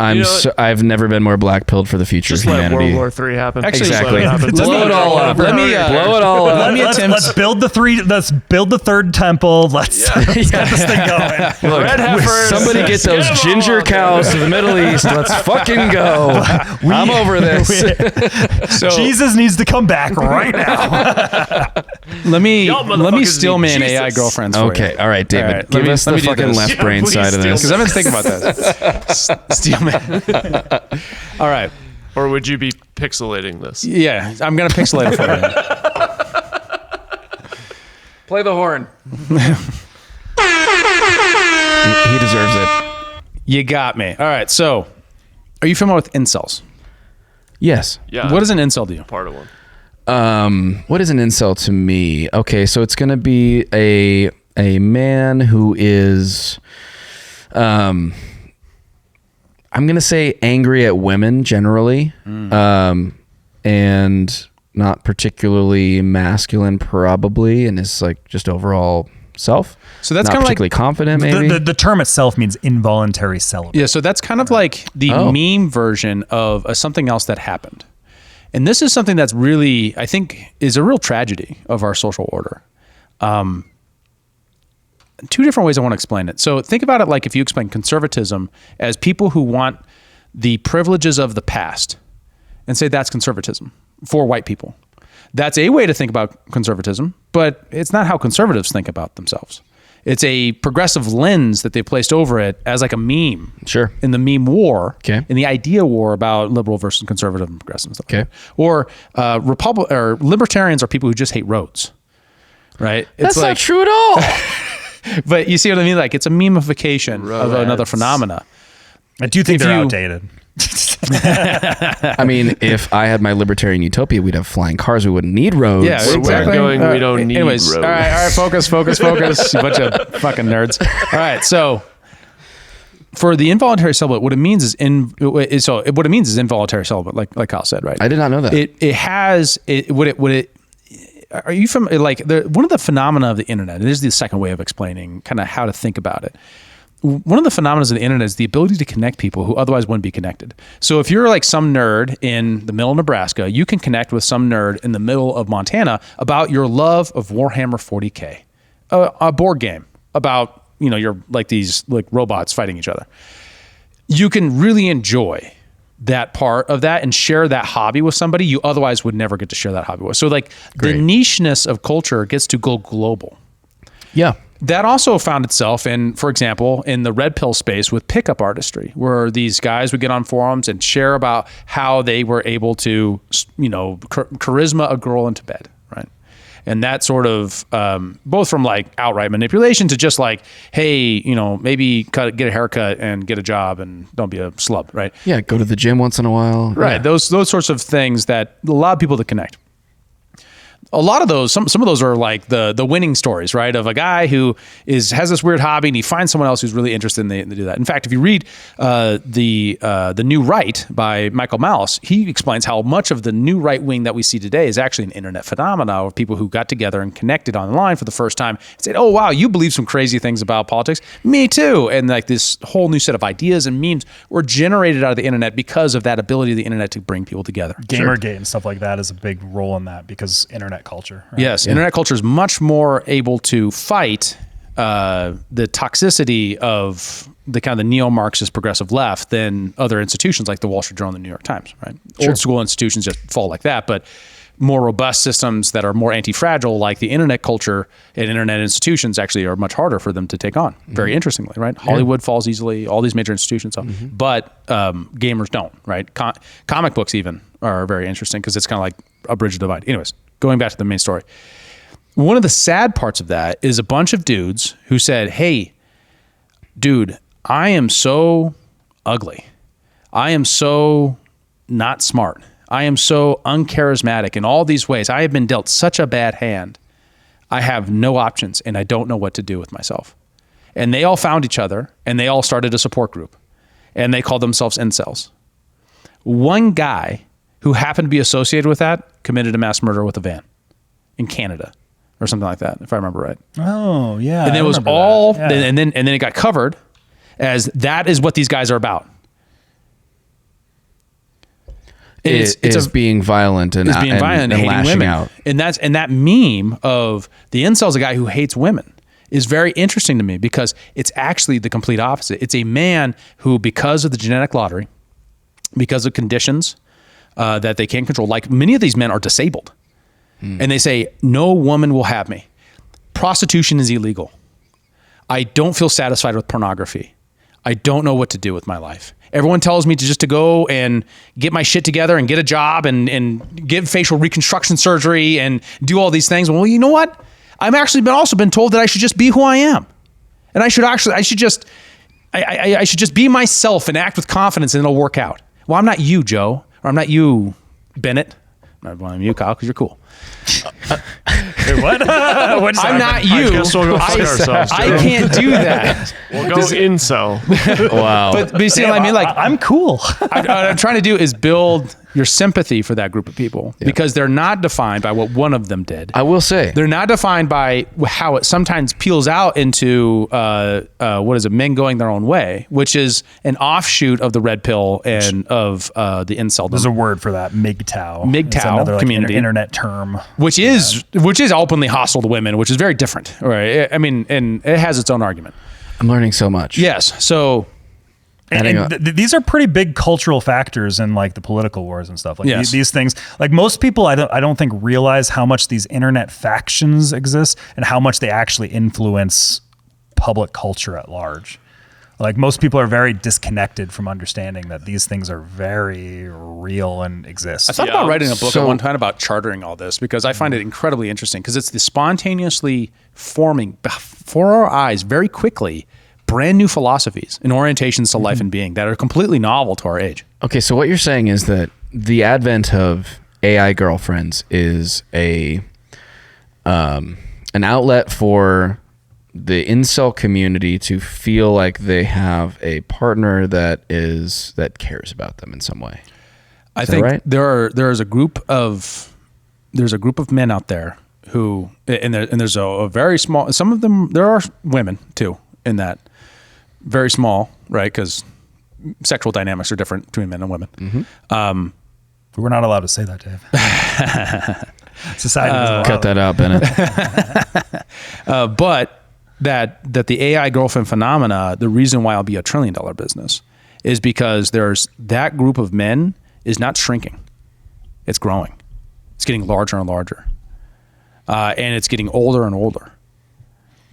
I've never been more black-pilled for the future of humanity. Let World War III happen. Actually, exactly. Blow it all up. Blow it all up. Let's build the third temple. Let's get this thing going. Look, Red heifers. Somebody get those ginger cows to the Middle East. Let's fucking go. I'm over this. So Jesus needs to come back right now. let me steal man AI girlfriends for you. Okay, all right, David. All right, give us the fucking left brain side of this. Because I've been thinking about this. Steal man. All right. Or would you be pixelating this? Yeah, I'm going to pixelate it for you. Play the horn. He deserves it. You got me. All right, so are you familiar with incels? Yes. Yeah. What does an incel do? Part of one. What is an incel to me? Okay, so it's going to be a man who is... I'm going to say angry at women generally, and not particularly masculine probably, and is like just overall self. So that's not kind of particularly like confident maybe. The term itself means involuntary celibate. Yeah, so that's kind of like the meme version of something else that happened. And this is something that's really, I think, is a real tragedy of our social order. Two different ways I want to explain it. So think about it like if you explain conservatism as people who want the privileges of the past and say that's conservatism for white people. That's a way to think about conservatism, but it's not how conservatives think about themselves. It's a progressive lens that they've placed over it as like a meme. Sure. In the meme war, okay, in the idea war about liberal versus conservative and progressive and stuff. Okay. Or libertarians are people who just hate roads. Right? That's not true at all. But you see what I mean? Like it's a memification of another phenomena. I do think they're outdated. I mean, if I had my libertarian utopia, we'd have flying cars. We wouldn't need roads. Yeah, exactly. We don't need roads. All right, focus. You bunch of fucking nerds. All right, so for the involuntary celibate, what it means is involuntary celibate, like Kyle said, right? I did not know that. Are you from one of the phenomena of the internet? And this is the second way of explaining kind of how to think about it. One of the phenomena of the internet is the ability to connect people who otherwise wouldn't be connected. So if you're like some nerd in the middle of Nebraska, you can connect with some nerd in the middle of Montana about your love of Warhammer 40K, a board game about, you're like these like robots fighting each other. You can really enjoy that part of that and share that hobby with somebody you otherwise would never get to share that hobby with. So like the nicheness of culture gets to go global. Yeah. That also found itself in, for example, in the red pill space with pickup artistry, where these guys would get on forums and share about how they were able to, charisma a girl into bed, right? And that sort of, both from like outright manipulation to just like, hey, maybe get a haircut and get a job and don't be a slub, right? Yeah, go to the gym once in a while. Right, Yeah. those sorts of things that allow people to connect. A lot of those, some of those are like the winning stories, right? Of a guy who has this weird hobby and he finds someone else who's really interested and they do that. In fact, if you read the New Right by Michael Malice, he explains how much of the new right wing that we see today is actually an internet phenomena of people who got together and connected online for the first time and said, "Oh wow, you believe some crazy things about politics? Me too." And like this whole new set of ideas and memes were generated out of the internet because of that ability of the internet to bring people together. Gamergate and stuff like that is a big role in that because internet culture. Right? Yes, internet culture is much more able to fight the toxicity of the kind of the neo-Marxist progressive left than other institutions like the Wall Street Journal and the New York Times, right? Old school institutions just fall like that, but more robust systems that are more anti-fragile, like the internet culture and internet institutions, actually are much harder for them to take on. Very interestingly, right? Hollywood falls easily, all these major institutions, but gamers don't, right? Comic books even are very interesting because it's kind of like a bridge divide. Anyways, going back to the main story. One of the sad parts of that is a bunch of dudes who said, hey, dude, I am so ugly. I am so not smart. I am so uncharismatic in all these ways. I have been dealt such a bad hand. I have no options and I don't know what to do with myself. And they all found each other and they all started a support group and they called themselves incels. One guy who happened to be associated with that committed a mass murder with a van in Canada or something like that, if I remember right. Oh, yeah. And it was all, and then it got covered as that is what these guys are about. It's being violent and hating lashing women. out. And that meme of the incel's a guy who hates women is very interesting to me because it's actually the complete opposite. It's a man who, because of the genetic lottery, because of conditions that they can't control, like many of these men are disabled. And they say, no woman will have me. Prostitution is illegal. I don't feel satisfied with pornography. I don't know what to do with my life. Everyone tells me to go and get my shit together and get a job and get facial reconstruction surgery and do all these things. Well, you know what? I've actually also been told that I should just be who I am. And I should just be myself and act with confidence and it'll work out. Well, I'm not you, Joe, or I'm not you, Bennett. I'm not you, Kyle, because you're cool. Wait, what? I'm not you. I guess we'll go fuck ourselves. I can't do that. We'll go incel. Wow. But you see what I mean? Like, I'm cool. what I'm trying to do is build your sympathy for that group of people because they're not defined by what one of them did. I will say. They're not defined by how it sometimes peels out into, men going their own way, which is an offshoot of the red pill and of the incel. There's a word for that, MGTOW. MGTOW It's another, community. Internet term. Which is openly hostile to women, which is very different. Right? I mean, and it has its own argument. I'm learning so much. Yes. So... these are pretty big cultural factors in like the political wars and stuff. Like these things, like most people, I don't think realize how much these internet factions exist and how much they actually influence public culture at large. Like most people are very disconnected from understanding that these things are very real and exist. I thought about writing a book at one time about chartering all this because I find it incredibly interesting because it's the spontaneously forming before our eyes very quickly brand new philosophies and orientations to life and being that are completely novel to our age. Okay, so what you're saying is that the advent of AI girlfriends is an outlet for the incel community to feel like they have a partner that cares about them in some way. I think right? there's a group of men out there who and there's a very small. Some of them there are women too in that. Very small, right? Because sexual dynamics are different between men and women. Mm-hmm. We're not allowed to say that, Dave. Society doesn't cut that out, Bennett. But that the AI girlfriend phenomena, the reason why I'll be $1 trillion business is because there's that group of men is not shrinking. It's growing. It's getting larger and larger. And it's getting older and older.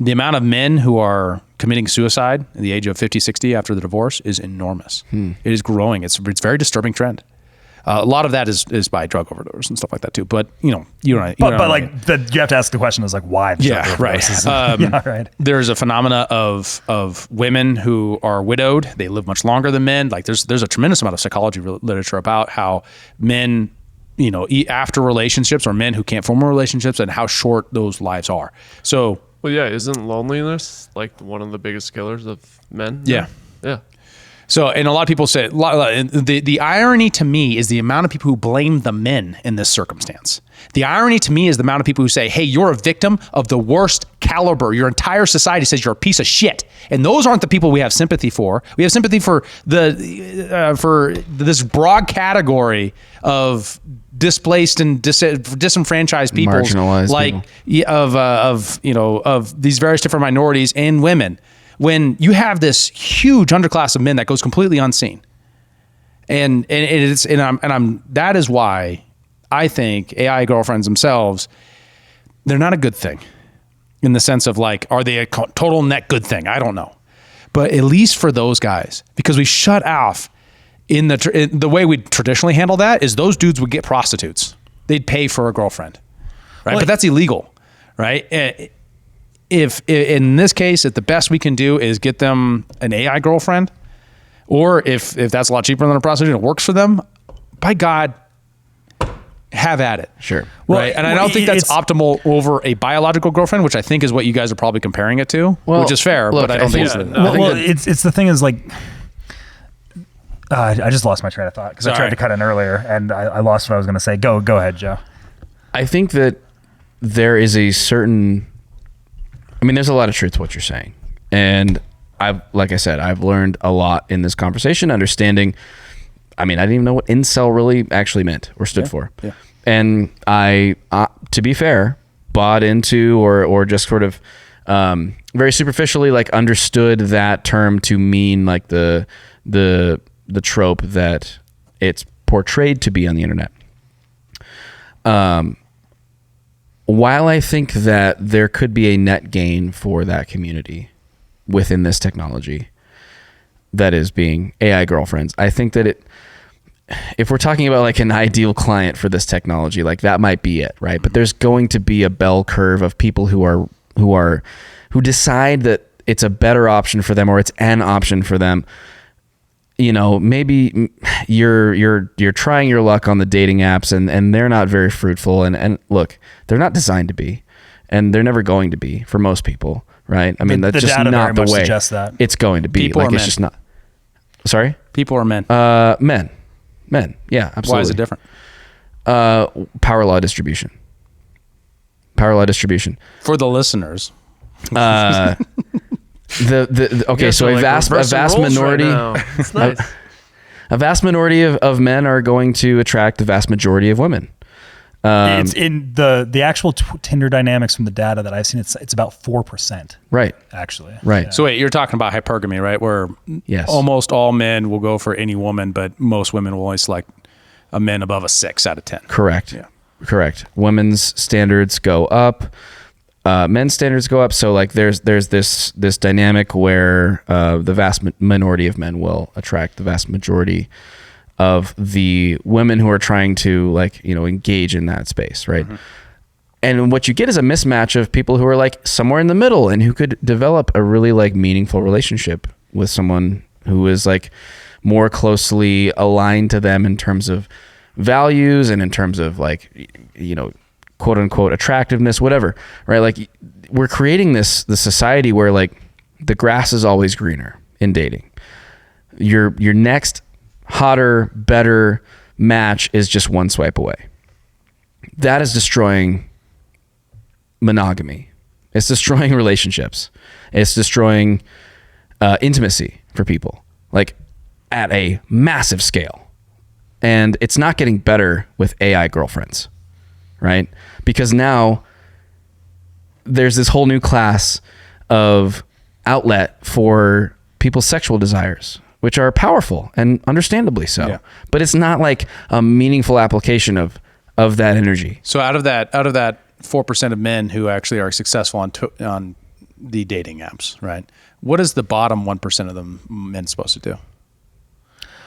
The amount of men who are committing suicide at the age of 50, 60 after the divorce is enormous. It is growing. It's a very disturbing trend. A lot of that is by drug overdose and stuff like that too. But you have to ask the question is like why? Right. There's a phenomena of women who are widowed. They live much longer than men. Like there's a tremendous amount of psychology literature about how men, after relationships or men who can't form relationships and how short those lives are. So. Well, yeah, isn't loneliness like one of the biggest killers of men? Yeah. Yeah. So, and a lot of people say, the irony to me is the amount of people who blame the men in this circumstance. The irony to me is the amount of people who say, hey, you're a victim of the worst caliber. Your entire society says you're a piece of shit. And those aren't the people we have sympathy for. We have sympathy for for this broad category of displaced and disenfranchised people, marginalized people. Of these various different minorities and women. When you have this huge underclass of men that goes completely unseen, that is why I think AI girlfriends themselves, they're not a good thing in the sense of like, are they a total net good thing? I don't know. But at least for those guys, because we shut off in the way we traditionally handle that is those dudes would get prostitutes. They'd pay for a girlfriend, right? But that's illegal, right? If in this case, if the best we can do is get them an AI girlfriend, or if that's a lot cheaper than a prostitute and it works for them, by God, have at it. Sure. Right. And I don't think that's optimal over a biological girlfriend, which I think is what you guys are probably comparing it to, which is fair, but I don't think it's it's the thing is like, I just lost my train of thought because I tried to cut in earlier and I lost what I was going to say. Go ahead, Joe. I think that there is a certain, I mean, there's a lot of truth to what you're saying. And like I said, I've learned a lot in this conversation, understanding, I mean, I didn't even know what incel really actually meant or stood for. Yeah. And I, to be fair, bought into or just sort of very superficially like understood that term to mean like the trope that it's portrayed to be on the internet. While I think that there could be a net gain for that community within this technology that is being AI girlfriends, I think that if we're talking about like an ideal client for this technology, like that might be it, right? But there's going to be a bell curve of people who decide that it's a better option for them or it's an option for them. You know, maybe you're trying your luck on the dating apps and they're not very fruitful. And look, they're not designed to be, and they're never going to be for most people, right? I mean, that's just not the way it's going to be. People like or it's men? just not. Sorry? People or men? Men. Yeah, absolutely. Why is it different? Power law distribution. For the listeners. Okay, so a vast minority, a vast minority of men are going to attract the vast majority of women. It's in the actual Tinder dynamics from the data that I've seen. It's about 4%. Right. Actually. Right. Yeah. So wait, you're talking about hypergamy, right? Where almost all men will go for any woman, but most women will only select a man above a 6 out of 10. Correct. Yeah. Correct. Women's standards go up. Men's standards go up. So like there's this dynamic where the vast minority of men will attract the vast majority of the women who are trying to like, you know, engage in that space, right? Mm-hmm. And what you get is a mismatch of people who are like somewhere in the middle and who could develop a really like meaningful relationship with someone who is like more closely aligned to them in terms of values and in terms of like, you know, quote unquote attractiveness, whatever, right? Like we're creating this society where like the grass is always greener in dating. Your next hotter, better match is just one swipe away. That is destroying monogamy. It's destroying relationships. It's destroying intimacy for people, like at a massive scale. And it's not getting better with AI girlfriends, right? Because now there's this whole new class of outlet for people's sexual desires, which are powerful and understandably so. Yeah. But it's not like a meaningful application of that energy. So out of that 4% of men who actually are successful on the dating apps, right? What is the bottom 1% of the men supposed to do?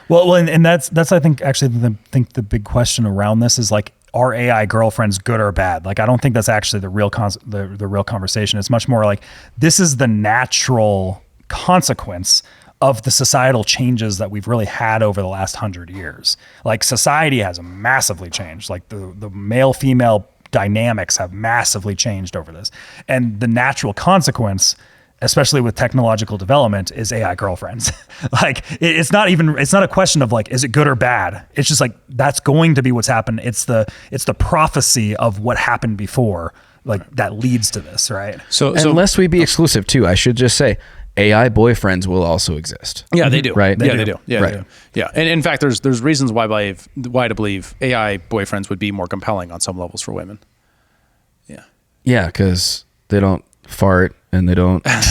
Well, and that's I think actually the big question around this is like, are AI girlfriends good or bad? Like, I don't think that's actually the real conversation. It's much more like this is the natural consequence of the societal changes that we've really had over the last 100 years. Like society has massively changed. Like the male-female dynamics have massively changed over this. And the natural consequence, especially with technological development, is AI girlfriends. Like it's not a question of like, is it good or bad? It's just like, that's going to be what's happened. It's the prophecy of what happened before, like that leads to this, right? So unless we be exclusive too, I should just say AI boyfriends will also exist. Yeah, they do. Right? They do. Yeah, right. they do. Yeah. And in fact, there's reasons why to believe AI boyfriends would be more compelling on some levels for women. Yeah. Yeah, because they don't fart and they don't. Yeah,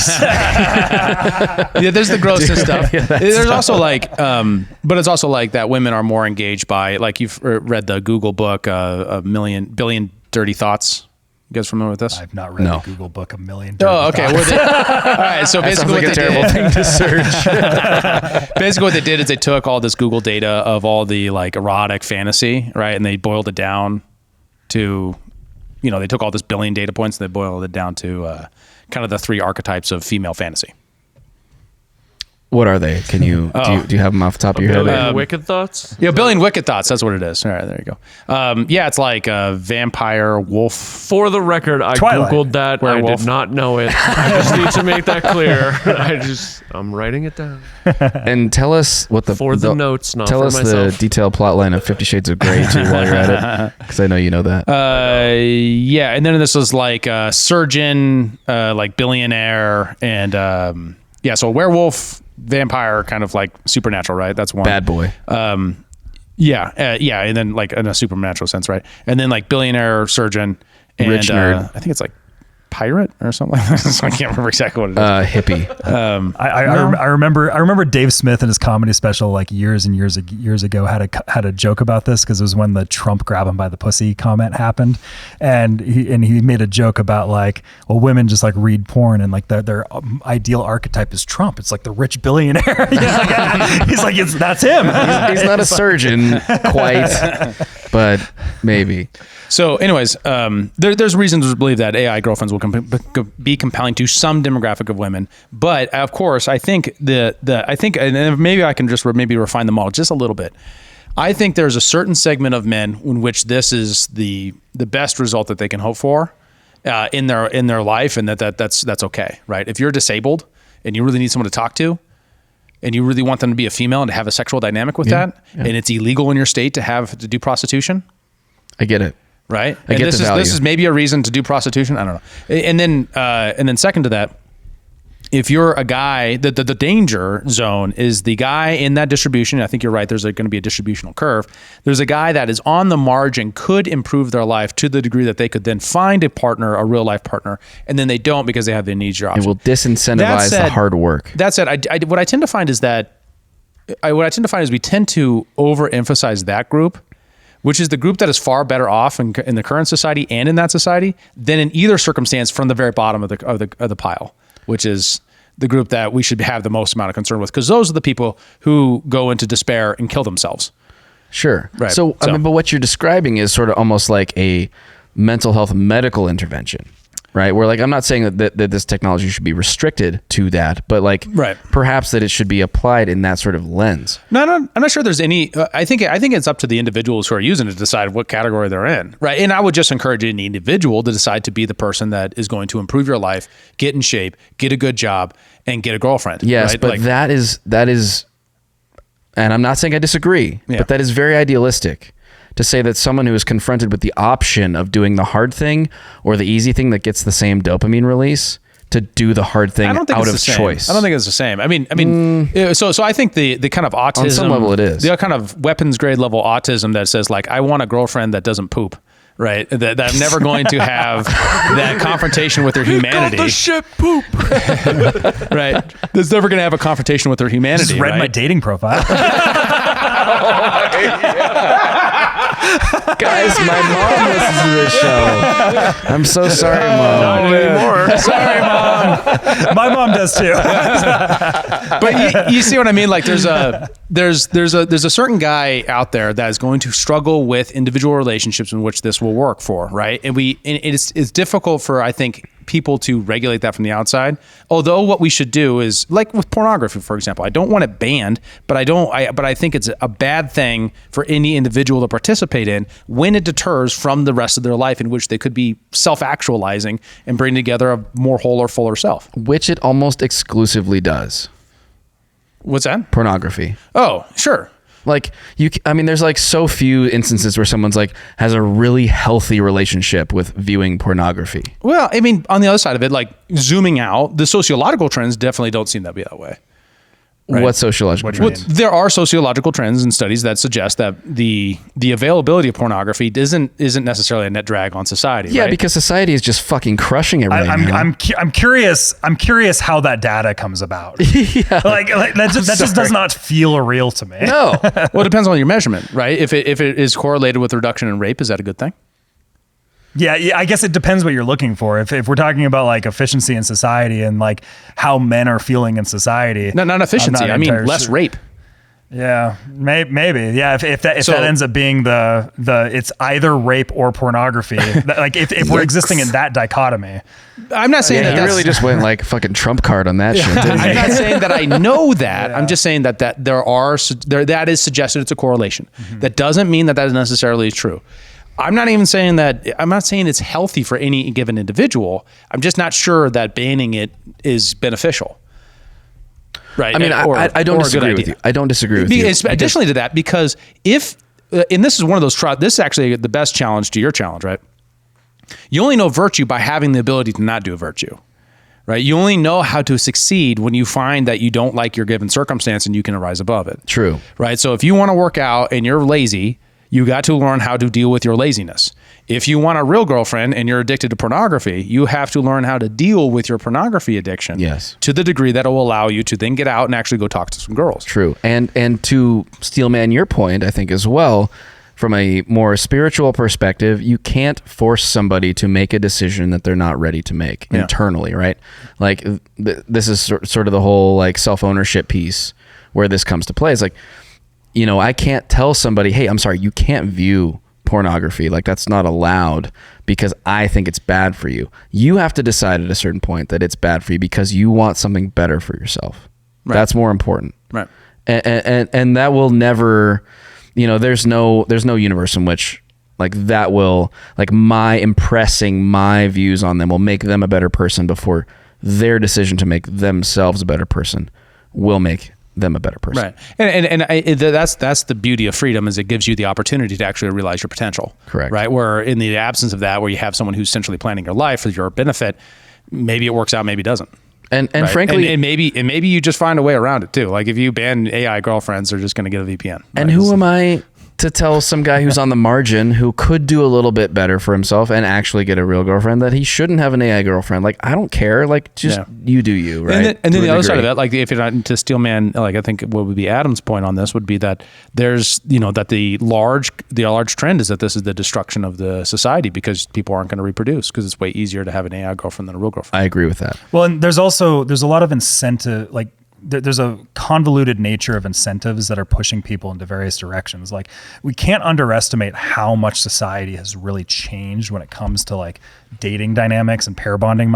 there's the grossness stuff. Yeah, there's also like, but it's also like that women are more engaged by, like you've read the Google book, a billion dirty thoughts. You guys familiar with this? I've not read the Google book, A Million. Oh, okay. All right. So basically, what what a they terrible did, thing to search. basically what they did is they took all this Google data of all the like erotic fantasy, right, and they boiled it down to, they took all this billion data points and they boiled it down to kind of the 3 archetypes of female fantasy. What are they? Can you do you have them off the top of your head? Billion wicked thoughts? Yeah, billion wicked thoughts. That's what it is. All right, there you go. Yeah, it's like a vampire, wolf. For the record, I Twilight. Googled that. Werewolf. I did not know it. I just need to make that clear. I'm writing it down. And tell us what For the notes, not tell for us myself. the detailed plot line of 50 Shades of Grey too while you're at it, because I know you know that. Yeah, and then this was like a surgeon, like billionaire, and so werewolf, vampire, kind of like supernatural, right? That's one. Bad boy. Yeah, and then like in a supernatural sense, right? And then like billionaire, surgeon, and Rich nerd. I think it's like pirate or something like that. So I can't remember exactly what it is. Hippie. I remember Dave Smith in his comedy special like years and years ago had a joke about this, because it was when the Trump grab him by the pussy comment happened, and he made a joke about like, well, women just like read porn and like their ideal archetype is Trump. It's like the rich billionaire. He's like that's him. He's not a surgeon quite, but maybe. So, anyways, there's reasons to believe that AI girlfriends will be compelling to some demographic of women, but of course, I think and maybe I can just maybe refine the model just a little bit. I think there's a certain segment of men in which this is the best result that they can hope for in their life, and that's okay, right? If you're disabled and you really need someone to talk to, and you really want them to be a female and to have a sexual dynamic with that, and it's illegal in your state to do prostitution, I get it. Right. I get the value. This is maybe a reason to do prostitution. I don't know. And then second to that, if you're a guy, the danger zone is the guy in that distribution. I think you're right. There's going to be a distributional curve. There's a guy that is on the margin, could improve their life to the degree that they could then find a partner, a real life partner, and then they don't because they have the knee-jerk option. It will disincentivize the hard work. That said, what I tend to find is we tend to overemphasize that group, which is the group that is far better off in the current society and in that society than in either circumstance from the very bottom of the pile, which is the group that we should have the most amount of concern with, because those are the people who go into despair and kill themselves. Sure. Right. So, I mean, but what you're describing is sort of almost like a mental health medical intervention, right? Where like, I'm not saying that this technology should be restricted to that, but like perhaps that it should be applied in that sort of lens. No, I'm not sure there's any, I think it's up to the individuals who are using it to decide what category they're in, right? And I would just encourage any individual to decide to be the person that is going to improve your life, get in shape, get a good job, and get a girlfriend. Yes, right? but like, that is, and I'm not saying I disagree, but that is very idealistic to say that someone who is confronted with the option of doing the hard thing or the easy thing that gets the same dopamine release to do the hard thing out of choice. I don't think it's the same. I mean, so I think the kind of autism, on some level it is. The kind of weapons grade level autism that says like, I want a girlfriend that doesn't poop. Right, that I'm never going to have that confrontation with their humanity. Got the shit poop. Right, that's never going to have a confrontation with their humanity. Just read my dating profile. Guys, my mom listens to this show. I'm so sorry, Mom. Not anymore. Sorry, Mom. My mom does too. But you see what I mean? Like there's a certain guy out there that is going to struggle with individual relationships in which this will work for, right? And it's difficult for, I think, people to regulate that from the outside. Although what we should do is, like with pornography, for example, I don't want it banned, but I think it's a bad thing for any individual to participate in when it deters from the rest of their life in which they could be self-actualizing and bring together a more whole or fuller self. Which it almost exclusively does. What's that? Pornography. Oh, sure. Like there's like so few instances where someone's like has a really healthy relationship with viewing pornography. Well, I mean, on the other side of it, like zooming out, the sociological trends definitely don't seem to be that way. Right? What sociological trends? There are sociological trends and studies that suggest that the availability of pornography isn't necessarily a net drag on society. Yeah, right? because society is just fucking crushing everything. I'm curious how that data comes about. like that just does not feel real to me. No. Well, it depends on your measurement, right? If it is correlated with reduction in rape, is that a good thing? Yeah, I guess it depends what you're looking for. If we're talking about like efficiency in society and like how men are feeling in society, no, not efficiency. I mean less rape. Yeah, maybe. Yeah, if that ends up being the it's either rape or pornography. Like if we're existing in that dichotomy. I'm not saying that you really just went like fucking trump card on that shit. I'm not saying that I know that. Yeah. I'm just saying that that is suggested. It's a correlation. Mm-hmm. That doesn't mean that is necessarily true. I'm not saying it's healthy for any given individual. I'm just not sure that banning it is beneficial. Right. I mean, I don't disagree with you. I don't disagree with you. Additionally to that, because if, and this is one of those, this is actually the best challenge to your challenge, right? You only know virtue by having the ability to not do a virtue, right? You only know how to succeed when you find that you don't like your given circumstance and you can rise above it. True. Right. So if you want to work out and you're lazy, you got to learn how to deal with your laziness. If you want a real girlfriend and you're addicted to pornography, you have to learn how to deal with your pornography addiction. Yes. To the degree that it will allow you to then get out and actually go talk to some girls. True. And to Steelman your point, I think as well, from a more spiritual perspective, you can't force somebody to make a decision that they're not ready to make internally, right? Like this is sort of the whole like self-ownership piece where this comes to play. It's like, you know, I can't tell somebody, hey, I'm sorry, you can't view pornography. Like that's not allowed because I think it's bad for you. You have to decide at a certain point that it's bad for you because you want something better for yourself. Right. That's more important. Right. And that will never, you know, there's no universe in which like that will, like my impressing my views on them will make them a better person before their decision to make themselves a better person will make them a better person. Right. And that's the beauty of freedom is it gives you the opportunity to actually realize your potential. Correct. Right. Where in the absence of that, where you have someone who's essentially planning your life for your benefit, maybe it works out, maybe it doesn't. And right? frankly, and maybe you just find a way around it too. Like if you ban AI girlfriends, they're just going to get a VPN. Right? And who am I to tell some guy who's on the margin who could do a little bit better for himself and actually get a real girlfriend that he shouldn't have an AI girlfriend? Like, I don't care. Like, just you do you, right? And then the other side of that, like if you're not into Steelman, like I think what would be Adam's point on this would be that there's, you know, that the large trend is that this is the destruction of the society because people aren't going to reproduce because it's way easier to have an AI girlfriend than a real girlfriend. I agree with that. Well, and there's a lot of incentive, like there's a convoluted nature of incentives that are pushing people into various directions. Like we can't underestimate how much society has really changed when it comes to like dating dynamics and pair bonding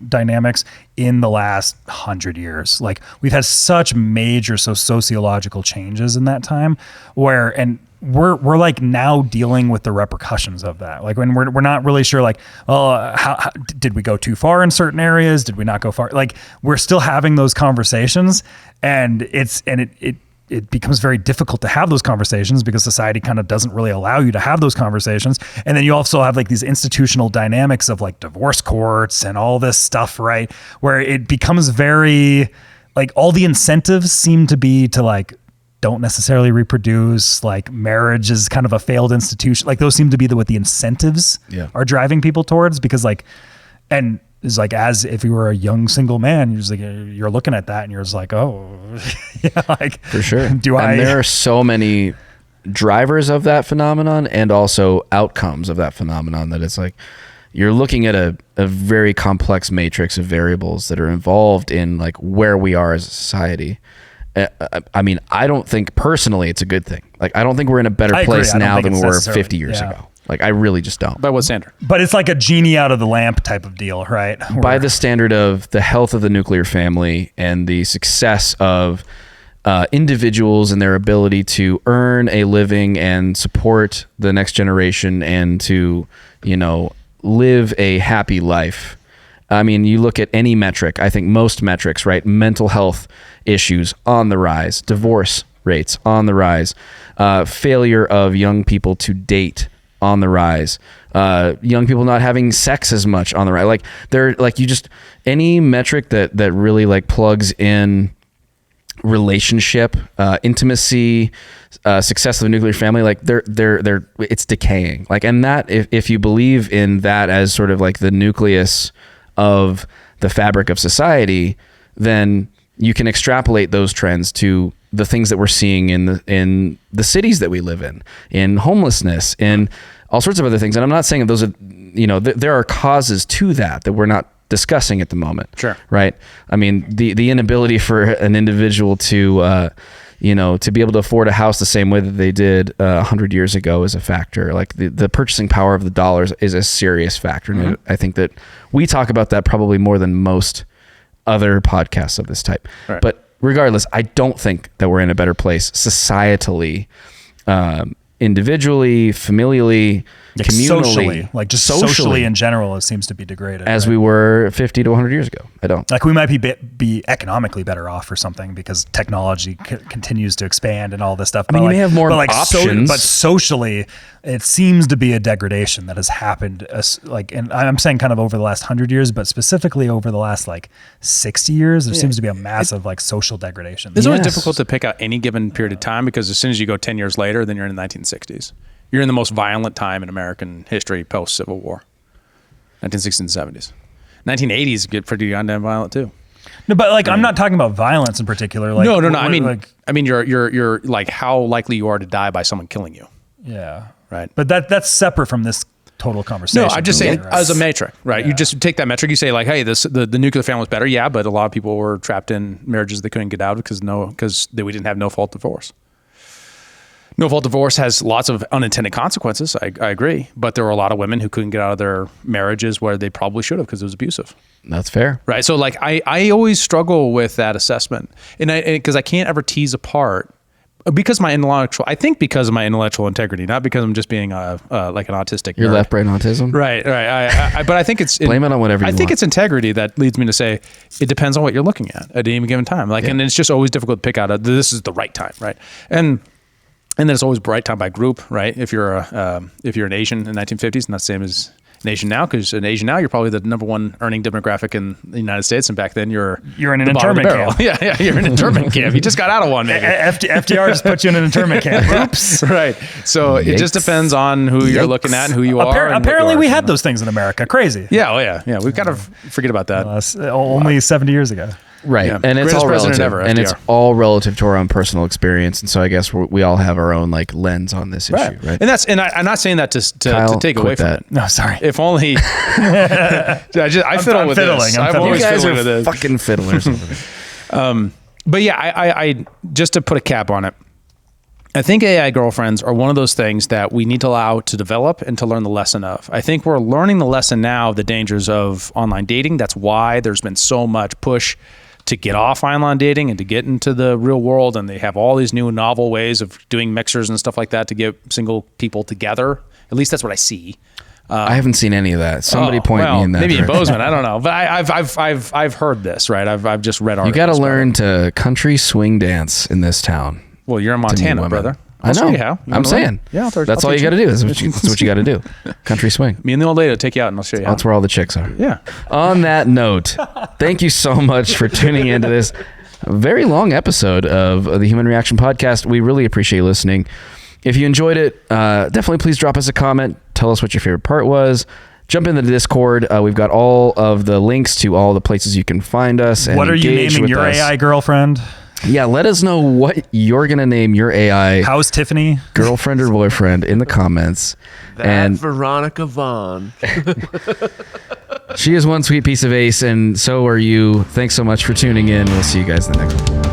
dynamics in the last 100 years. Like we've had such major sociological changes in that time and we're like now dealing with the repercussions of that. Like when we're not really sure, like, how did we go too far in certain areas? Did we not go far? Like we're still having those conversations, and it becomes very difficult to have those conversations because society kind of doesn't really allow you to have those conversations. And then you also have like these institutional dynamics of like divorce courts and all this stuff, right? Where it becomes very like all the incentives seem to be to like don't necessarily reproduce, like marriage is kind of a failed institution. Like those seem to be what the incentives are driving people towards because like, and it's like, as if you were a young single man, you're looking at that and you're just like, oh yeah, like for sure. And there are so many drivers of that phenomenon and also outcomes of that phenomenon that it's like, you're looking at a very complex matrix of variables that are involved in like where we are as a society. I mean, I don't think personally it's a good thing. Like, I don't think we're in a better place now than we were 50 years ago. Like, I really just don't. By what standard? But it's like a genie out of the lamp type of deal, right? By the standard of the health of the nuclear family and the success of individuals and their ability to earn a living and support the next generation and to, you know, live a happy life. I mean, you look at any metric, I think most metrics, right? Mental health issues on the rise, divorce rates on the rise, failure of young people to date on the rise, young people not having sex as much on the rise. Like they're like, you just, any metric that really like plugs in relationship, intimacy, success of the nuclear family, like it's decaying. Like, and that if you believe in that as sort of like the nucleus of the fabric of society, then you can extrapolate those trends to the things that we're seeing in the cities that we live in homelessness, in all sorts of other things. And I'm not saying that those are, there are causes to that we're not discussing at the moment. Sure. Right. I mean, the inability for an individual to, to be able to afford a house the same way that they did 100 years ago is a factor. Like the purchasing power of the dollars is a serious factor. And I think that we talk about that probably more than most other podcasts of this type. Right. But regardless, I don't think that we're in a better place societally, individually, familially, communally, socially, like just socially in general, it seems to be degraded as we were 50 to 100 years ago. I don't like we might be economically better off or something because technology continues to expand and all this stuff. I mean, you may have more options, but socially, it seems to be a degradation that has happened. And I'm saying kind of over the last 100 years, but specifically over the last 60 years, there seems to be a massive social degradation. It's always difficult to pick out any given period of time because as soon as you go 10 years later, then you're in the 1960s. You're in the most violent time in American history post-Civil War, 1960s and 70s. 1980s get pretty goddamn violent too. No, but I'm not talking about violence in particular. No. I mean, you're like how likely you are to die by someone killing you. Yeah. Right. But that's separate from this total conversation. No, I just say as a metric, right? Yeah. You just take that metric. You say hey, the nuclear family was better. Yeah, but a lot of people were trapped in marriages they couldn't get out because we didn't have no fault divorce. No fault divorce has lots of unintended consequences. I agree, but there were a lot of women who couldn't get out of their marriages where they probably should have because it was abusive. That's fair, right? So I always struggle with that assessment, and because I can't ever tease apart because of my intellectual integrity, not because I'm just being like an autistic. Your nerd. left brain autism, right? But I think it's blame it on whatever. I think it's integrity that leads me to say it depends on what you're looking at any given time. And it's just always difficult to pick out. This is the right time, right? And then it's always right time by group, right? If you're an Asian in the 1950s, not the same as an Asian now, because an Asian now, you're probably the number one earning demographic in the United States, and back then you're in an internment camp. Yeah, you're in an internment camp. You just got out of one, maybe. FDR just put you in an internment camp. Oops. Right. So it just depends on who you're looking at and who you are. Apparently, we had those things in America. Crazy. Yeah. Oh yeah. We've got to forget about that. Only 70 years ago. Right. Yeah. And it's all relative. Ever, and it's all relative to our own personal experience. And so I guess we all have our own lens on this issue, right? And I'm not saying that to take away from it. No, sorry. If only I fiddle with this. You guys are fucking fiddlers over there. But yeah, I just to put a cap on it, I think AI girlfriends are one of those things that we need to allow to develop and to learn the lesson of. I think we're learning the lesson now of the dangers of online dating. That's why there's been so much push to get off online dating and to get into the real world. And they have all these new novel ways of doing mixers and stuff like that to get single people together. At least that's what I see. I haven't seen any of that. Somebody point me in that. Maybe in Bozeman. I don't know. But I've heard this, right? I've just read articles. You got to learn to country swing dance in this town. Well, you're in Montana, brother. I know. You how. I'm saying. Yeah, that's all you got to do. That's what you got to do. Country swing. Me and the old lady will take you out and I'll show you how. That's where all the chicks are. Yeah. On that note, thank you so much for tuning into this very long episode of the Human Reaction Podcast. We really appreciate you listening. If you enjoyed it, definitely please drop us a comment. Tell us what your favorite part was. Jump in the Discord. We've got all of the links to all the places you can find us. And what are you naming your AI girlfriend? Yeah, let us know what you're going to name your AI. How's Tiffany? Girlfriend or boyfriend in the comments. And Veronica Vaughn. She is one sweet piece of ace, and so are you. Thanks so much for tuning in. We'll see you guys in the next one.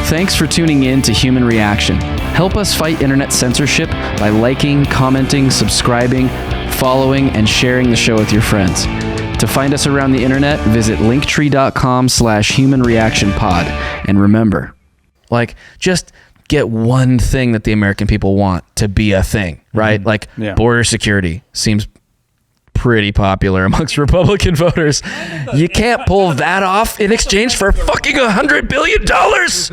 Thanks for tuning in to Human Reaction. Help us fight internet censorship by liking, commenting, subscribing, following, and sharing the show with your friends. To find us around the internet, visit linktree.com/humanreactionpod. And remember, just get one thing that the American people want to be a thing, right? Border security seems pretty popular amongst Republican voters. You can't pull that off in exchange for fucking $100 billion.